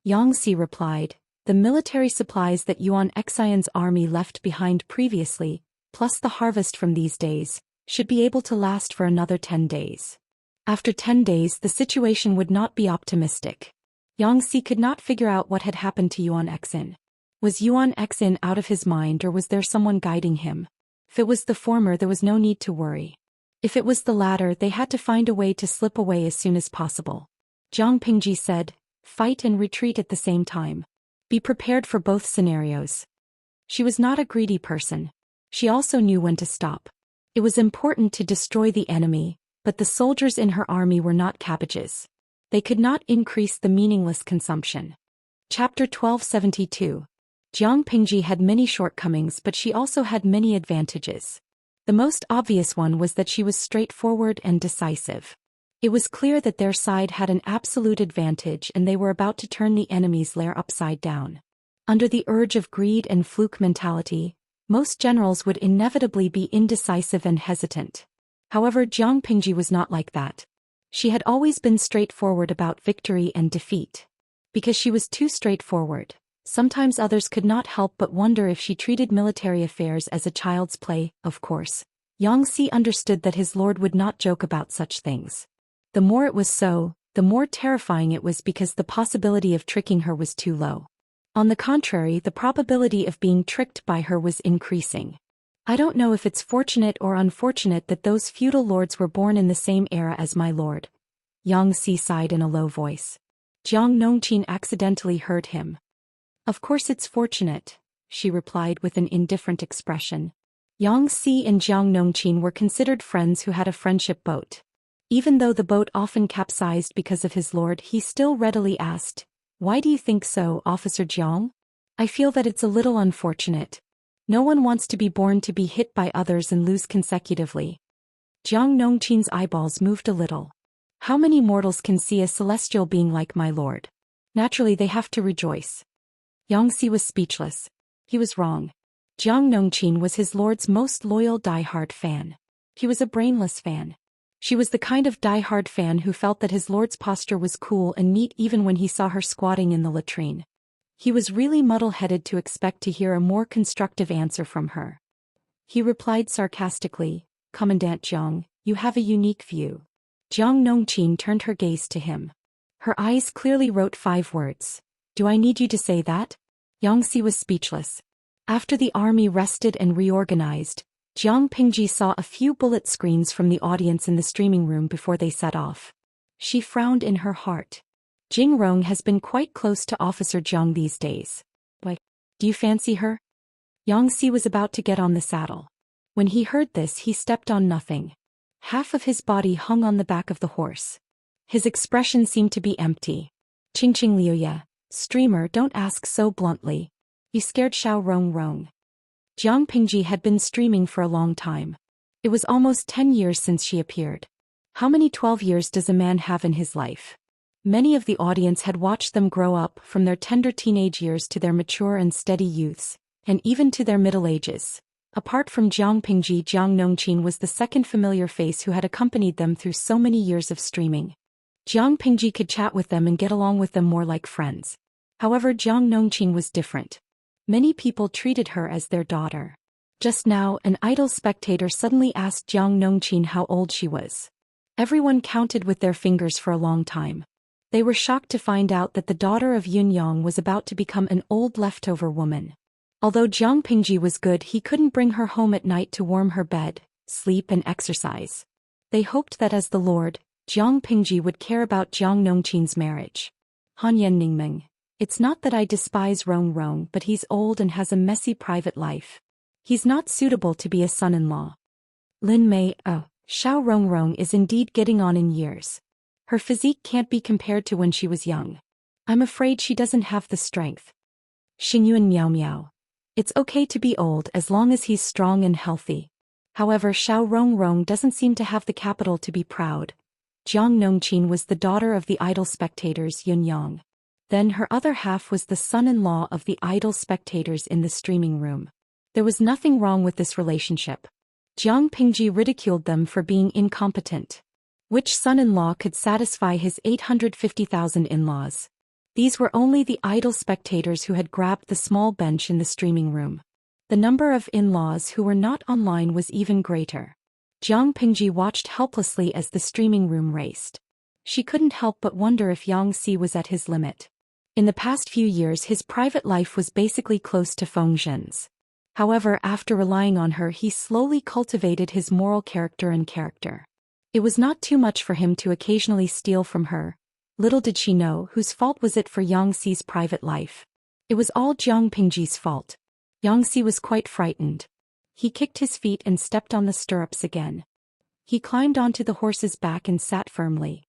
Xianxia replied, "The military supplies that Yuan Xian's army left behind previously, plus the harvest from these days, should be able to last for another 10 days. After 10 days, the situation would not be optimistic." Xianxia could not figure out what had happened to Yuan Exin. Was Yuan Exin out of his mind or was there someone guiding him? If it was the former, there was no need to worry. If it was the latter, they had to find a way to slip away as soon as possible. Zhang Pingji said, "Fight and retreat at the same time. Be prepared for both scenarios." She was not a greedy person. She also knew when to stop. It was important to destroy the enemy, but the soldiers in her army were not cabbages. They could not increase the meaningless consumption. Chapter 1272. Zhang Pingji had many shortcomings, but she also had many advantages. The most obvious one was that she was straightforward and decisive. It was clear that their side had an absolute advantage and they were about to turn the enemy's lair upside down. Under the urge of greed and fluke mentality, most generals would inevitably be indecisive and hesitant. However, Zhang Pingji was not like that. She had always been straightforward about victory and defeat. Because she was too straightforward, sometimes others could not help but wonder if she treated military affairs as a child's play. Of course, Xianxia understood that his lord would not joke about such things. The more it was so, the more terrifying it was because the possibility of tricking her was too low. On the contrary, the probability of being tricked by her was increasing. "I don't know if it's fortunate or unfortunate that those feudal lords were born in the same era as my lord," Xianxia sighed in a low voice. Jiang Nongqin accidentally heard him. "Of course it's fortunate," she replied with an indifferent expression. Xianxia and Jiang Nongqin were considered friends who had a friendship boat. Even though the boat often capsized because of his lord, he still readily asked, "Why do you think so, Officer Jiang?" "I feel that it's a little unfortunate. No one wants to be born to be hit by others and lose consecutively." Jiang Nongqin's eyeballs moved a little. "How many mortals can see a celestial being like my lord? Naturally they have to rejoice." Xianxia was speechless. He was wrong. Jiang Nongqin was his lord's most loyal die-hard fan. He was a brainless fan. She was the kind of die-hard fan who felt that his lord's posture was cool and neat even when he saw her squatting in the latrine. He was really muddle-headed to expect to hear a more constructive answer from her. He replied sarcastically, "Commandant Jiang, you have a unique view." Jiang Nongqin turned her gaze to him. Her eyes clearly wrote 5 words. "Do I need you to say that?" Xianxia was speechless. After the army rested and reorganized, Zhang Pingji saw a few bullet screens from the audience in the streaming room before they set off. She frowned in her heart. Jing Rong has been quite close to Officer Jiang these days. "Why, do you fancy her?" Xianxia was about to get on the saddle. When he heard this, he stepped on nothing. Half of his body hung on the back of the horse. His expression seemed to be empty. "Qingqing Liuye, streamer, don't ask so bluntly. You scared Xiao Rong Rong." Zhang Pingji had been streaming for a long time. It was almost 10 years since she appeared. How many 12 years does a man have in his life? Many of the audience had watched them grow up from their tender teenage years to their mature and steady youths, and even to their middle ages. Apart from Zhang Pingji, Jiang Nongqin was the second familiar face who had accompanied them through so many years of streaming. Jiang Pingji could chat with them and get along with them more like friends. However, Jiang Nongqin was different. Many people treated her as their daughter. Just now, an idle spectator suddenly asked Jiang Nongqin how old she was. Everyone counted with their fingers for a long time. They were shocked to find out that the daughter of Yun Yang was about to become an old leftover woman. Although Jiang Pingji was good, he couldn't bring her home at night to warm her bed, sleep and exercise. They hoped that as the lord, Jiang Pingji would care about Jiang Nongqin's marriage. Hanyan Ningmeng. It's not that I despise Rong Rong, but he's old and has a messy private life. He's not suitable to be a son-in-law. Lin Mei, oh, Xiao Rong Rong is indeed getting on in years. Her physique can't be compared to when she was young. I'm afraid she doesn't have the strength. Xingyuan Miao Miao. It's okay to be old as long as he's strong and healthy. However, Xiao Rong Rong doesn't seem to have the capital to be proud. Jiang Nongqin was the daughter of the idle spectators Yun Yang. Then her other half was the son-in-law of the idle spectators in the streaming room. There was nothing wrong with this relationship. Jiang Pingji ridiculed them for being incompetent. Which son-in-law could satisfy his 850,000 in-laws? These were only the idle spectators who had grabbed the small bench in the streaming room. The number of in-laws who were not online was even greater. Jiang Pingji watched helplessly as the streaming room raced. She couldn't help but wonder if Yang Si was at his limit. In the past few years his private life was basically close to Feng Zhen's. However, after relying on her he slowly cultivated his moral character and character. It was not too much for him to occasionally steal from her. Little did she know whose fault was it for Yang Si's private life. It was all Jiang Pingji's fault. Yang Si was quite frightened. He kicked his feet and stepped on the stirrups again. He climbed onto the horse's back and sat firmly.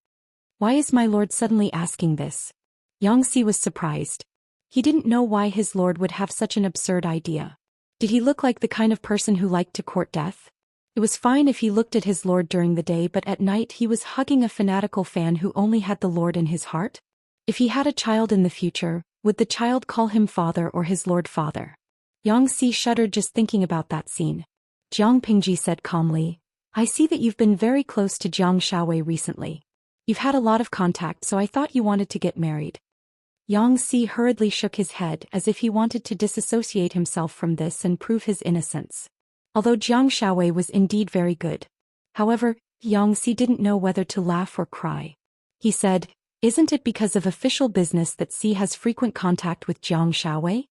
Why is my lord suddenly asking this? Yang Si was surprised. He didn't know why his lord would have such an absurd idea. Did he look like the kind of person who liked to court death? It was fine if he looked at his lord during the day, but at night he was hugging a fanatical fan who only had the lord in his heart? If he had a child in the future, would the child call him father or his lord father? Yang Si shuddered just thinking about that scene. Jiang Pingji said calmly, I see that you've been very close to Jiang Xiaowei recently. You've had a lot of contact, so I thought you wanted to get married. Yang Si hurriedly shook his head as if he wanted to disassociate himself from this and prove his innocence. Although Jiang Xiaowei was indeed very good. However, Yang Si didn't know whether to laugh or cry. He said, Isn't it because of official business that Si has frequent contact with Jiang Xiaowei?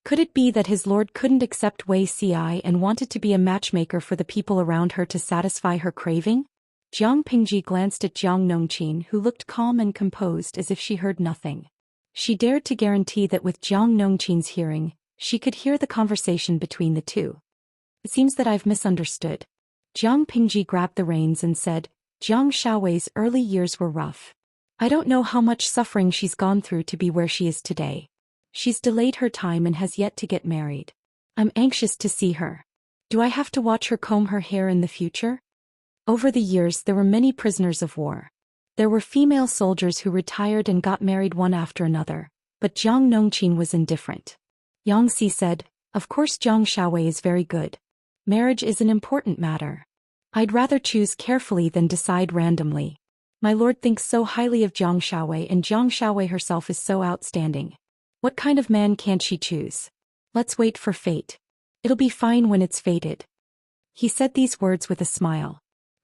Could it be that his lord couldn't accept Wei Si and wanted to be a matchmaker for the people around her to satisfy her craving? Jiang Pingji glanced at Jiang Nongqin, who looked calm and composed as if she heard nothing. She dared to guarantee that with Jiang Nongqin's hearing, she could hear the conversation between the two. It seems that I've misunderstood. Jiang Pingji grabbed the reins and said, Jiang Xiaowei's early years were rough. I don't know how much suffering she's gone through to be where she is today. She's delayed her time and has yet to get married. I'm anxious to see her. Do I have to watch her comb her hair in the future? Over the years there were many prisoners of war. There were female soldiers who retired and got married one after another, but Jiang Nongqin was indifferent. Yang Si said, Of course Jiang Xiaowei is very good. Marriage is an important matter. I'd rather choose carefully than decide randomly. My lord thinks so highly of Jiang Xiaowei, and Jiang Xiaowei herself is so outstanding. What kind of man can't she choose? Let's wait for fate. It'll be fine when it's fated. He said these words with a smile.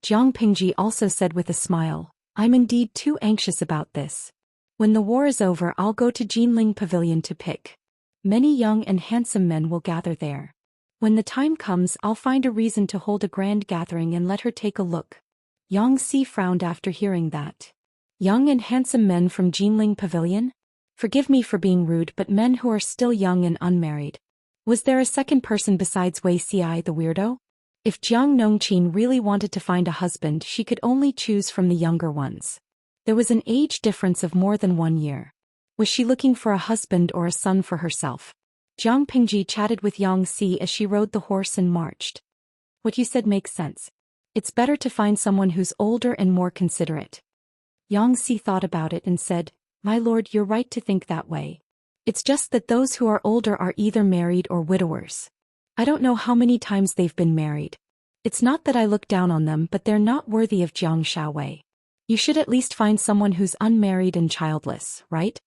Jiang Pingji also said with a smile, I'm indeed too anxious about this. When the war is over I'll go to Jinling Pavilion to pick. Many young and handsome men will gather there. When the time comes I'll find a reason to hold a grand gathering and let her take a look. Yang Si frowned after hearing that. Young and handsome men from Jinling Pavilion? Forgive me for being rude, but men who are still young and unmarried. Was there a second person besides Wei Si the weirdo? If Jiang Nongqin really wanted to find a husband she could only choose from the younger ones. There was an age difference of more than 1 year. Was she looking for a husband or a son for herself? Jiang Pingji chatted with Yang Si as she rode the horse and marched. What you said makes sense. It's better to find someone who's older and more considerate. Yang Si thought about it and said, My lord, you're right to think that way. It's just that those who are older are either married or widowers. I don't know how many times they've been married. It's not that I look down on them, but they're not worthy of Jiang Xiaowei. You should at least find someone who's unmarried and childless, right?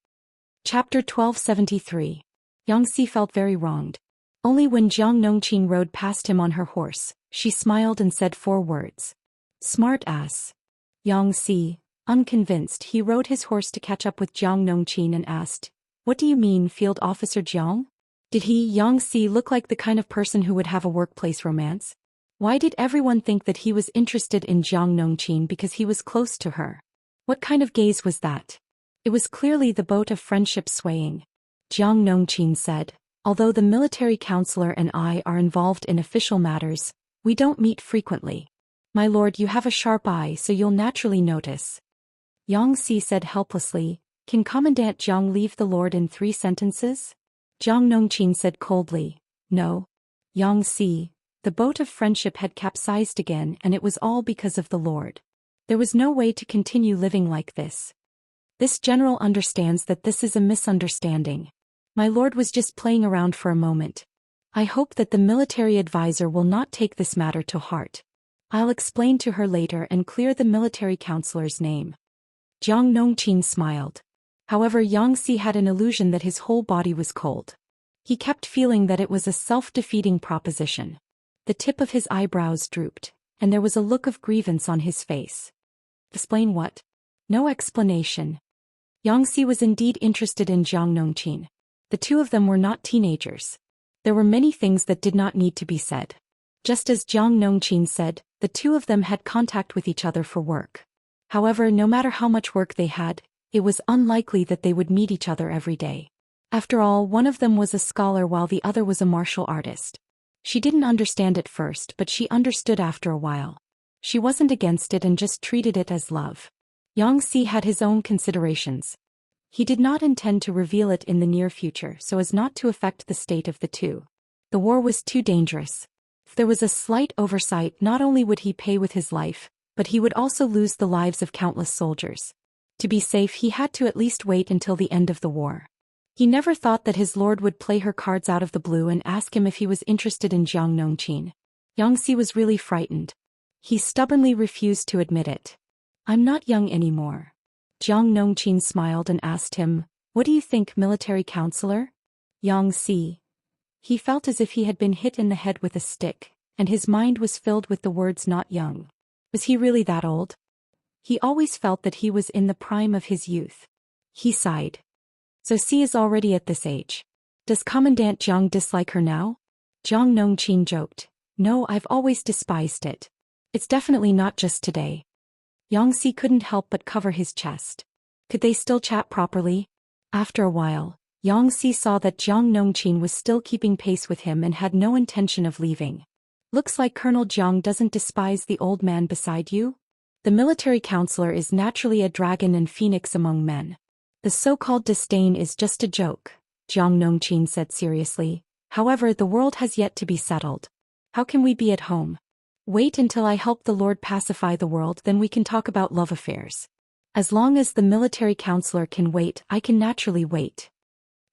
Chapter 1273. Yang Si felt very wronged. Only when Jiang Nongqin rode past him on her horse, she smiled and said 4 words. Smart ass. Yang Si, unconvinced, he rode his horse to catch up with Jiang Nongqin and asked, What do you mean, Field Officer Jiang? Did he, Yang Si, look like the kind of person who would have a workplace romance? Why did everyone think that he was interested in Jiang Nongqin because he was close to her? What kind of gaze was that? It was clearly the boat of friendship swaying. Jiang Nongqin said, although the military counselor and I are involved in official matters, we don't meet frequently. My lord, you have a sharp eye, so you'll naturally notice. Yang Si said helplessly, can Commandant Jiang leave the lord in 3 sentences? Jiang Nongqin said coldly, no. Yang Si, the boat of friendship had capsized again, and it was all because of the lord. There was no way to continue living like this. This general understands that this is a misunderstanding. My lord was just playing around for a moment. I hope that the military advisor will not take this matter to heart. I'll explain to her later and clear the military counselor's name. Jiang Nongqin smiled. However, Yang Si had an illusion that his whole body was cold. He kept feeling that it was a self-defeating proposition. The tip of his eyebrows drooped, and there was a look of grievance on his face. Explain what? No explanation. Yang Si was indeed interested in Jiang Nongqin. The two of them were not teenagers. There were many things that did not need to be said. Just as Jiang Nongqin said, the two of them had contact with each other for work. However, no matter how much work they had, it was unlikely that they would meet each other every day. After all, one of them was a scholar while the other was a martial artist. She didn't understand at first, but she understood after a while. She wasn't against it and just treated it as love. Yang Si had his own considerations. He did not intend to reveal it in the near future so as not to affect the state of the two. The war was too dangerous. If there was a slight oversight, not only would he pay with his life, but he would also lose the lives of countless soldiers. To be safe, he had to at least wait until the end of the war. He never thought that his lord would play her cards out of the blue and ask him if he was interested in Jiang Nongqin. Yang Si was really frightened. He stubbornly refused to admit it. I'm not young anymore. Jiang Nongqin smiled and asked him, what do you think, military counselor? Yang Si. He felt as if he had been hit in the head with a stick, and his mind was filled with the words not young. Was he really that old? He always felt that he was in the prime of his youth. He sighed. So Si is already at this age. Does Commandant Jiang dislike her now? Jiang Nongqin joked. No, I've always despised it. It's definitely not just today. Yang Si couldn't help but cover his chest. Could they still chat properly? After a while, Yang Si saw that Jiang Nongqin was still keeping pace with him and had no intention of leaving. Looks like Colonel Jiang doesn't despise the old man beside you? The military counselor is naturally a dragon and phoenix among men. The so-called disdain is just a joke, Jiang Nongqin said seriously. However, the world has yet to be settled. How can we be at home? Wait until I help the Lord pacify the world, then we can talk about love affairs. As long as the military counselor can wait, I can naturally wait.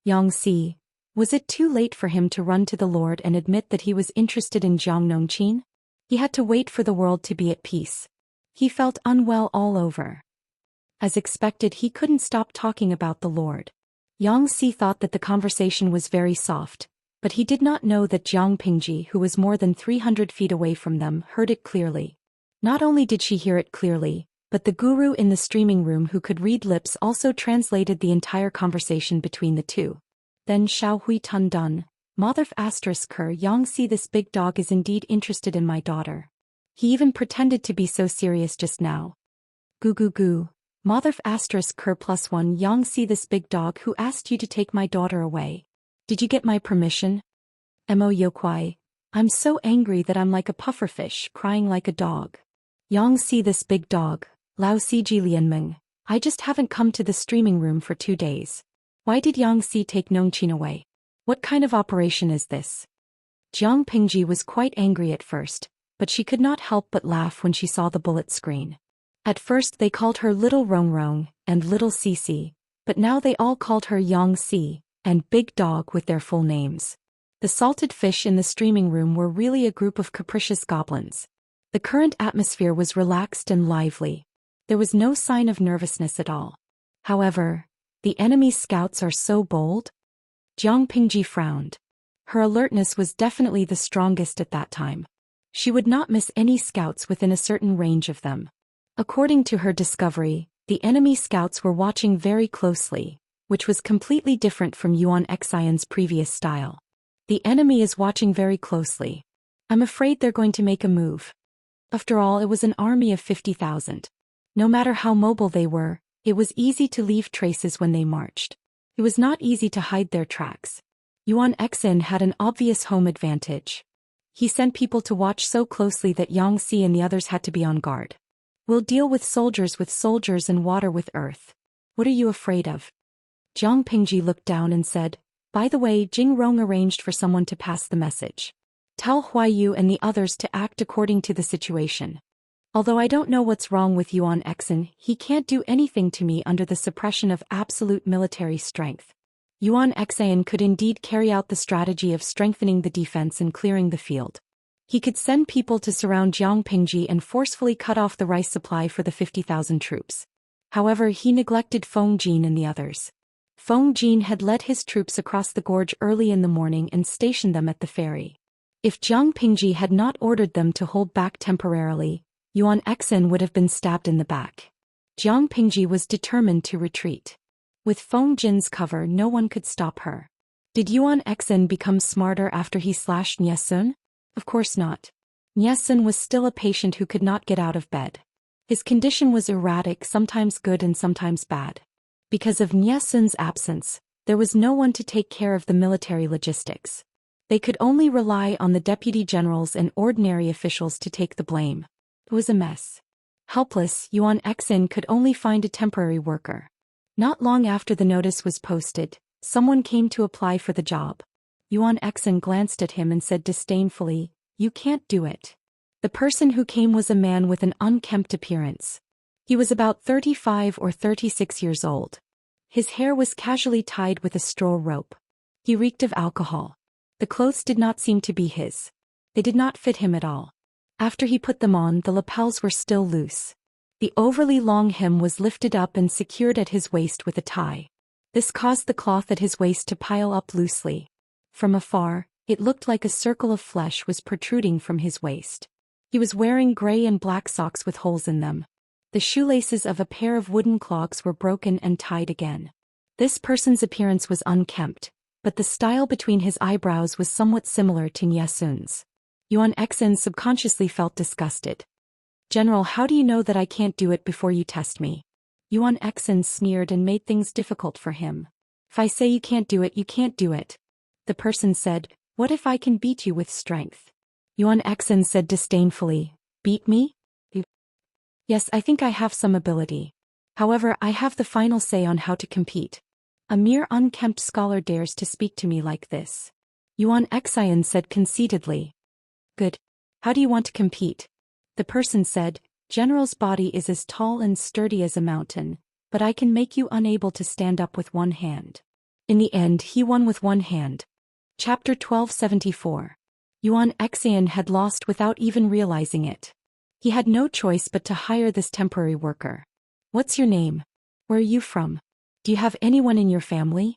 Yang Si. Was it too late for him to run to the Lord and admit that he was interested in Jiang Nongqin? He had to wait for the world to be at peace. He felt unwell all over. As expected, he couldn't stop talking about the Lord. Yang Si thought that the conversation was very soft, but he did not know that Jiang Pingji, who was more than 300 feet away from them, heard it clearly. Not only did she hear it clearly, but the guru in the streaming room who could read lips also translated the entire conversation between the two. Then Xiao Hui Tun Dun, Motherf *Ker Yang Si, this big dog is indeed interested in my daughter. He even pretended to be so serious just now. Goo goo goo. Motherf *Ker +1 Yang Si, this big dog who asked you to take my daughter away. Did you get my permission? Mo Yokwai. I'm so angry that I'm like a pufferfish, crying like a dog. Yang Si, this big dog, Lao Si Ji Lianmeng. I just haven't come to the streaming room for 2 days. Why did Yang Si take Nongqin away? What kind of operation is this? Jiang Pingji was quite angry at first, but she could not help but laugh when she saw the bullet screen. At first they called her Little Rong Rong and Little Cici, but now they all called her Yang Si and Big Dog with their full names. The salted fish in the streaming room were really a group of capricious goblins. The current atmosphere was relaxed and lively. There was no sign of nervousness at all. However, the enemy scouts are so bold. Jiang Pingji frowned. Her alertness was definitely the strongest at that time. She would not miss any scouts within a certain range of them. According to her discovery, the enemy scouts were watching very closely, which was completely different from Yuan Xian's previous style. The enemy is watching very closely. I'm afraid they're going to make a move. After all, it was an army of 50,000. No matter how mobile they were, It was easy to leave traces when they marched. It was not easy to hide their tracks. Yuan Xin had an obvious home advantage. He sent people to watch so closely that Xianxia and the others had to be on guard. We'll deal with soldiers and water with earth. What are you afraid of? Jiang Pingji looked down and said, by the way, Jing Rong arranged for someone to pass the message. Tell Huayu and the others to act according to the situation. Although I don't know what's wrong with Yuan Xin, he can't do anything to me under the suppression of absolute military strength. Yuan Xin could indeed carry out the strategy of strengthening the defense and clearing the field. He could send people to surround Jiang Pingji and forcefully cut off the rice supply for the 50,000 troops. However, he neglected Feng Jin and the others. Feng Jin had led his troops across the gorge early in the morning and stationed them at the ferry. If Jiang Pingji had not ordered them to hold back temporarily, Yuan Xin would have been stabbed in the back. Jiang Pingji was determined to retreat. With Feng Jin's cover, no one could stop her. Did Yuan Xin become smarter after he slashed Niesun? Of course not. Niesun was still a patient who could not get out of bed. His condition was erratic, sometimes good and sometimes bad. Because of Niesun's absence, there was no one to take care of the military logistics. They could only rely on the deputy generals and ordinary officials to take the blame. It was a mess. Helpless, Yuan Xin could only find a temporary worker. Not long after the notice was posted, someone came to apply for the job. Yuan Xin glanced at him and said disdainfully, "You can't do it." The person who came was a man with an unkempt appearance. He was about 35 or 36 years old. His hair was casually tied with a straw rope. He reeked of alcohol. The clothes did not seem to be his. They did not fit him at all. After he put them on, the lapels were still loose. The overly long hem was lifted up and secured at his waist with a tie. This caused the cloth at his waist to pile up loosely. From afar, it looked like a circle of flesh was protruding from his waist. He was wearing gray and black socks with holes in them. The shoelaces of a pair of wooden clogs were broken and tied again. This person's appearance was unkempt, but the style between his eyebrows was somewhat similar to Niesun's. Yuan Xin subconsciously felt disgusted. "General, how do you know that I can't do it before you test me?" Yuan Xin sneered and made things difficult for him. "If I say you can't do it, you can't do it." The person said, "What if I can beat you with strength?" Yuan Xin said disdainfully, "Beat me? Yes, I think I have some ability. However, I have the final say on how to compete. A mere unkempt scholar dares to speak to me like this." Yuan Xin said conceitedly. "Good. How do you want to compete?" The person said, "General's body is as tall and sturdy as a mountain, but I can make you unable to stand up with one hand." In the end, he won with one hand. Chapter 1274. Yuan Xin had lost without even realizing it. He had no choice but to hire this temporary worker. "What's your name? Where are you from? Do you have anyone in your family?"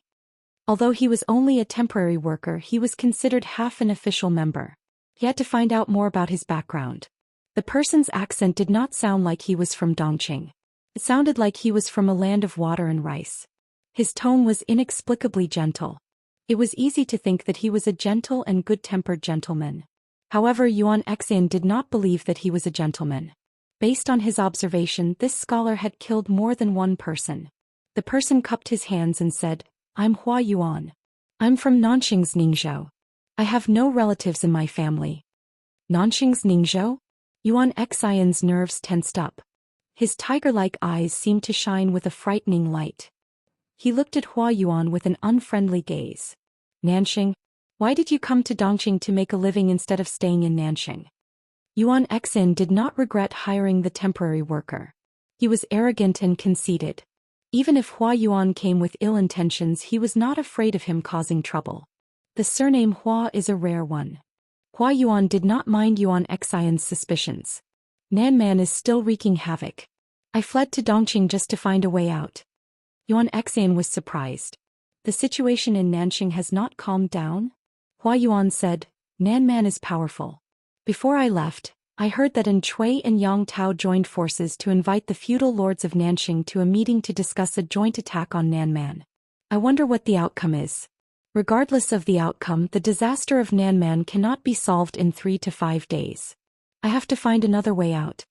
Although he was only a temporary worker, he was considered half an official member. He had to find out more about his background. The person's accent did not sound like he was from Dongqing. It sounded like he was from a land of water and rice. His tone was inexplicably gentle. It was easy to think that he was a gentle and good-tempered gentleman. However, Yuan Xin did not believe that he was a gentleman. Based on his observation, this scholar had killed more than one person. The person cupped his hands and said, "I'm Hua Yuan. I'm from Nanxing's Ningzhou. I have no relatives in my family." Nanxing's Ningzhou? Yuan Xin's nerves tensed up. His tiger-like eyes seemed to shine with a frightening light. He looked at Hua Yuan with an unfriendly gaze. "Nanxing? Why did you come to Dongqing to make a living instead of staying in Nanxing?" Yuan Xin did not regret hiring the temporary worker. He was arrogant and conceited. Even if Hua Yuan came with ill intentions, he was not afraid of him causing trouble. The surname Hua is a rare one. Hua Yuan did not mind Yuan Xin's suspicions. "Nanman is still wreaking havoc. I fled to Dongqing just to find a way out." Yuan Xin was surprised. "The situation in Nanxing has not calmed down?" Hua Yuan said, "Nanman is powerful. Before I left, I heard that An Chui and Yang Tao joined forces to invite the feudal lords of Nanxing to a meeting to discuss a joint attack on Nanman. I wonder what the outcome is. Regardless of the outcome, the disaster of Nanman cannot be solved in 3 to 5 days. I have to find another way out."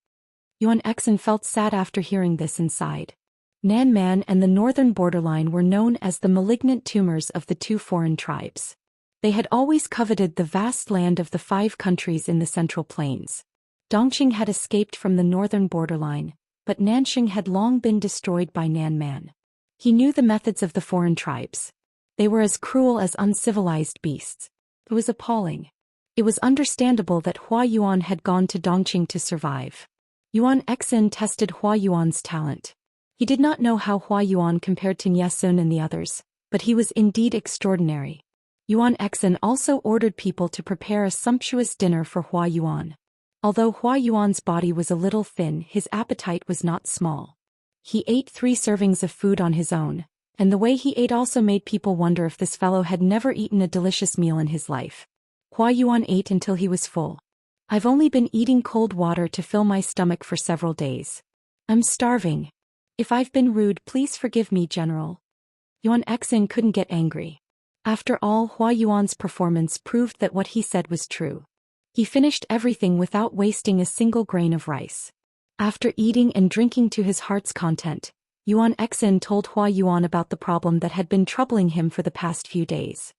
Yuan Xin felt sad after hearing this and sighed. Nanman and the northern borderline were known as the malignant tumors of the two foreign tribes. They had always coveted the vast land of the 5 countries in the Central Plains. Dongqing had escaped from the northern borderline, but Nanxing had long been destroyed by Nanman. He knew the methods of the foreign tribes. They were as cruel as uncivilized beasts. It was appalling. It was understandable that Hua Yuan had gone to Dongqing to survive. Yuan Exin tested Hua Yuan's talent. He did not know how Hua Yuan compared to Nie Sun and the others, but he was indeed extraordinary. Yuan Exin also ordered people to prepare a sumptuous dinner for Hua Yuan. Although Hua Yuan's body was a little thin, his appetite was not small. He ate 3 servings of food on his own, and the way he ate also made people wonder if this fellow had never eaten a delicious meal in his life. Hua Yuan ate until he was full. I've only been eating cold water to fill my stomach for several days. I'm starving. If I've been rude, please forgive me, General. Yuan Exin couldn't get angry. After all, Hua Yuan's performance proved that what he said was true. He finished everything without wasting a single grain of rice. After eating and drinking to his heart's content, Yuan Exin told Hua Yuan about the problem that had been troubling him for the past few days.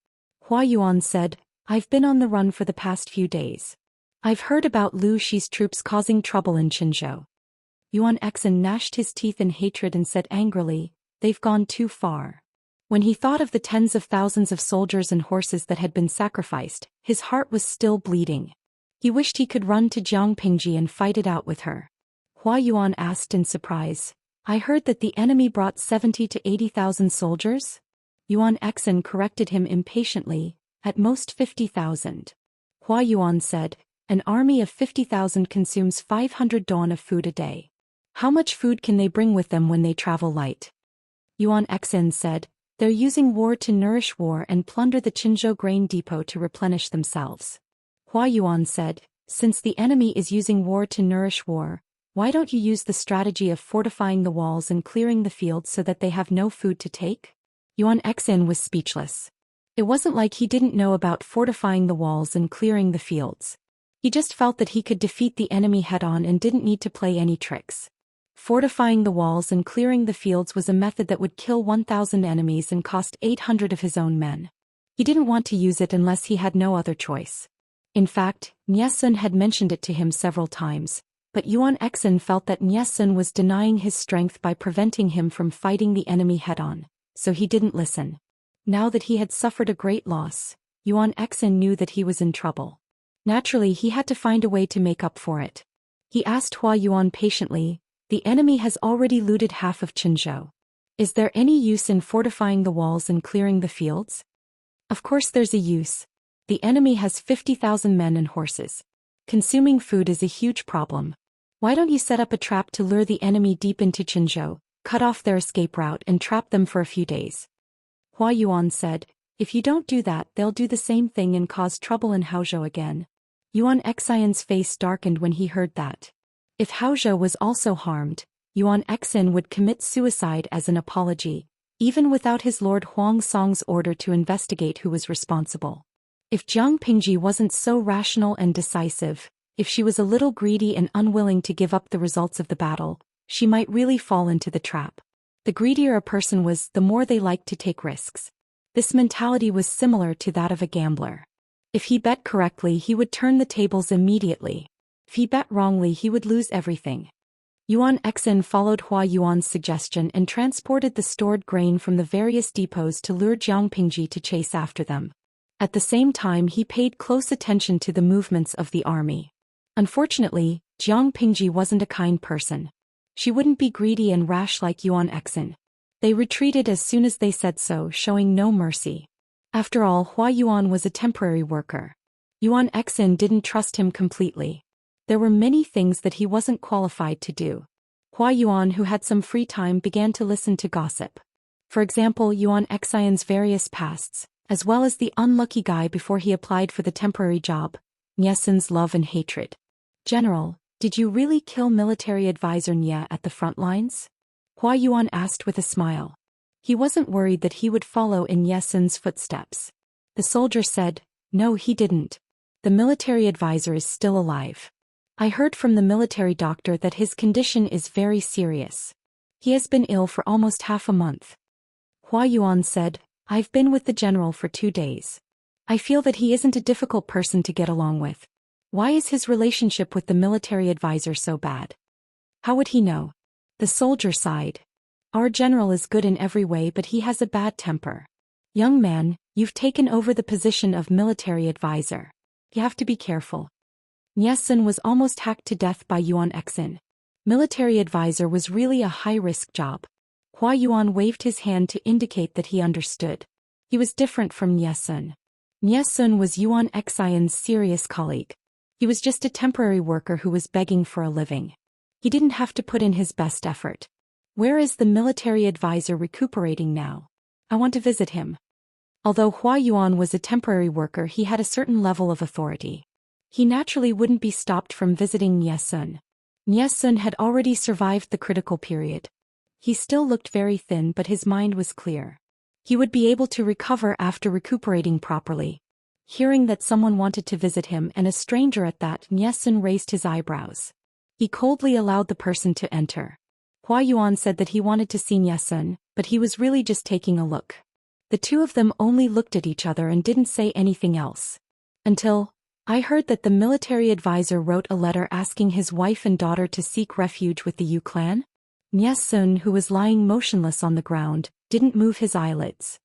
Hua Yuan said, I've been on the run for the past few days. I've heard about Lu Shi's troops causing trouble in Qinzhou. Yuan Exin gnashed his teeth in hatred and said angrily, they've gone too far. When he thought of the tens of thousands of soldiers and horses that had been sacrificed, his heart was still bleeding. He wished he could run to Jiang Pingji and fight it out with her. Hua Yuan asked in surprise, I heard that the enemy brought 70 to 80,000 soldiers? Yuan Exin corrected him impatiently, at most 50,000. Hua Yuan said, an army of 50,000 consumes 500 dong of food a day. How much food can they bring with them when they travel light? Yuan Exin said, they're using war to nourish war and plunder the Qinzhou grain depot to replenish themselves. Hua Yuan said, since the enemy is using war to nourish war, why don't you use the strategy of fortifying the walls and clearing the fields so that they have no food to take? Yuan Exin was speechless. It wasn't like he didn't know about fortifying the walls and clearing the fields. He just felt that he could defeat the enemy head-on and didn't need to play any tricks. Fortifying the walls and clearing the fields was a method that would kill 1,000 enemies and cost 800 of his own men. He didn't want to use it unless he had no other choice. In fact, Nie Sun had mentioned it to him several times, but Yuan Exin felt that Nie Sun was denying his strength by preventing him from fighting the enemy head-on, so he didn't listen. Now that he had suffered a great loss, Yuan Exin knew that he was in trouble. Naturally, he had to find a way to make up for it. He asked Hua Yuan patiently, the enemy has already looted half of Qinzhou. Is there any use in fortifying the walls and clearing the fields? Of course there's a use. The enemy has 50,000 men and horses. Consuming food is a huge problem. Why don't you set up a trap to lure the enemy deep into Qinzhou, cut off their escape route and trap them for a few days? Hua Yuan said, if you don't do that, they'll do the same thing and cause trouble in Haozhou again. Yuan Exin's face darkened when he heard that. If Haozhou was also harmed, Yuan Exin would commit suicide as an apology, even without his Lord Huang Song's order to investigate who was responsible. If Jiang Pingji wasn't so rational and decisive, if she was a little greedy and unwilling to give up the results of the battle, she might really fall into the trap. The greedier a person was, the more they liked to take risks. This mentality was similar to that of a gambler. If he bet correctly, he would turn the tables immediately. If he bet wrongly, he would lose everything. Yuan Exin followed Hua Yuan's suggestion and transported the stored grain from the various depots to lure Jiang Pingji to chase after them. At the same time, he paid close attention to the movements of the army. Unfortunately, Jiang Pingji wasn't a kind person. She wouldn't be greedy and rash like Yuan Exin. They retreated as soon as they said so, showing no mercy. After all, Hua Yuan was a temporary worker. Yuan Exin didn't trust him completely. There were many things that he wasn't qualified to do. Hua Yuan, who had some free time, began to listen to gossip. For example, Yuan Exin's various pasts, as well as the unlucky guy before he applied for the temporary job, Nie Sun's love and hatred. General, did you really kill military advisor Nie at the front lines? Hua Yuan asked with a smile. He wasn't worried that he would follow in Nie Sun's footsteps. The soldier said, no, he didn't. The military advisor is still alive. I heard from the military doctor that his condition is very serious. He has been ill for almost half a month. Hua Yuan said, I've been with the general for 2 days. I feel that he isn't a difficult person to get along with. Why is his relationship with the military advisor so bad? How would he know? The soldier sighed. Our general is good in every way, but he has a bad temper. Young man, you've taken over the position of military advisor. You have to be careful. Niesun was almost hacked to death by Yuan Exin. Military advisor was really a high-risk job. Hua Yuan waved his hand to indicate that he understood. He was different from Niesun. Niesun was Yuan Xian's serious colleague. He was just a temporary worker who was begging for a living. He didn't have to put in his best effort. Where is the military advisor recuperating now? I want to visit him. Although Hua Yuan was a temporary worker, he had a certain level of authority. He naturally wouldn't be stopped from visiting Niesun. Niesun had already survived the critical period. He still looked very thin, but his mind was clear. He would be able to recover after recuperating properly. Hearing that someone wanted to visit him, and a stranger at that, Niesun raised his eyebrows. He coldly allowed the person to enter. Hua Yuan said that he wanted to see Niesun, but he was really just taking a look. The two of them only looked at each other and didn't say anything else. Until, I heard that the military advisor wrote a letter asking his wife and daughter to seek refuge with the Yu clan. Niesun, who was lying motionless on the ground, didn't move his eyelids.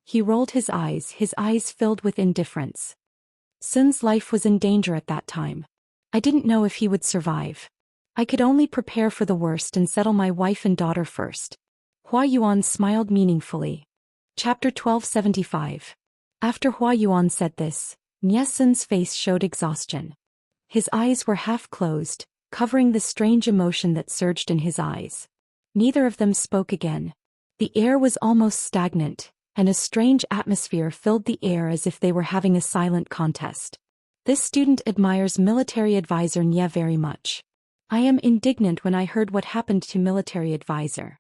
He rolled his eyes filled with indifference. Sun's life was in danger at that time. I didn't know if he would survive. I could only prepare for the worst and settle my wife and daughter first. Hua Yuan smiled meaningfully. Chapter 1275. After Hua Yuan said this, Niesun's face showed exhaustion. His eyes were half closed, covering the strange emotion that surged in his eyes. Neither of them spoke again. The air was almost stagnant, and a strange atmosphere filled the air as if they were having a silent contest. This student admires military advisor Nye very much. I am indignant when I heard what happened to military advisor.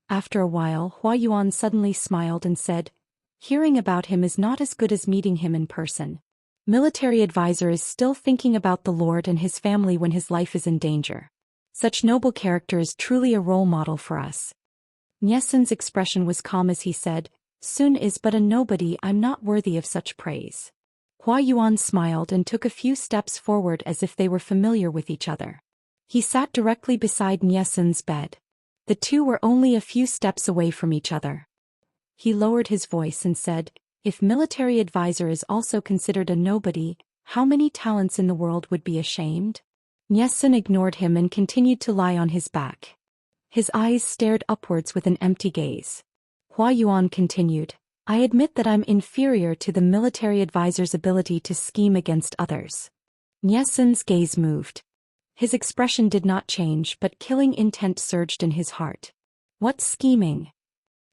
After a while, Hua Yuan suddenly smiled and said, hearing about him is not as good as meeting him in person. Military advisor is still thinking about the Lord and his family when his life is in danger. Such noble character is truly a role model for us. Niesun's expression was calm as he said, Sun is but a nobody, I'm not worthy of such praise. Hua Yuan smiled and took a few steps forward as if they were familiar with each other. He sat directly beside Niesun's bed. The two were only a few steps away from each other. He lowered his voice and said, if military advisor is also considered a nobody, how many talents in the world would be ashamed? Niesun ignored him and continued to lie on his back. His eyes stared upwards with an empty gaze. Hua Yuan continued, I admit that I'm inferior to the military advisor's ability to scheme against others. Niesun's gaze moved. His expression did not change, but killing intent surged in his heart. What scheming?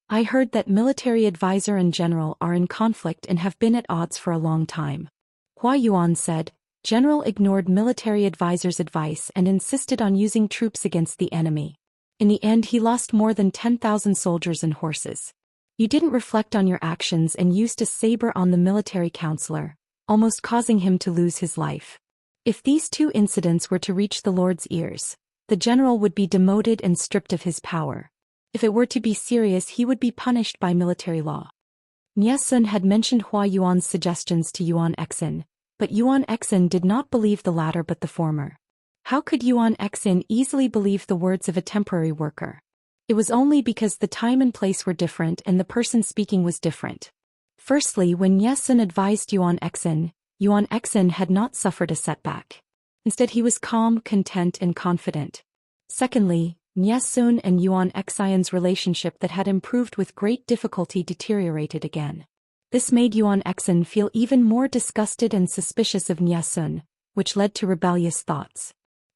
I heard that military advisor and general are in conflict and have been at odds for a long time. Hua Yuan said, General ignored military advisor's advice and insisted on using troops against the enemy. In the end, he lost more than 10,000 soldiers and horses. You didn't reflect on your actions and used a saber on the military counselor, almost causing him to lose his life. If these two incidents were to reach the Lord's ears, the general would be demoted and stripped of his power. If it were to be serious, he would be punished by military law. Niesun had mentioned Hua Yuan's suggestions to Yuan Exin, but Yuan Exin did not believe the latter but the former. How could Yuan Exin easily believe the words of a temporary worker? It was only because the time and place were different and the person speaking was different. Firstly, when Niesun advised Yuan Exin had not suffered a setback. Instead, he was calm, content, and confident. Secondly, Niesun and Yuan Xian's relationship that had improved with great difficulty deteriorated again. This made Yuan Exin feel even more disgusted and suspicious of Niesun, which led to rebellious thoughts.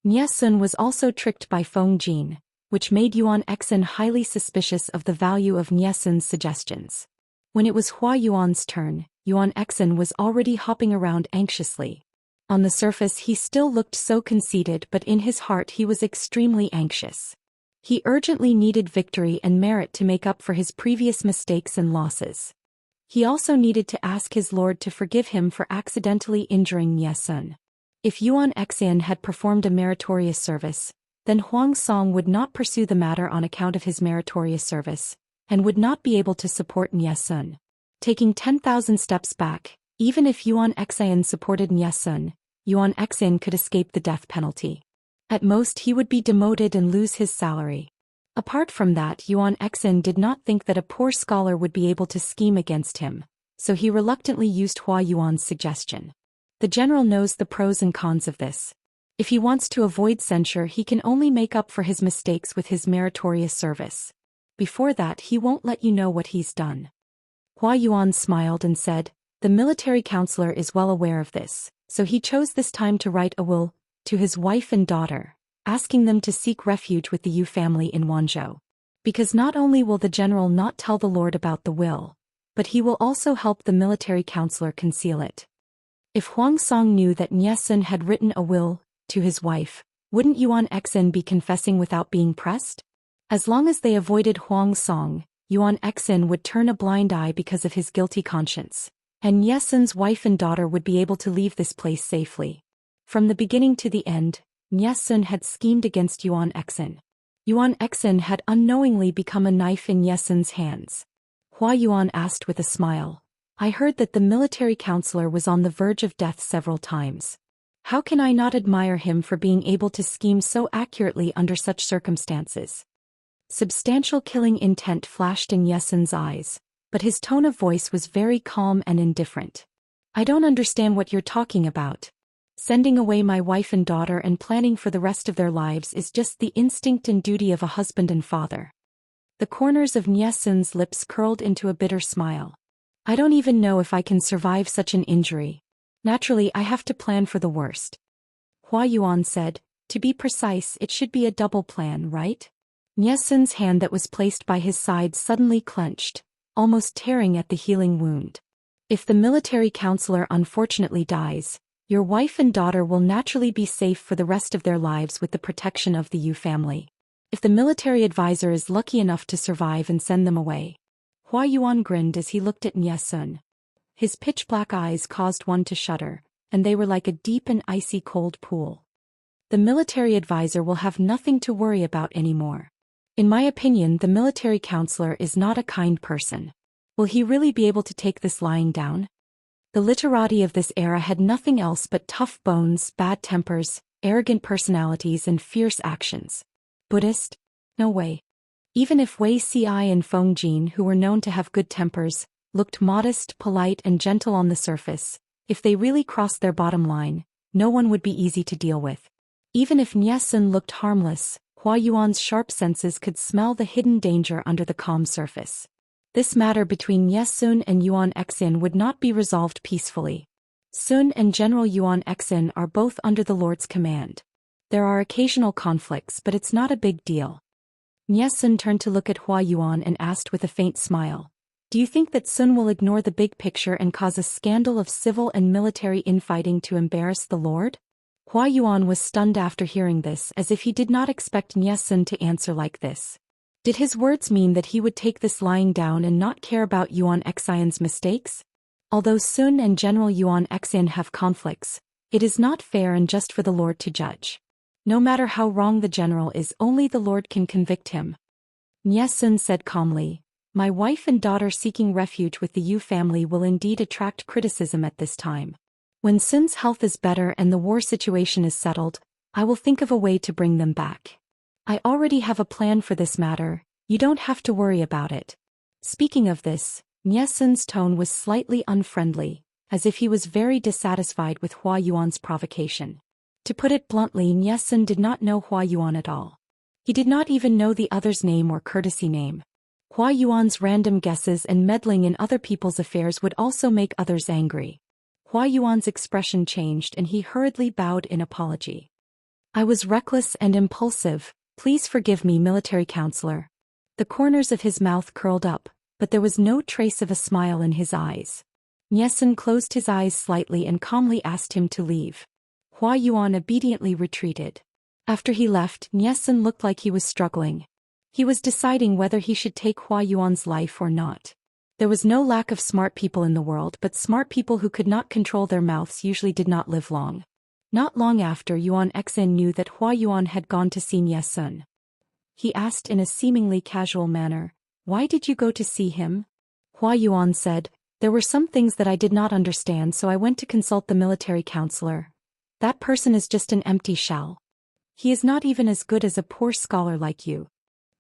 Niesun was also tricked by Feng Jin, which made Yuan Exin highly suspicious of the value of Niesun's suggestions. When it was Hua Yuan's turn, Yuan Exin was already hopping around anxiously. On the surface he still looked so conceited, but in his heart he was extremely anxious. He urgently needed victory and merit to make up for his previous mistakes and losses. He also needed to ask his lord to forgive him for accidentally injuring Niesun. If Yuan Xian had performed a meritorious service, then Huang Song would not pursue the matter on account of his meritorious service, and would not be able to support Nie Sun. Taking 10,000 steps back, even if Yuan Xian supported Nie Sun, Yuan Xian could escape the death penalty. At most he would be demoted and lose his salary. Apart from that, Yuan Xian did not think that a poor scholar would be able to scheme against him, so he reluctantly used Hua Yuan's suggestion. The general knows the pros and cons of this. If he wants to avoid censure, he can only make up for his mistakes with his meritorious service. Before that, he won't let you know what he's done. Hua Yuan smiled and said, "The military counselor is well aware of this, so he chose this time to write a will to his wife and daughter, asking them to seek refuge with the Yu family in Wanzhou. Because not only will the general not tell the lord about the will, but he will also help the military counselor conceal it." If Huang Song knew that Nie Sun had written a will to his wife, wouldn't Yuan Xian be confessing without being pressed? As long as they avoided Huang Song, Yuan Xian would turn a blind eye because of his guilty conscience, and Nie Sun's wife and daughter would be able to leave this place safely. From the beginning to the end, Nie Sun had schemed against Yuan Xian. Yuan Xian had unknowingly become a knife in Nie Sun's hands. Hua Yuan asked with a smile, "I heard that the military counselor was on the verge of death several times. How can I not admire him for being able to scheme so accurately under such circumstances?" Substantial killing intent flashed in Nie Sun's eyes, but his tone of voice was very calm and indifferent. "I don't understand what you're talking about. Sending away my wife and daughter and planning for the rest of their lives is just the instinct and duty of a husband and father." The corners of Nie Sun's lips curled into a bitter smile. "I don't even know if I can survive such an injury. Naturally, I have to plan for the worst." Hua Yuan said, "To be precise, it should be a double plan, right?" Nie Sun's hand that was placed by his side suddenly clenched, almost tearing at the healing wound. "If the military counselor unfortunately dies, your wife and daughter will naturally be safe for the rest of their lives with the protection of the Yu family. If the military advisor is lucky enough to survive and send them away." Hua Yuan grinned as he looked at Nie Sun. His pitch-black eyes caused one to shudder, and they were like a deep and icy cold pool. "The military advisor will have nothing to worry about anymore. In my opinion, the military counselor is not a kind person. Will he really be able to take this lying down?" The literati of this era had nothing else but tough bones, bad tempers, arrogant personalities and fierce actions. Buddhist? No way. Even if Wei Ci and Feng Jin, who were known to have good tempers, looked modest, polite and gentle on the surface, if they really crossed their bottom line, no one would be easy to deal with. Even if Nie Sun looked harmless, Hua Yuan's sharp senses could smell the hidden danger under the calm surface. This matter between Nie Sun and Yuan Xian would not be resolved peacefully. Sun and General Yuan Xian are both under the Lord's command. There are occasional conflicts, but it's not a big deal. Nie Sun turned to look at Hua Yuan and asked with a faint smile, "Do you think that Sun will ignore the big picture and cause a scandal of civil and military infighting to embarrass the Lord?" Hua Yuan was stunned after hearing this, as if he did not expect Nie Sun to answer like this. Did his words mean that he would take this lying down and not care about Yuan Xian's mistakes? Although Sun and General Yuan Xian have conflicts, it is not fair and just for the Lord to judge. No matter how wrong the general is, only the Lord can convict him. Nie Sun said calmly, "My wife and daughter seeking refuge with the Yu family will indeed attract criticism at this time. When Sun's health is better and the war situation is settled, I will think of a way to bring them back. I already have a plan for this matter, you don't have to worry about it." Speaking of this, Nie Sun's tone was slightly unfriendly, as if he was very dissatisfied with Hua Yuan's provocation. To put it bluntly, Nie Sun did not know Hua Yuan at all. He did not even know the other's name or courtesy name. Hua Yuan's random guesses and meddling in other people's affairs would also make others angry. Hua Yuan's expression changed and he hurriedly bowed in apology. "I was reckless and impulsive, please forgive me, military counselor." The corners of his mouth curled up, but there was no trace of a smile in his eyes. Nie Sun closed his eyes slightly and calmly asked him to leave. Hua Yuan obediently retreated. After he left, Nie Sun looked like he was struggling. He was deciding whether he should take Hua Yuan's life or not. There was no lack of smart people in the world, but smart people who could not control their mouths usually did not live long. Not long after Yuan Xen knew that Hua Yuan had gone to see Nie Sun. He asked in a seemingly casual manner, "Why did you go to see him?" Hua Yuan said, "There were some things that I did not understand, so I went to consult the military counselor. That person is just an empty shell. He is not even as good as a poor scholar like you."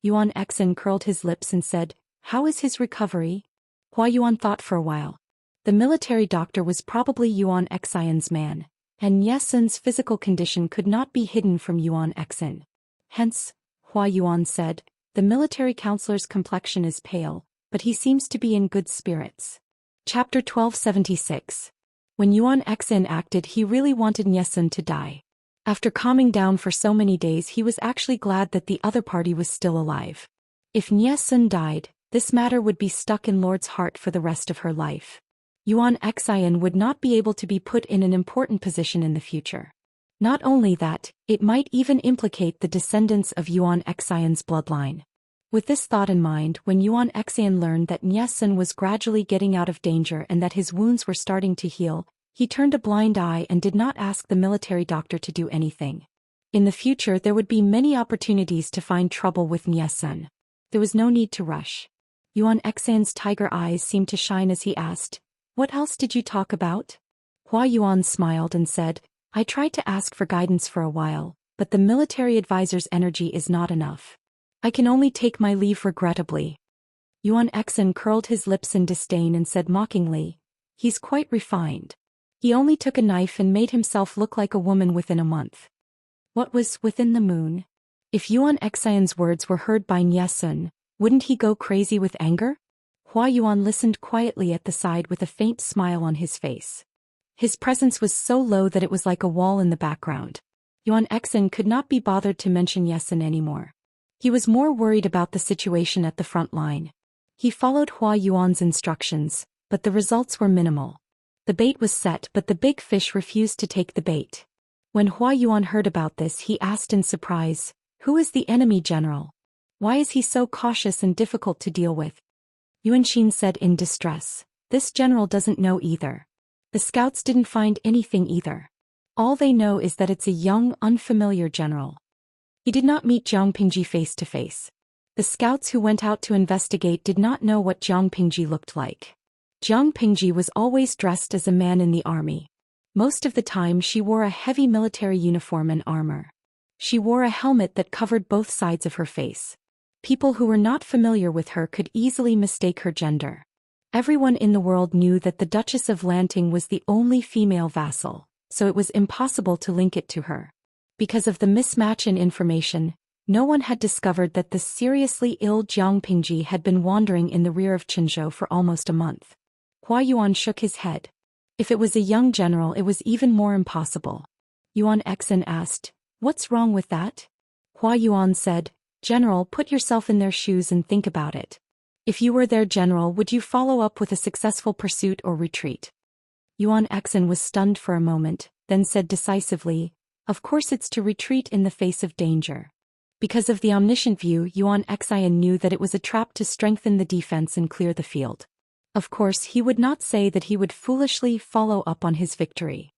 Yuan Xen curled his lips and said, "How is his recovery?" Hua Yuan thought for a while. The military doctor was probably Yuan Xian's man, and Nie Sun's physical condition could not be hidden from Yuan Xen. Hence, Hua Yuan said, "The military counselor's complexion is pale, but he seems to be in good spirits." Chapter 1276. When Yuan Xen acted, he really wanted Nie Sun to die. After calming down for so many days, he was actually glad that the other party was still alive. If Nie Sun died, this matter would be stuck in Lord's heart for the rest of her life. Yuan Xian would not be able to be put in an important position in the future. Not only that, it might even implicate the descendants of Yuan Xian's bloodline. With this thought in mind, when Yuan Xian learned that Nie Sun was gradually getting out of danger and that his wounds were starting to heal, he turned a blind eye and did not ask the military doctor to do anything. In the future there would be many opportunities to find trouble with Nie Sun. There was no need to rush. Yuan Xian's tiger eyes seemed to shine as he asked, "What else did you talk about?" Hua Yuan smiled and said, "I tried to ask for guidance for a while, but the military advisor's energy is not enough. I can only take my leave regrettably." Yuan Xen curled his lips in disdain and said mockingly, "He's quite refined. He only took a knife and made himself look like a woman within a month." What was within the moon? If Yuan Xian's words were heard by Nie Sun, wouldn't he go crazy with anger? Hua Yuan listened quietly at the side with a faint smile on his face. His presence was so low that it was like a wall in the background. Yuan Xen could not be bothered to mention Nie Sun anymore. He was more worried about the situation at the front line. He followed Hua Yuan's instructions, but the results were minimal. The bait was set, but the big fish refused to take the bait. When Hua Yuan heard about this, he asked in surprise, "Who is the enemy general? Why is he so cautious and difficult to deal with?" Yuan Xin said in distress, "This general doesn't know either. The scouts didn't find anything either. All they know is that it's a young, unfamiliar general. He did not meet Jiang Pingji face to face. The scouts who went out to investigate did not know what Jiang Pingji looked like. Jiang Pingji was always dressed as a man in the army. Most of the time she wore a heavy military uniform and armor. She wore a helmet that covered both sides of her face. People who were not familiar with her could easily mistake her gender. Everyone in the world knew that the Duchess of Lanting was the only female vassal, so it was impossible to link it to her. Because of the mismatch in information, no one had discovered that the seriously ill Jiang Pingji had been wandering in the rear of Qinzhou for almost a month. Hua Yuan shook his head. If it was a young general, it was even more impossible. Yuan Xen asked, "What's wrong with that?" Hua Yuan said, "General, put yourself in their shoes and think about it. If you were their general, would you follow up with a successful pursuit or retreat?" Yuan Xen was stunned for a moment, then said decisively, "Of course it's to retreat in the face of danger." Because of the omniscient view, Yuan Xian knew that it was a trap to strengthen the defense and clear the field. Of course, he would not say that he would foolishly follow up on his victory.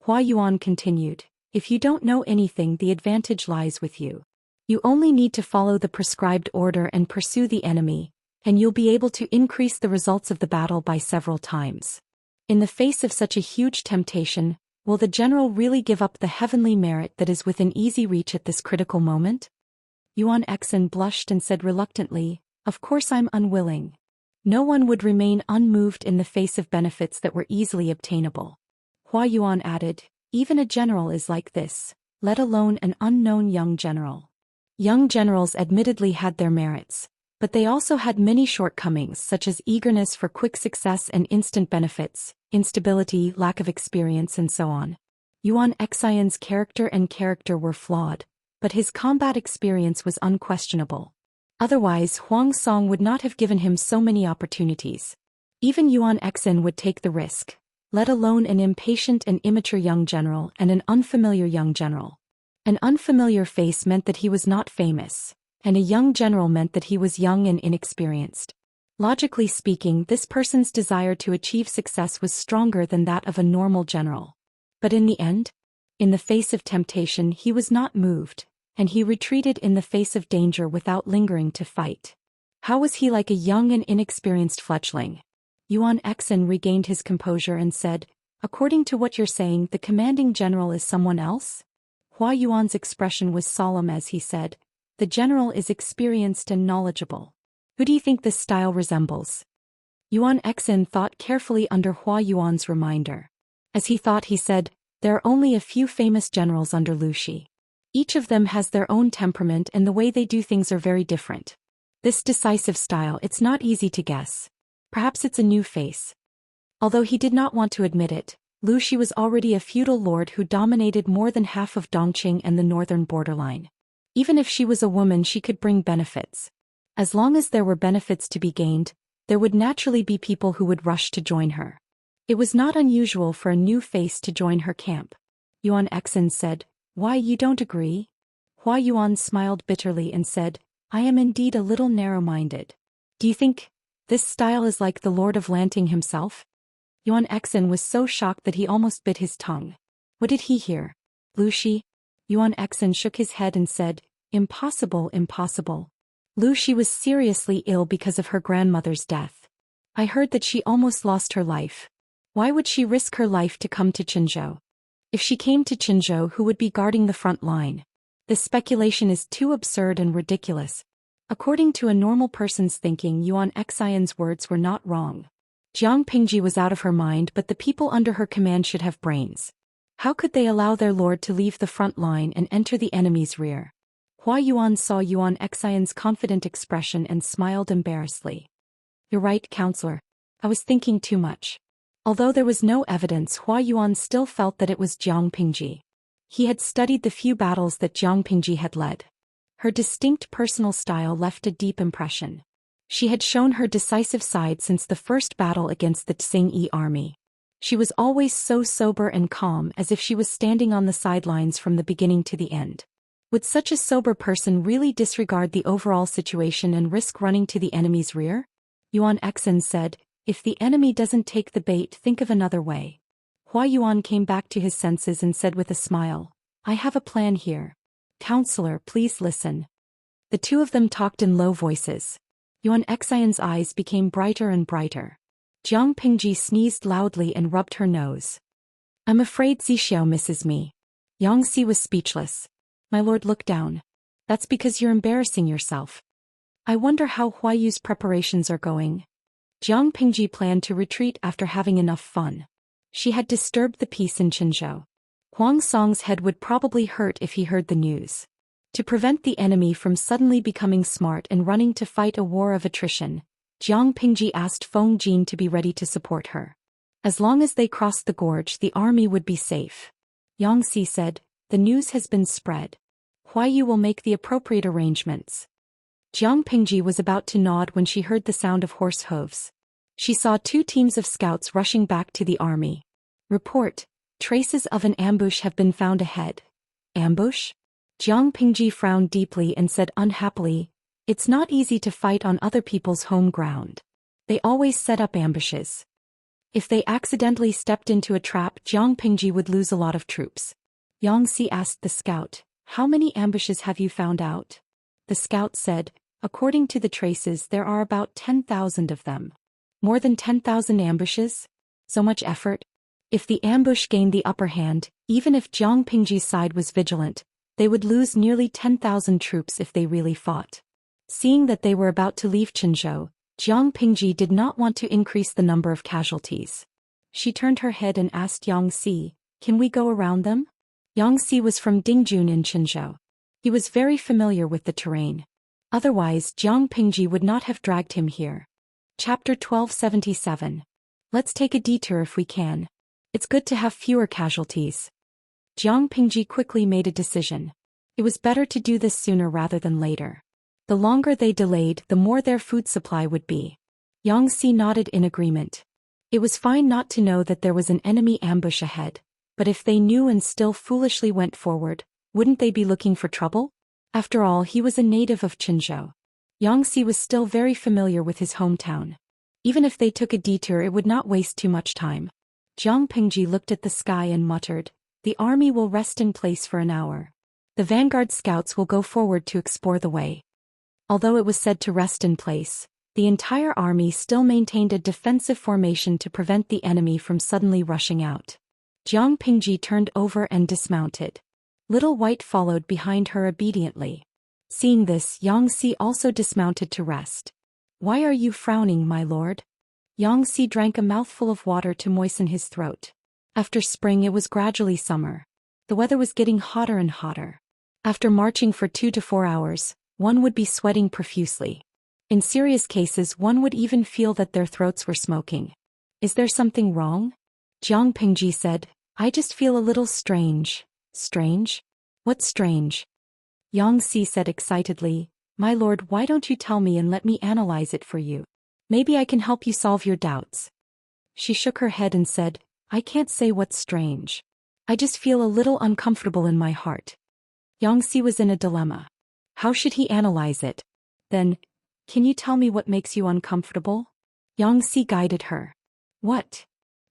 Hua Yuan continued, "If you don't know anything, the advantage lies with you. You only need to follow the prescribed order and pursue the enemy, and you'll be able to increase the results of the battle by several times. In the face of such a huge temptation, will the general really give up the heavenly merit that is within easy reach at this critical moment?" Yuan Xen blushed and said reluctantly, "Of course I'm unwilling. No one would remain unmoved in the face of benefits that were easily obtainable." Hua Yuan added, "Even a general is like this, let alone an unknown young general." Young generals admittedly had their merits, but they also had many shortcomings such as eagerness for quick success and instant benefits, instability, lack of experience, and so on. Yuan Xian's character were flawed, but his combat experience was unquestionable. Otherwise, Huang Song would not have given him so many opportunities. Even Yuan Xen would take the risk, let alone an impatient and immature young general and an unfamiliar young general. An unfamiliar face meant that he was not famous, and a young general meant that he was young and inexperienced. Logically speaking, this person's desire to achieve success was stronger than that of a normal general. But in the end, In the face of temptation he was not moved, and he retreated in the face of danger without lingering to fight. How was he like a young and inexperienced fledgling? Yuan Xen regained his composure and said, "According to what you're saying, the commanding general is someone else?" Hua Yuan's expression was solemn as he said, "The general is experienced and knowledgeable. Who do you think this style resembles?" Yuan Xen thought carefully under Hua Yuan's reminder. As he thought, he said, "There are only a few famous generals under Lu Shi. Each of them has their own temperament and the way they do things are very different. This decisive style, it's not easy to guess. Perhaps it's a new face." Although he did not want to admit it, Lu Shi was already a feudal lord who dominated more than half of Dongqing and the northern borderline. Even if she was a woman, she could bring benefits. As long as there were benefits to be gained, there would naturally be people who would rush to join her. It was not unusual for a new face to join her camp. Yuan Xen said, "Why, you don't agree?" Hua Yuan smiled bitterly and said, "I am indeed a little narrow-minded. Do you think this style is like the Lord of Lanting himself?" Yuan Xen was so shocked that he almost bit his tongue. What did he hear? Lu Shi? Yuan Xen shook his head and said, "Impossible, impossible. Lu Shi was seriously ill because of her grandmother's death. I heard that she almost lost her life. Why would she risk her life to come to Qinzhou? If she came to Qinzhou, who would be guarding the front line? This speculation is too absurd and ridiculous." According to a normal person's thinking, Yuan Xian's words were not wrong. Jiang Pingji was out of her mind, but the people under her command should have brains. How could they allow their lord to leave the front line and enter the enemy's rear? Hua Yuan saw Yuan Xian's confident expression and smiled embarrassedly. "You're right, counselor. I was thinking too much." Although there was no evidence, Hua Yuan still felt that it was Jiang Pingji. He had studied the few battles that Jiang Pingji had led. Her distinct personal style left a deep impression. She had shown her decisive side since the first battle against the Tsing-Yi army. She was always so sober and calm, as if she was standing on the sidelines from the beginning to the end. Would such a sober person really disregard the overall situation and risk running to the enemy's rear? Yuan Xen said, "If the enemy doesn't take the bait, think of another way." Hua Yuan came back to his senses and said with a smile, "I have a plan here. Counselor, please listen." The two of them talked in low voices. Yuan Xian's eyes became brighter and brighter. Jiang Pingji sneezed loudly and rubbed her nose. "I'm afraid Zixiao misses me." Yangxi was speechless. "My lord, look down. That's because you're embarrassing yourself." "I wonder how Huayu's preparations are going." Jiang Pingji planned to retreat after having enough fun. She had disturbed the peace in Qinzhou. Huang Song's head would probably hurt if he heard the news. To prevent the enemy from suddenly becoming smart and running to fight a war of attrition, Jiang Pingji asked Feng Jin to be ready to support her. As long as they crossed the gorge, the army would be safe. Yangxi said, "The news has been spread. Huayu will make the appropriate arrangements." Jiang Pingji was about to nod when she heard the sound of horse hooves. She saw two teams of scouts rushing back to the army. "Report, traces of an ambush have been found ahead." "Ambush?" Jiang Pingji frowned deeply and said unhappily, "It's not easy to fight on other people's home ground. They always set up ambushes. If they accidentally stepped into a trap, Jiang Pingji would lose a lot of troops." Yangxi asked the scout, "How many ambushes have you found out?" The scout said, "According to the traces, there are about 10,000 of them." "More than 10,000 ambushes? So much effort?" If the ambush gained the upper hand, even if Jiang Pingji's side was vigilant, they would lose nearly 10,000 troops if they really fought. Seeing that they were about to leave Qinzhou, Jiang Pingji did not want to increase the number of casualties. She turned her head and asked Yangxi, "Can we go around them?" Yangxi was from Dingjun in Qinzhou. He was very familiar with the terrain. Otherwise, Jiang Pingji would not have dragged him here. Chapter 1277. Let's take a detour if we can. It's good to have fewer casualties. Jiang Pingji quickly made a decision. It was better to do this sooner rather than later. The longer they delayed, the more their food supply would be. Yangxi nodded in agreement. It was fine not to know that there was an enemy ambush ahead, but if they knew and still foolishly went forward, wouldn't they be looking for trouble? After all, he was a native of Qinzhou. Yangxi was still very familiar with his hometown. Even if they took a detour, it would not waste too much time. Jiang Pingji looked at the sky and muttered, The army will rest in place for an hour. The vanguard scouts will go forward to explore the way. Although it was said to rest in place, the entire army still maintained a defensive formation to prevent the enemy from suddenly rushing out. Jiang Pingji turned over and dismounted. Little White followed behind her obediently. Seeing this, Xianxia also dismounted to rest. "Why are you frowning, my lord?" Xianxia drank a mouthful of water to moisten his throat. After spring it was gradually summer. The weather was getting hotter and hotter. After marching for 2 to 4 hours, one would be sweating profusely. In serious cases one would even feel that their throats were smoking. "Is there something wrong?" Jiang Pingji said, "I just feel a little strange." "Strange? What's strange?" Xianxia said excitedly, "My lord, why don't you tell me and let me analyze it for you? Maybe I can help you solve your doubts." She shook her head and said, "I can't say what's strange. I just feel a little uncomfortable in my heart." Xianxia was in a dilemma. How should he analyze it? Then, "Can you tell me what makes you uncomfortable?" Xianxia guided her. "What?"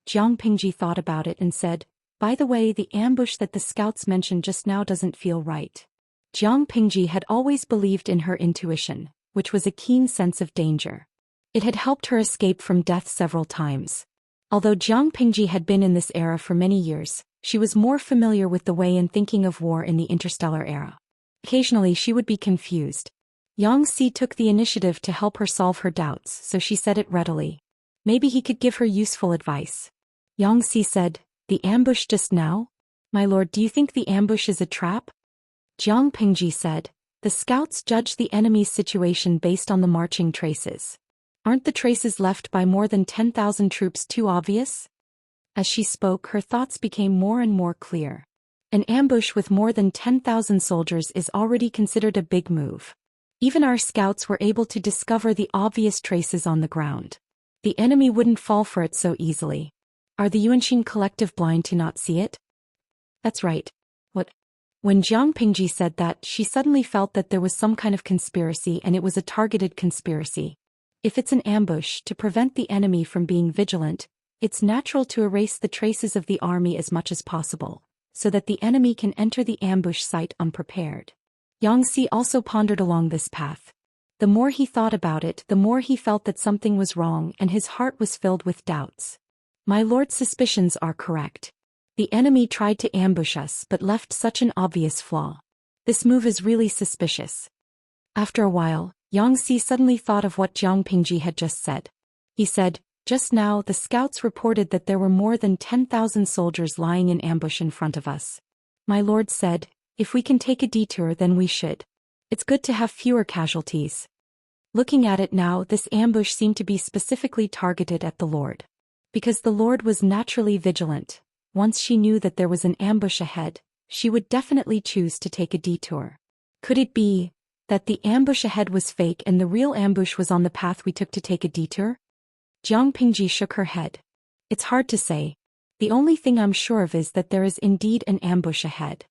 Jiang Pingji thought about it and said, "By the way, the ambush that the scouts mentioned just now doesn't feel right." Jiang Pingji had always believed in her intuition, which was a keen sense of danger. It had helped her escape from death several times. Although Jiang Pingji had been in this era for many years, she was more familiar with the way and thinking of war in the interstellar era. Occasionally she would be confused. Xianxia took the initiative to help her solve her doubts, so she said it readily. Maybe he could give her useful advice. Xianxia said, "The ambush just now? My lord, do you think the ambush is a trap?" Jiang Pingji said, "The scouts judge the enemy's situation based on the marching traces. Aren't the traces left by more than 10,000 troops too obvious?" As she spoke, her thoughts became more and more clear. An ambush with more than 10,000 soldiers is already considered a big move. Even our scouts were able to discover the obvious traces on the ground. The enemy wouldn't fall for it so easily. Are the Yuanxin collective blind to not see it? That's right. What? When Jiang Pingji said that, she suddenly felt that there was some kind of conspiracy, and it was a targeted conspiracy. If it's an ambush to prevent the enemy from being vigilant, it's natural to erase the traces of the army as much as possible, so that the enemy can enter the ambush site unprepared. Xianxia also pondered along this path. The more he thought about it, the more he felt that something was wrong, and his heart was filled with doubts. My lord's suspicions are correct. The enemy tried to ambush us but left such an obvious flaw. This move is really suspicious. After a while, Xianxia suddenly thought of what Jiang Pingji had just said. He said, "Just now the scouts reported that there were more than 10,000 soldiers lying in ambush in front of us. My lord said, if we can take a detour then we should. It's good to have fewer casualties." Looking at it now, this ambush seemed to be specifically targeted at the lord. Because the lord was naturally vigilant, once she knew that there was an ambush ahead, she would definitely choose to take a detour. Could it be that the ambush ahead was fake and the real ambush was on the path we took to take a detour? Jiang Pingji shook her head. "It's hard to say. The only thing I'm sure of is that there is indeed an ambush ahead."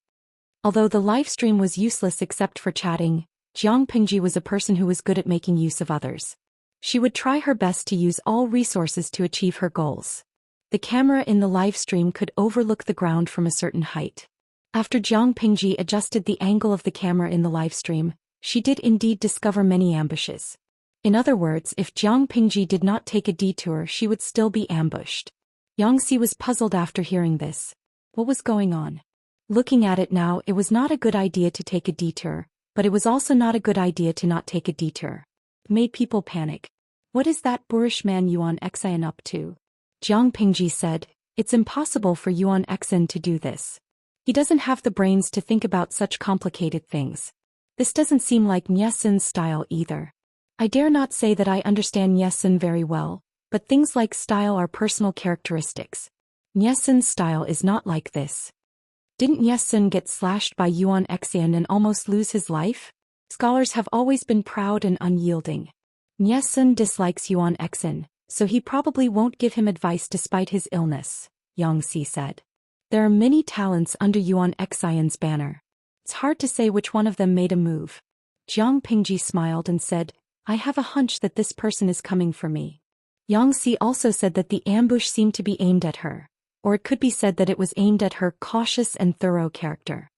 Although the live stream was useless except for chatting, Jiang Pingji was a person who was good at making use of others. She would try her best to use all resources to achieve her goals. The camera in the live stream could overlook the ground from a certain height. After Jiang Pingji adjusted the angle of the camera in the live stream, she did indeed discover many ambushes. In other words, if Jiang Pingji did not take a detour, she would still be ambushed. Xianxia was puzzled after hearing this. What was going on? Looking at it now, it was not a good idea to take a detour, but it was also not a good idea to not take a detour. It made people panic. "What is that boorish man Yuan Xian up to?" Jiang Pingji said, "It's impossible for Yuan Xian to do this. He doesn't have the brains to think about such complicated things. This doesn't seem like Niesin's style either. I dare not say that I understand Niesin very well, but things like style are personal characteristics. Niesin's style is not like this. Didn't Niesin get slashed by Yuan Xian and almost lose his life? Scholars have always been proud and unyielding. Niesin dislikes Yuan Xian, so he probably won't give him advice despite his illness," Xianxia said. "There are many talents under Yuan Xian's banner. It's hard to say which one of them made a move." Jiang Pingji smiled and said, "I have a hunch that this person is coming for me." Xianxia also said that the ambush seemed to be aimed at her, or it could be said that it was aimed at her cautious and thorough character.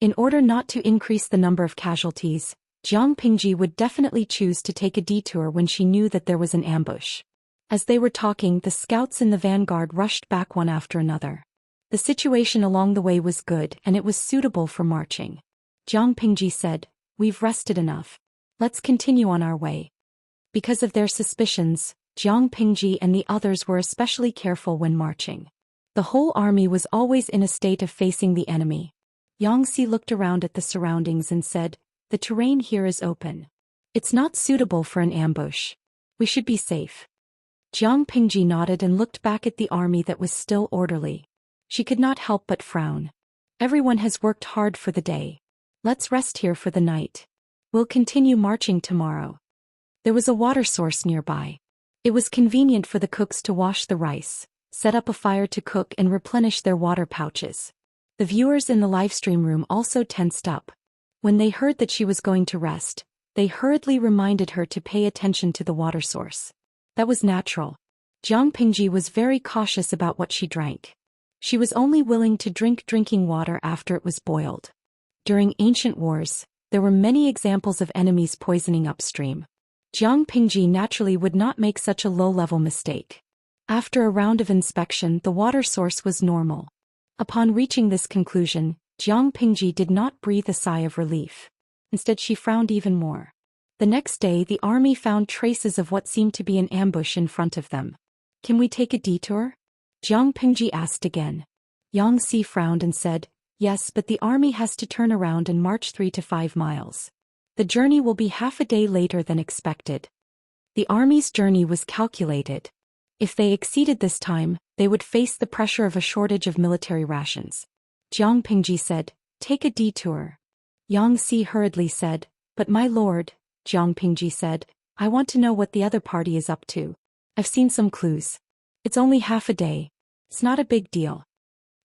In order not to increase the number of casualties, Jiang Pingji would definitely choose to take a detour when she knew that there was an ambush. As they were talking, the scouts in the vanguard rushed back one after another. The situation along the way was good and it was suitable for marching. Jiang Pingji said, "We've rested enough. Let's continue on our way." Because of their suspicions, Jiang Pingji and the others were especially careful when marching. The whole army was always in a state of facing the enemy. Xianxia looked around at the surroundings and said, "The terrain here is open. It's not suitable for an ambush. We should be safe." Jiang Pingji nodded and looked back at the army that was still orderly. She could not help but frown. Everyone has worked hard for the day. Let's rest here for the night. We'll continue marching tomorrow. There was a water source nearby. It was convenient for the cooks to wash the rice, set up a fire to cook and replenish their water pouches. The viewers in the livestream room also tensed up. When they heard that she was going to rest, they hurriedly reminded her to pay attention to the water source. That was natural. Jiang Pingji was very cautious about what she drank. She was only willing to drink drinking water after it was boiled. During ancient wars, there were many examples of enemies poisoning upstream. Jiang Pingji naturally would not make such a low-level mistake. After a round of inspection, the water source was normal. Upon reaching this conclusion, Jiang Pingji did not breathe a sigh of relief. Instead, she frowned even more. The next day, the army found traces of what seemed to be an ambush in front of them. "Can we take a detour?" Jiang Pingji asked again. Xianxia frowned and said, "Yes, but the army has to turn around and march 3 to 5 miles. The journey will be half a day later than expected." The army's journey was calculated. If they exceeded this time, they would face the pressure of a shortage of military rations. Jiang Pingji said, "Take a detour." Xianxia hurriedly said, "But my lord," Jiang Pingji said, "I want to know what the other party is up to. I've seen some clues. It's only half a day. It's not a big deal."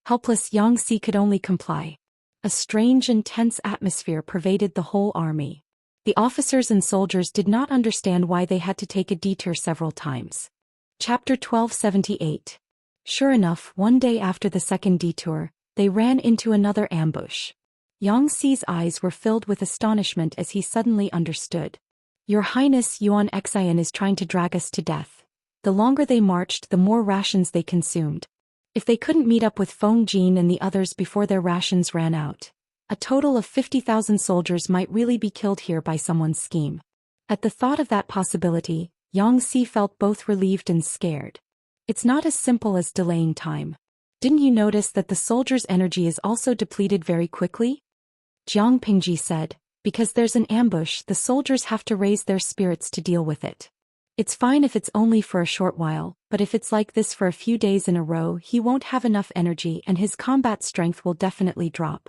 Helpless, Xianxia could only comply. A strange and tense atmosphere pervaded the whole army. The officers and soldiers did not understand why they had to take a detour several times. Chapter 1278. Sure enough, one day after the second detour, they ran into another ambush. Xianxi's eyes were filled with astonishment as he suddenly understood. "Your Highness Yuan Xian is trying to drag us to death." The longer they marched, the more rations they consumed. If they couldn't meet up with Feng Jin and the others before their rations ran out, a total of 50,000 soldiers might really be killed here by someone's scheme. At the thought of that possibility, Xianxia felt both relieved and scared. It's not as simple as delaying time. Didn't you notice that the soldiers' energy is also depleted very quickly? Jiang Pingji said, "Because there's an ambush, the soldiers have to raise their spirits to deal with it. It's fine if it's only for a short while, but if it's like this for a few days in a row, he won't have enough energy and his combat strength will definitely drop."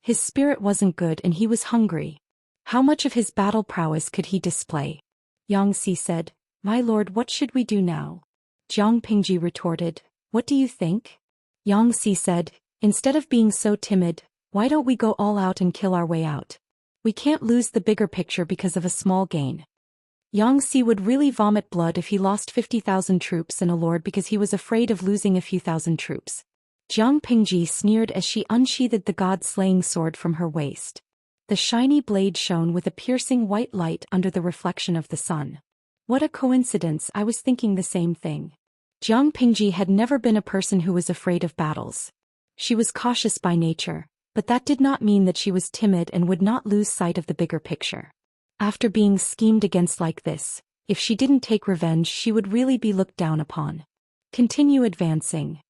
His spirit wasn't good and he was hungry. How much of his battle prowess could he display? Xianxia said, "My lord, what should we do now?" Jiang Pingji retorted, "What do you think?" Xianxia said, "Instead of being so timid, why don't we go all out and kill our way out? We can't lose the bigger picture because of a small gain." Xianxia would really vomit blood if he lost 50,000 troops and a lord because he was afraid of losing a few thousand troops. Jiang Pingji sneered as she unsheathed the god-slaying sword from her waist. The shiny blade shone with a piercing white light under the reflection of the sun. What a coincidence, I was thinking the same thing. Jiang Pingji had never been a person who was afraid of battles. She was cautious by nature, but that did not mean that she was timid and would not lose sight of the bigger picture. After being schemed against like this, if she didn't take revenge, she would really be looked down upon. Continue advancing.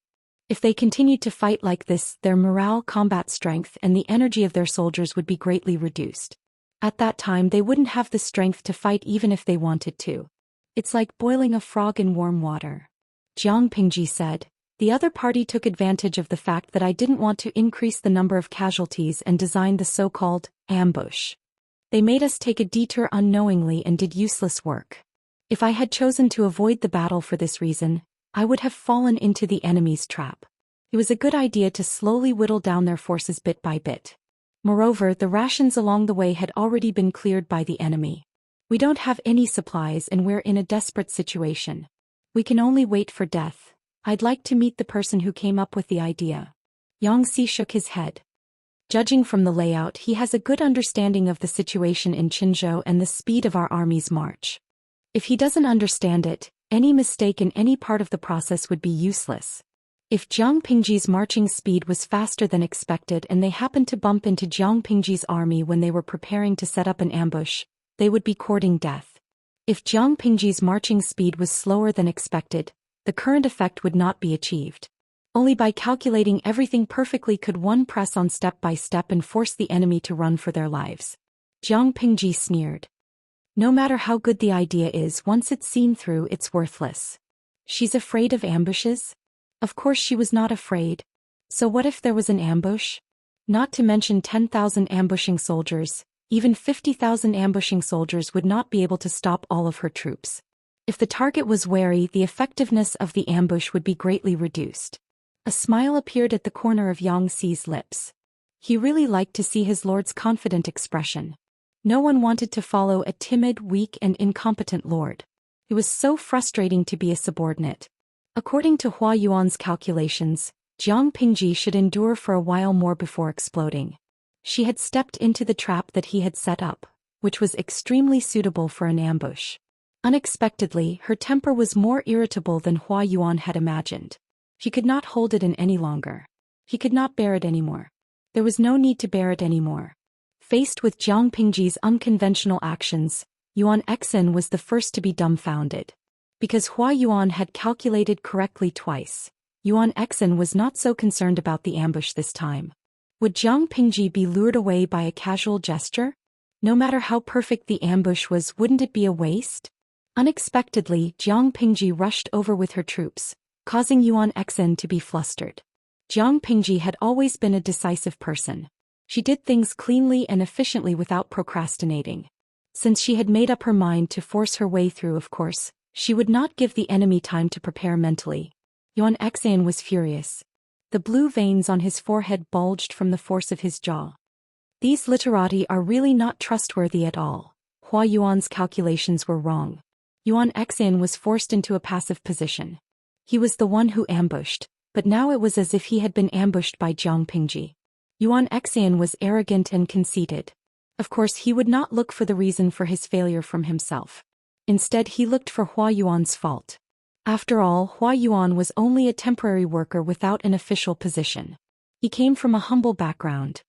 If they continued to fight like this, their morale, combat strength, and the energy of their soldiers would be greatly reduced. At that time, they wouldn't have the strength to fight even if they wanted to. It's like boiling a frog in warm water. Jiang Pingji said, "The other party took advantage of the fact that I didn't want to increase the number of casualties and designed the so-called ambush. They made us take a detour unknowingly and did useless work. If I had chosen to avoid the battle for this reason, I would have fallen into the enemy's trap. It was a good idea to slowly whittle down their forces bit by bit. Moreover, the rations along the way had already been cleared by the enemy. We don't have any supplies and we're in a desperate situation. We can only wait for death. I'd like to meet the person who came up with the idea. Xianxia shook his head. Judging from the layout, he has a good understanding of the situation in Qinzhou and the speed of our army's march. If he doesn't understand it, any mistake in any part of the process would be useless. If Jiang Pingji's marching speed was faster than expected and they happened to bump into Jiang Pingji's army when they were preparing to set up an ambush, they would be courting death. If Jiang Pingji's marching speed was slower than expected, the current effect would not be achieved. Only by calculating everything perfectly could one press on step by step and force the enemy to run for their lives. Jiang Pingji sneered. No matter how good the idea is, once it's seen through, it's worthless. She's afraid of ambushes? Of course she was not afraid. So what if there was an ambush? Not to mention 10,000 ambushing soldiers, even 50,000 ambushing soldiers would not be able to stop all of her troops. If the target was wary, the effectiveness of the ambush would be greatly reduced. A smile appeared at the corner of Xi's lips. He really liked to see his lord's confident expression. No one wanted to follow a timid, weak and incompetent lord. It was so frustrating to be a subordinate. According to Hua Yuan's calculations, Jiang Pingji should endure for a while more before exploding. She had stepped into the trap that he had set up, which was extremely suitable for an ambush. Unexpectedly, her temper was more irritable than Hua Yuan had imagined. He could not hold it in any longer. He could not bear it anymore. There was no need to bear it anymore. Faced with Jiang Pingji's unconventional actions, Yuan Xen was the first to be dumbfounded. Because Hua Yuan had calculated correctly twice, Yuan Xen was not so concerned about the ambush this time. Would Jiang Pingji be lured away by a casual gesture? No matter how perfect the ambush was, wouldn't it be a waste? Unexpectedly, Jiang Pingji rushed over with her troops, causing Yuan Xen to be flustered. Jiang Pingji had always been a decisive person. She did things cleanly and efficiently without procrastinating. Since she had made up her mind to force her way through, of course, she would not give the enemy time to prepare mentally. Yuan Xen was furious. The blue veins on his forehead bulged from the force of his jaw. These literati are really not trustworthy at all. Hua Yuan's calculations were wrong. Yuan Xen was forced into a passive position. He was the one who ambushed, but now it was as if he had been ambushed by Jiang Pingji. Yuan Xen was arrogant and conceited. Of course, he would not look for the reason for his failure from himself. Instead, he looked for Hua Yuan's fault. After all, Hua Yuan was only a temporary worker without an official position. He came from a humble background.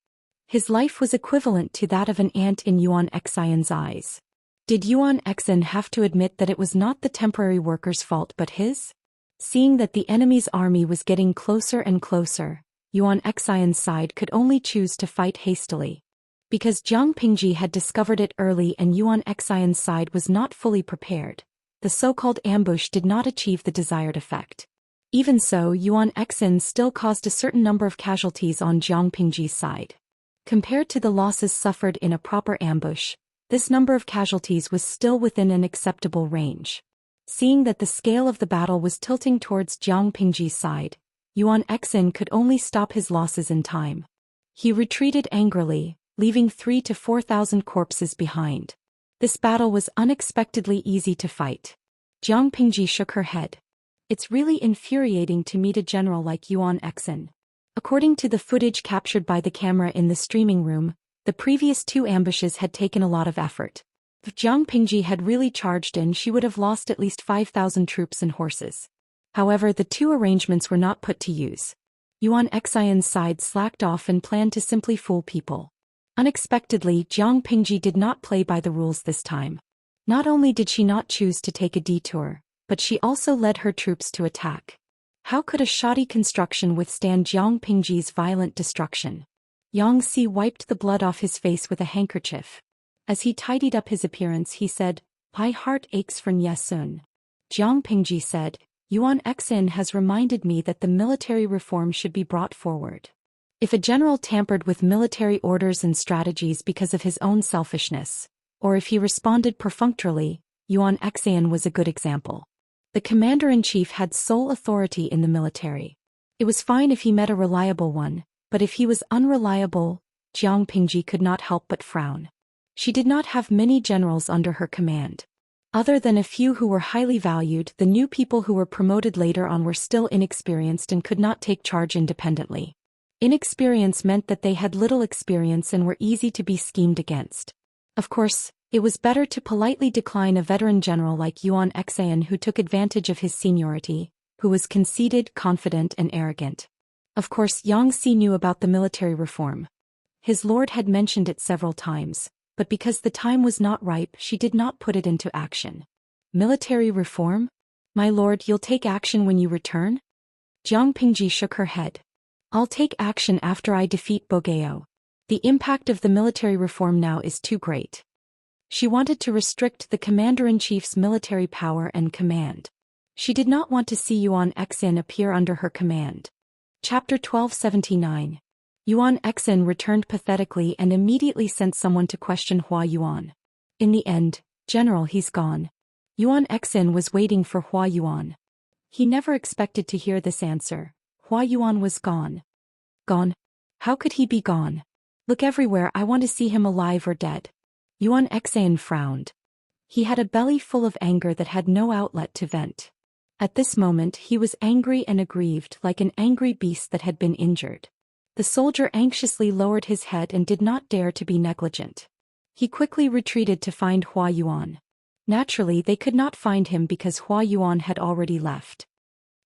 His life was equivalent to that of an ant in Yuan Xen's eyes. Did Yuan Xen have to admit that it was not the temporary worker's fault but his? Seeing that the enemy's army was getting closer and closer, Yuan Xen's side could only choose to fight hastily. Because Jiang Pingji had discovered it early and Yuan Xen's side was not fully prepared, the so-called ambush did not achieve the desired effect. Even so, Yuan Xen still caused a certain number of casualties on Jiang Pingji's side. Compared to the losses suffered in a proper ambush, this number of casualties was still within an acceptable range. Seeing that the scale of the battle was tilting towards Jiang Pingji's side, Yuan Xen could only stop his losses in time. He retreated angrily, leaving 3,000 to 4,000 corpses behind. This battle was unexpectedly easy to fight. Jiang Pingji shook her head. It's really infuriating to meet a general like Yuan Xen. According to the footage captured by the camera in the streaming room, the previous two ambushes had taken a lot of effort. If Jiang Pingji had really charged in, she would have lost at least 5,000 troops and horses. However, the two arrangements were not put to use. Yuan Xen's side slacked off and planned to simply fool people. Unexpectedly, Jiang Pingji did not play by the rules this time. Not only did she not choose to take a detour, but she also led her troops to attack. How could a shoddy construction withstand Jiang Pingji's violent destruction? Xianxia wiped the blood off his face with a handkerchief. As he tidied up his appearance, he said, "My heart aches for Nyesun." Jiang Pingji said, "Yuan Xen has reminded me that the military reform should be brought forward. If a general tampered with military orders and strategies because of his own selfishness, or if he responded perfunctorily, Yuan Xen was a good example. The commander-in-chief had sole authority in the military. It was fine if he met a reliable one, but if he was unreliable, Jiang Pingji could not help but frown. She did not have many generals under her command. Other than a few who were highly valued, the new people who were promoted later on were still inexperienced and could not take charge independently. Inexperience meant that they had little experience and were easy to be schemed against. Of course, it was better to politely decline a veteran general like Yuan Xian who took advantage of his seniority, who was conceited, confident and arrogant. Of course, Xianxia knew about the military reform. His lord had mentioned it several times, but because the time was not ripe, she did not put it into action. Military reform? My lord, you'll take action when you return? Jiang Pingji shook her head. I'll take action after I defeat Bogeo. The impact of the military reform now is too great. She wanted to restrict the commander-in-chief's military power and command. She did not want to see Yuan Xian appear under her command. Chapter 1279. Yuan Xian returned pathetically and immediately sent someone to question Hua Yuan. In the end, General, he's gone. Yuan Xian was waiting for Hua Yuan. He never expected to hear this answer. Hua Yuan was gone. Gone? How could he be gone? Look everywhere, I want to see him alive or dead. Yuan Xian frowned. He had a belly full of anger that had no outlet to vent. At this moment he was angry and aggrieved like an angry beast that had been injured. The soldier anxiously lowered his head and did not dare to be negligent. He quickly retreated to find Hua Yuan. Naturally they could not find him because Hua Yuan had already left.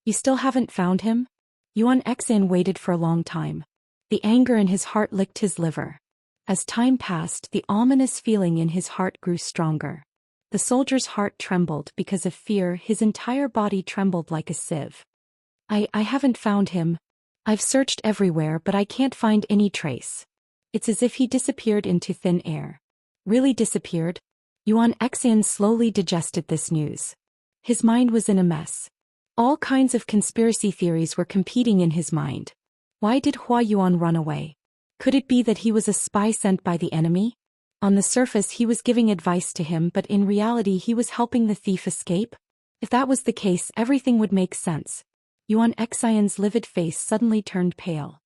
You still haven't found him? Yuan Xian waited for a long time. The anger in his heart licked his liver. As time passed, the ominous feeling in his heart grew stronger. The soldier's heart trembled because of fear, his entire body trembled like a sieve. I haven't found him. I've searched everywhere but I can't find any trace. It's as if he disappeared into thin air. Really disappeared? Yuan Xian slowly digested this news. His mind was in a mess. All kinds of conspiracy theories were competing in his mind. Why did Hua Yuan run away? Could it be that he was a spy sent by the enemy? On the surface he was giving advice to him, but in reality he was helping the thief escape? If that was the case, everything would make sense. Yuan Xian's livid face suddenly turned pale.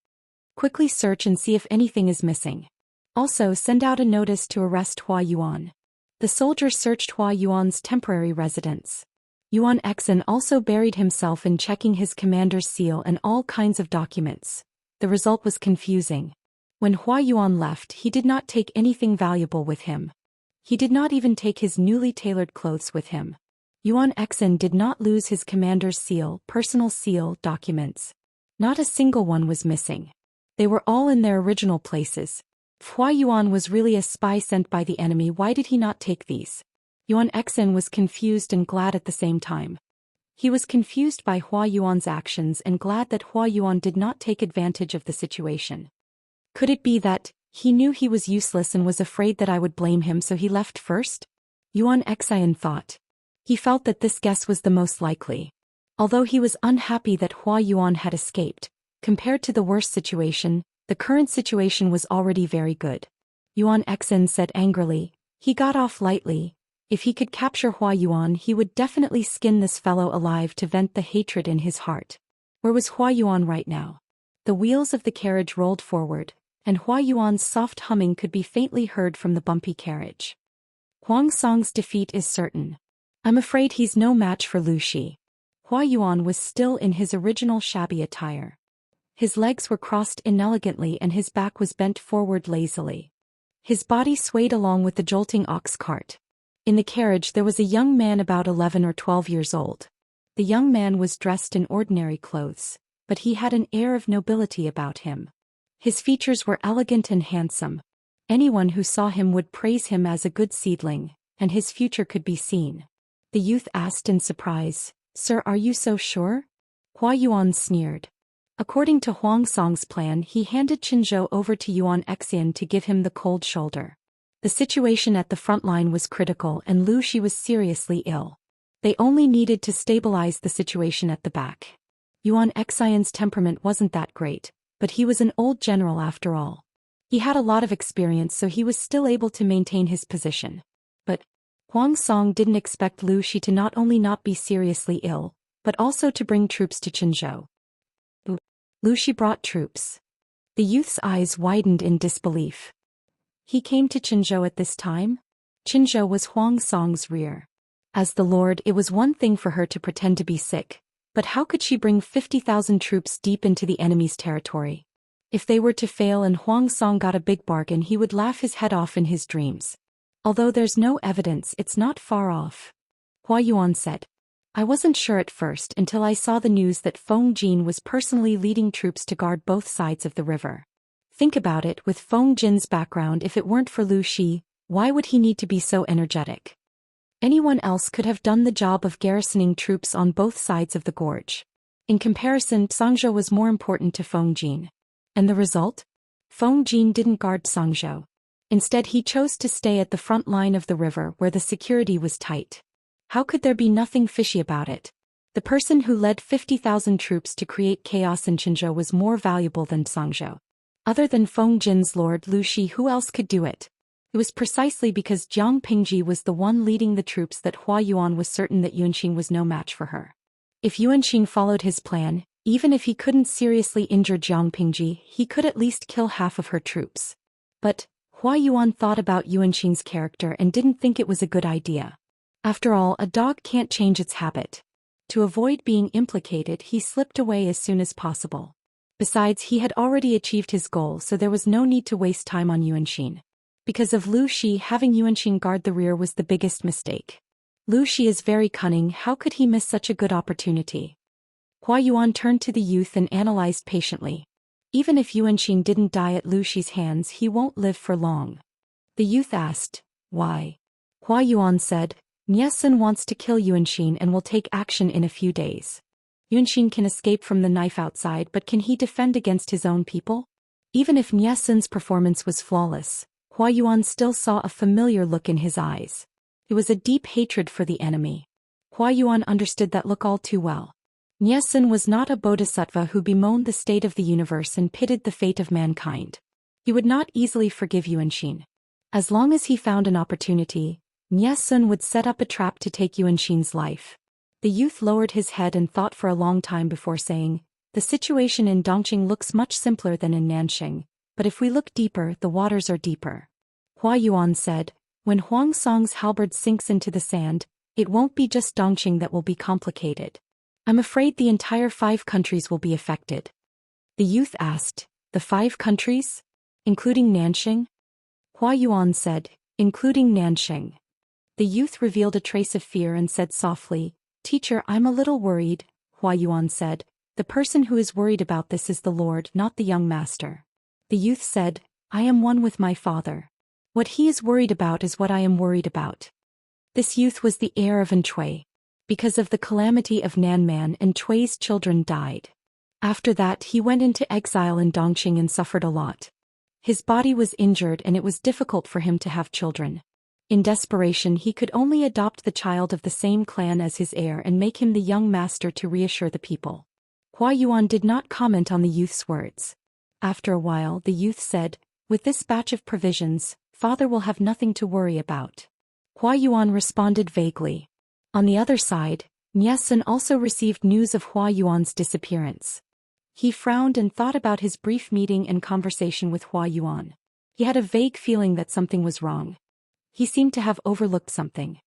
Quickly search and see if anything is missing. Also send out a notice to arrest Hua Yuan. The soldier searched Hua Yuan's temporary residence. Yuan Xian also buried himself in checking his commander's seal and all kinds of documents. The result was confusing. When Hua Yuan left, he did not take anything valuable with him. He did not even take his newly tailored clothes with him. Yuan Xian did not lose his commander's seal, personal seal, documents. Not a single one was missing. They were all in their original places. If Hua Yuan was really a spy sent by the enemy, why did he not take these? Yuan Xian was confused and glad at the same time. He was confused by Hua Yuan's actions and glad that Hua Yuan did not take advantage of the situation. Could it be that he knew he was useless and was afraid that I would blame him, so he left first? Yuan Xian thought. He felt that this guess was the most likely. Although he was unhappy that Hua Yuan had escaped, compared to the worst situation, the current situation was already very good. Yuan Xian said angrily. He got off lightly. If he could capture Hua Yuan, he would definitely skin this fellow alive to vent the hatred in his heart. Where was Hua Yuan right now? The wheels of the carriage rolled forward, and Hua Yuan's soft humming could be faintly heard from the bumpy carriage. Huang Song's defeat is certain. I'm afraid he's no match for Lu Shi. Hua Yuan was still in his original shabby attire. His legs were crossed inelegantly and his back was bent forward lazily. His body swayed along with the jolting ox cart. In the carriage there was a young man about 11 or 12 years old. The young man was dressed in ordinary clothes, but he had an air of nobility about him. His features were elegant and handsome. Anyone who saw him would praise him as a good seedling, and his future could be seen. The youth asked in surprise, "Sir, are you so sure?" Hua Yuan sneered. According to Huang Song's plan, he handed Qinzhou over to Yuan Xian to give him the cold shoulder. The situation at the front line was critical and Lu Shi was seriously ill. They only needed to stabilize the situation at the back. Yuan Xian's temperament wasn't that great, but he was an old general after all. He had a lot of experience, so he was still able to maintain his position. But Huang Song didn't expect Lu Shi to not only not be seriously ill, but also to bring troops to Qinzhou. Lu Shi brought troops. The youth's eyes widened in disbelief. He came to Qinzhou at this time? Qinzhou was Huang Song's rear. As the Lord, it was one thing for her to pretend to be sick, but how could she bring 50,000 troops deep into the enemy's territory? If they were to fail and Huang Song got a big bargain, he would laugh his head off in his dreams. Although there's no evidence, it's not far off. Hua Yuan said. I wasn't sure at first until I saw the news that Feng Jin was personally leading troops to guard both sides of the river. Think about it, with Feng Jin's background, if it weren't for Lu Shi, why would he need to be so energetic? Anyone else could have done the job of garrisoning troops on both sides of the gorge. In comparison, Sangzhou was more important to Feng Jin. And the result? Feng Jin didn't guard Sangzhou. Instead, he chose to stay at the front line of the river where the security was tight. How could there be nothing fishy about it? The person who led 50,000 troops to create chaos in Qinzhou was more valuable than Sangzhou. Other than Feng Jin's lord Lu Shi, who else could do it? It was precisely because Jiang Pingji was the one leading the troops that Hua Yuan was certain that Yuanqing was no match for her. If Yuanqing followed his plan, even if he couldn't seriously injure Jiang Pingji, he could at least kill half of her troops. But Hua Yuan thought about Yuanqing's character and didn't think it was a good idea. After all, a dog can't change its habit. To avoid being implicated, he slipped away as soon as possible. Besides, he had already achieved his goal, so there was no need to waste time on Yuanqing. Because of Lu Shi, having Yuanqing guard the rear was the biggest mistake. Lu Shi is very cunning, how could he miss such a good opportunity? Hua Yuan turned to the youth and analyzed patiently. Even if Yuanqing didn't die at Lu Shi's hands, he won't live for long. The youth asked, why? Hua Yuan said, Niesun wants to kill Yuanqing and will take action in a few days. Yuanqing can escape from the knife outside, but can he defend against his own people? Even if Niesun's performance was flawless, Hua Yuan still saw a familiar look in his eyes. It was a deep hatred for the enemy. Hua Yuan understood that look all too well. Niesun was not a bodhisattva who bemoaned the state of the universe and pitted the fate of mankind. He would not easily forgive Yuanqing. As long as he found an opportunity, Niesun would set up a trap to take Yuanqing's life. The youth lowered his head and thought for a long time before saying, the situation in Dongqing looks much simpler than in Nanxing, but if we look deeper, the waters are deeper. Hua Yuan said, when Huang Song's halberd sinks into the sand, it won't be just Dongqing that will be complicated. I'm afraid the entire 5 countries will be affected. The youth asked, the 5 countries? Including Nanxing? Hua Yuan said, including Nanxing. The youth revealed a trace of fear and said softly, Teacher, I'm a little worried. Hua Yuan said, the person who is worried about this is the Lord, not the young master. The youth said, I am one with my father. What he is worried about is what I am worried about. This youth was the heir of Enchui. Because of the calamity of Nanman, Enchui's children died. After that, he went into exile in Dongqing and suffered a lot. His body was injured and it was difficult for him to have children. In desperation, he could only adopt the child of the same clan as his heir and make him the young master to reassure the people. Hua Yuan did not comment on the youth's words. After a while, the youth said, with this batch of provisions, father will have nothing to worry about. Hua Yuan responded vaguely. On the other side, Niesun also received news of Hua Yuan's disappearance. He frowned and thought about his brief meeting and conversation with Hua Yuan. He had a vague feeling that something was wrong. He seemed to have overlooked something.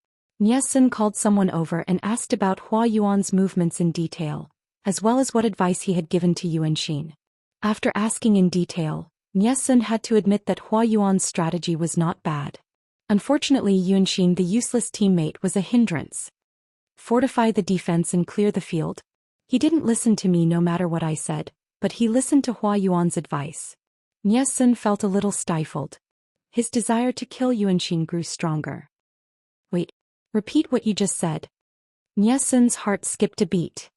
Niesun called someone over and asked about Hua Yuan's movements in detail, as well as what advice he had given to Yuanqing. After asking in detail, Niesun had to admit that Hua Yuan's strategy was not bad. Unfortunately, Yuanqing, the useless teammate, was a hindrance. Fortify the defense and clear the field. He didn't listen to me no matter what I said, but he listened to Hua Yuan's advice. Niesun felt a little stifled. His desire to kill Yuanqing grew stronger. Wait, repeat what you just said. Niesun's heart skipped a beat.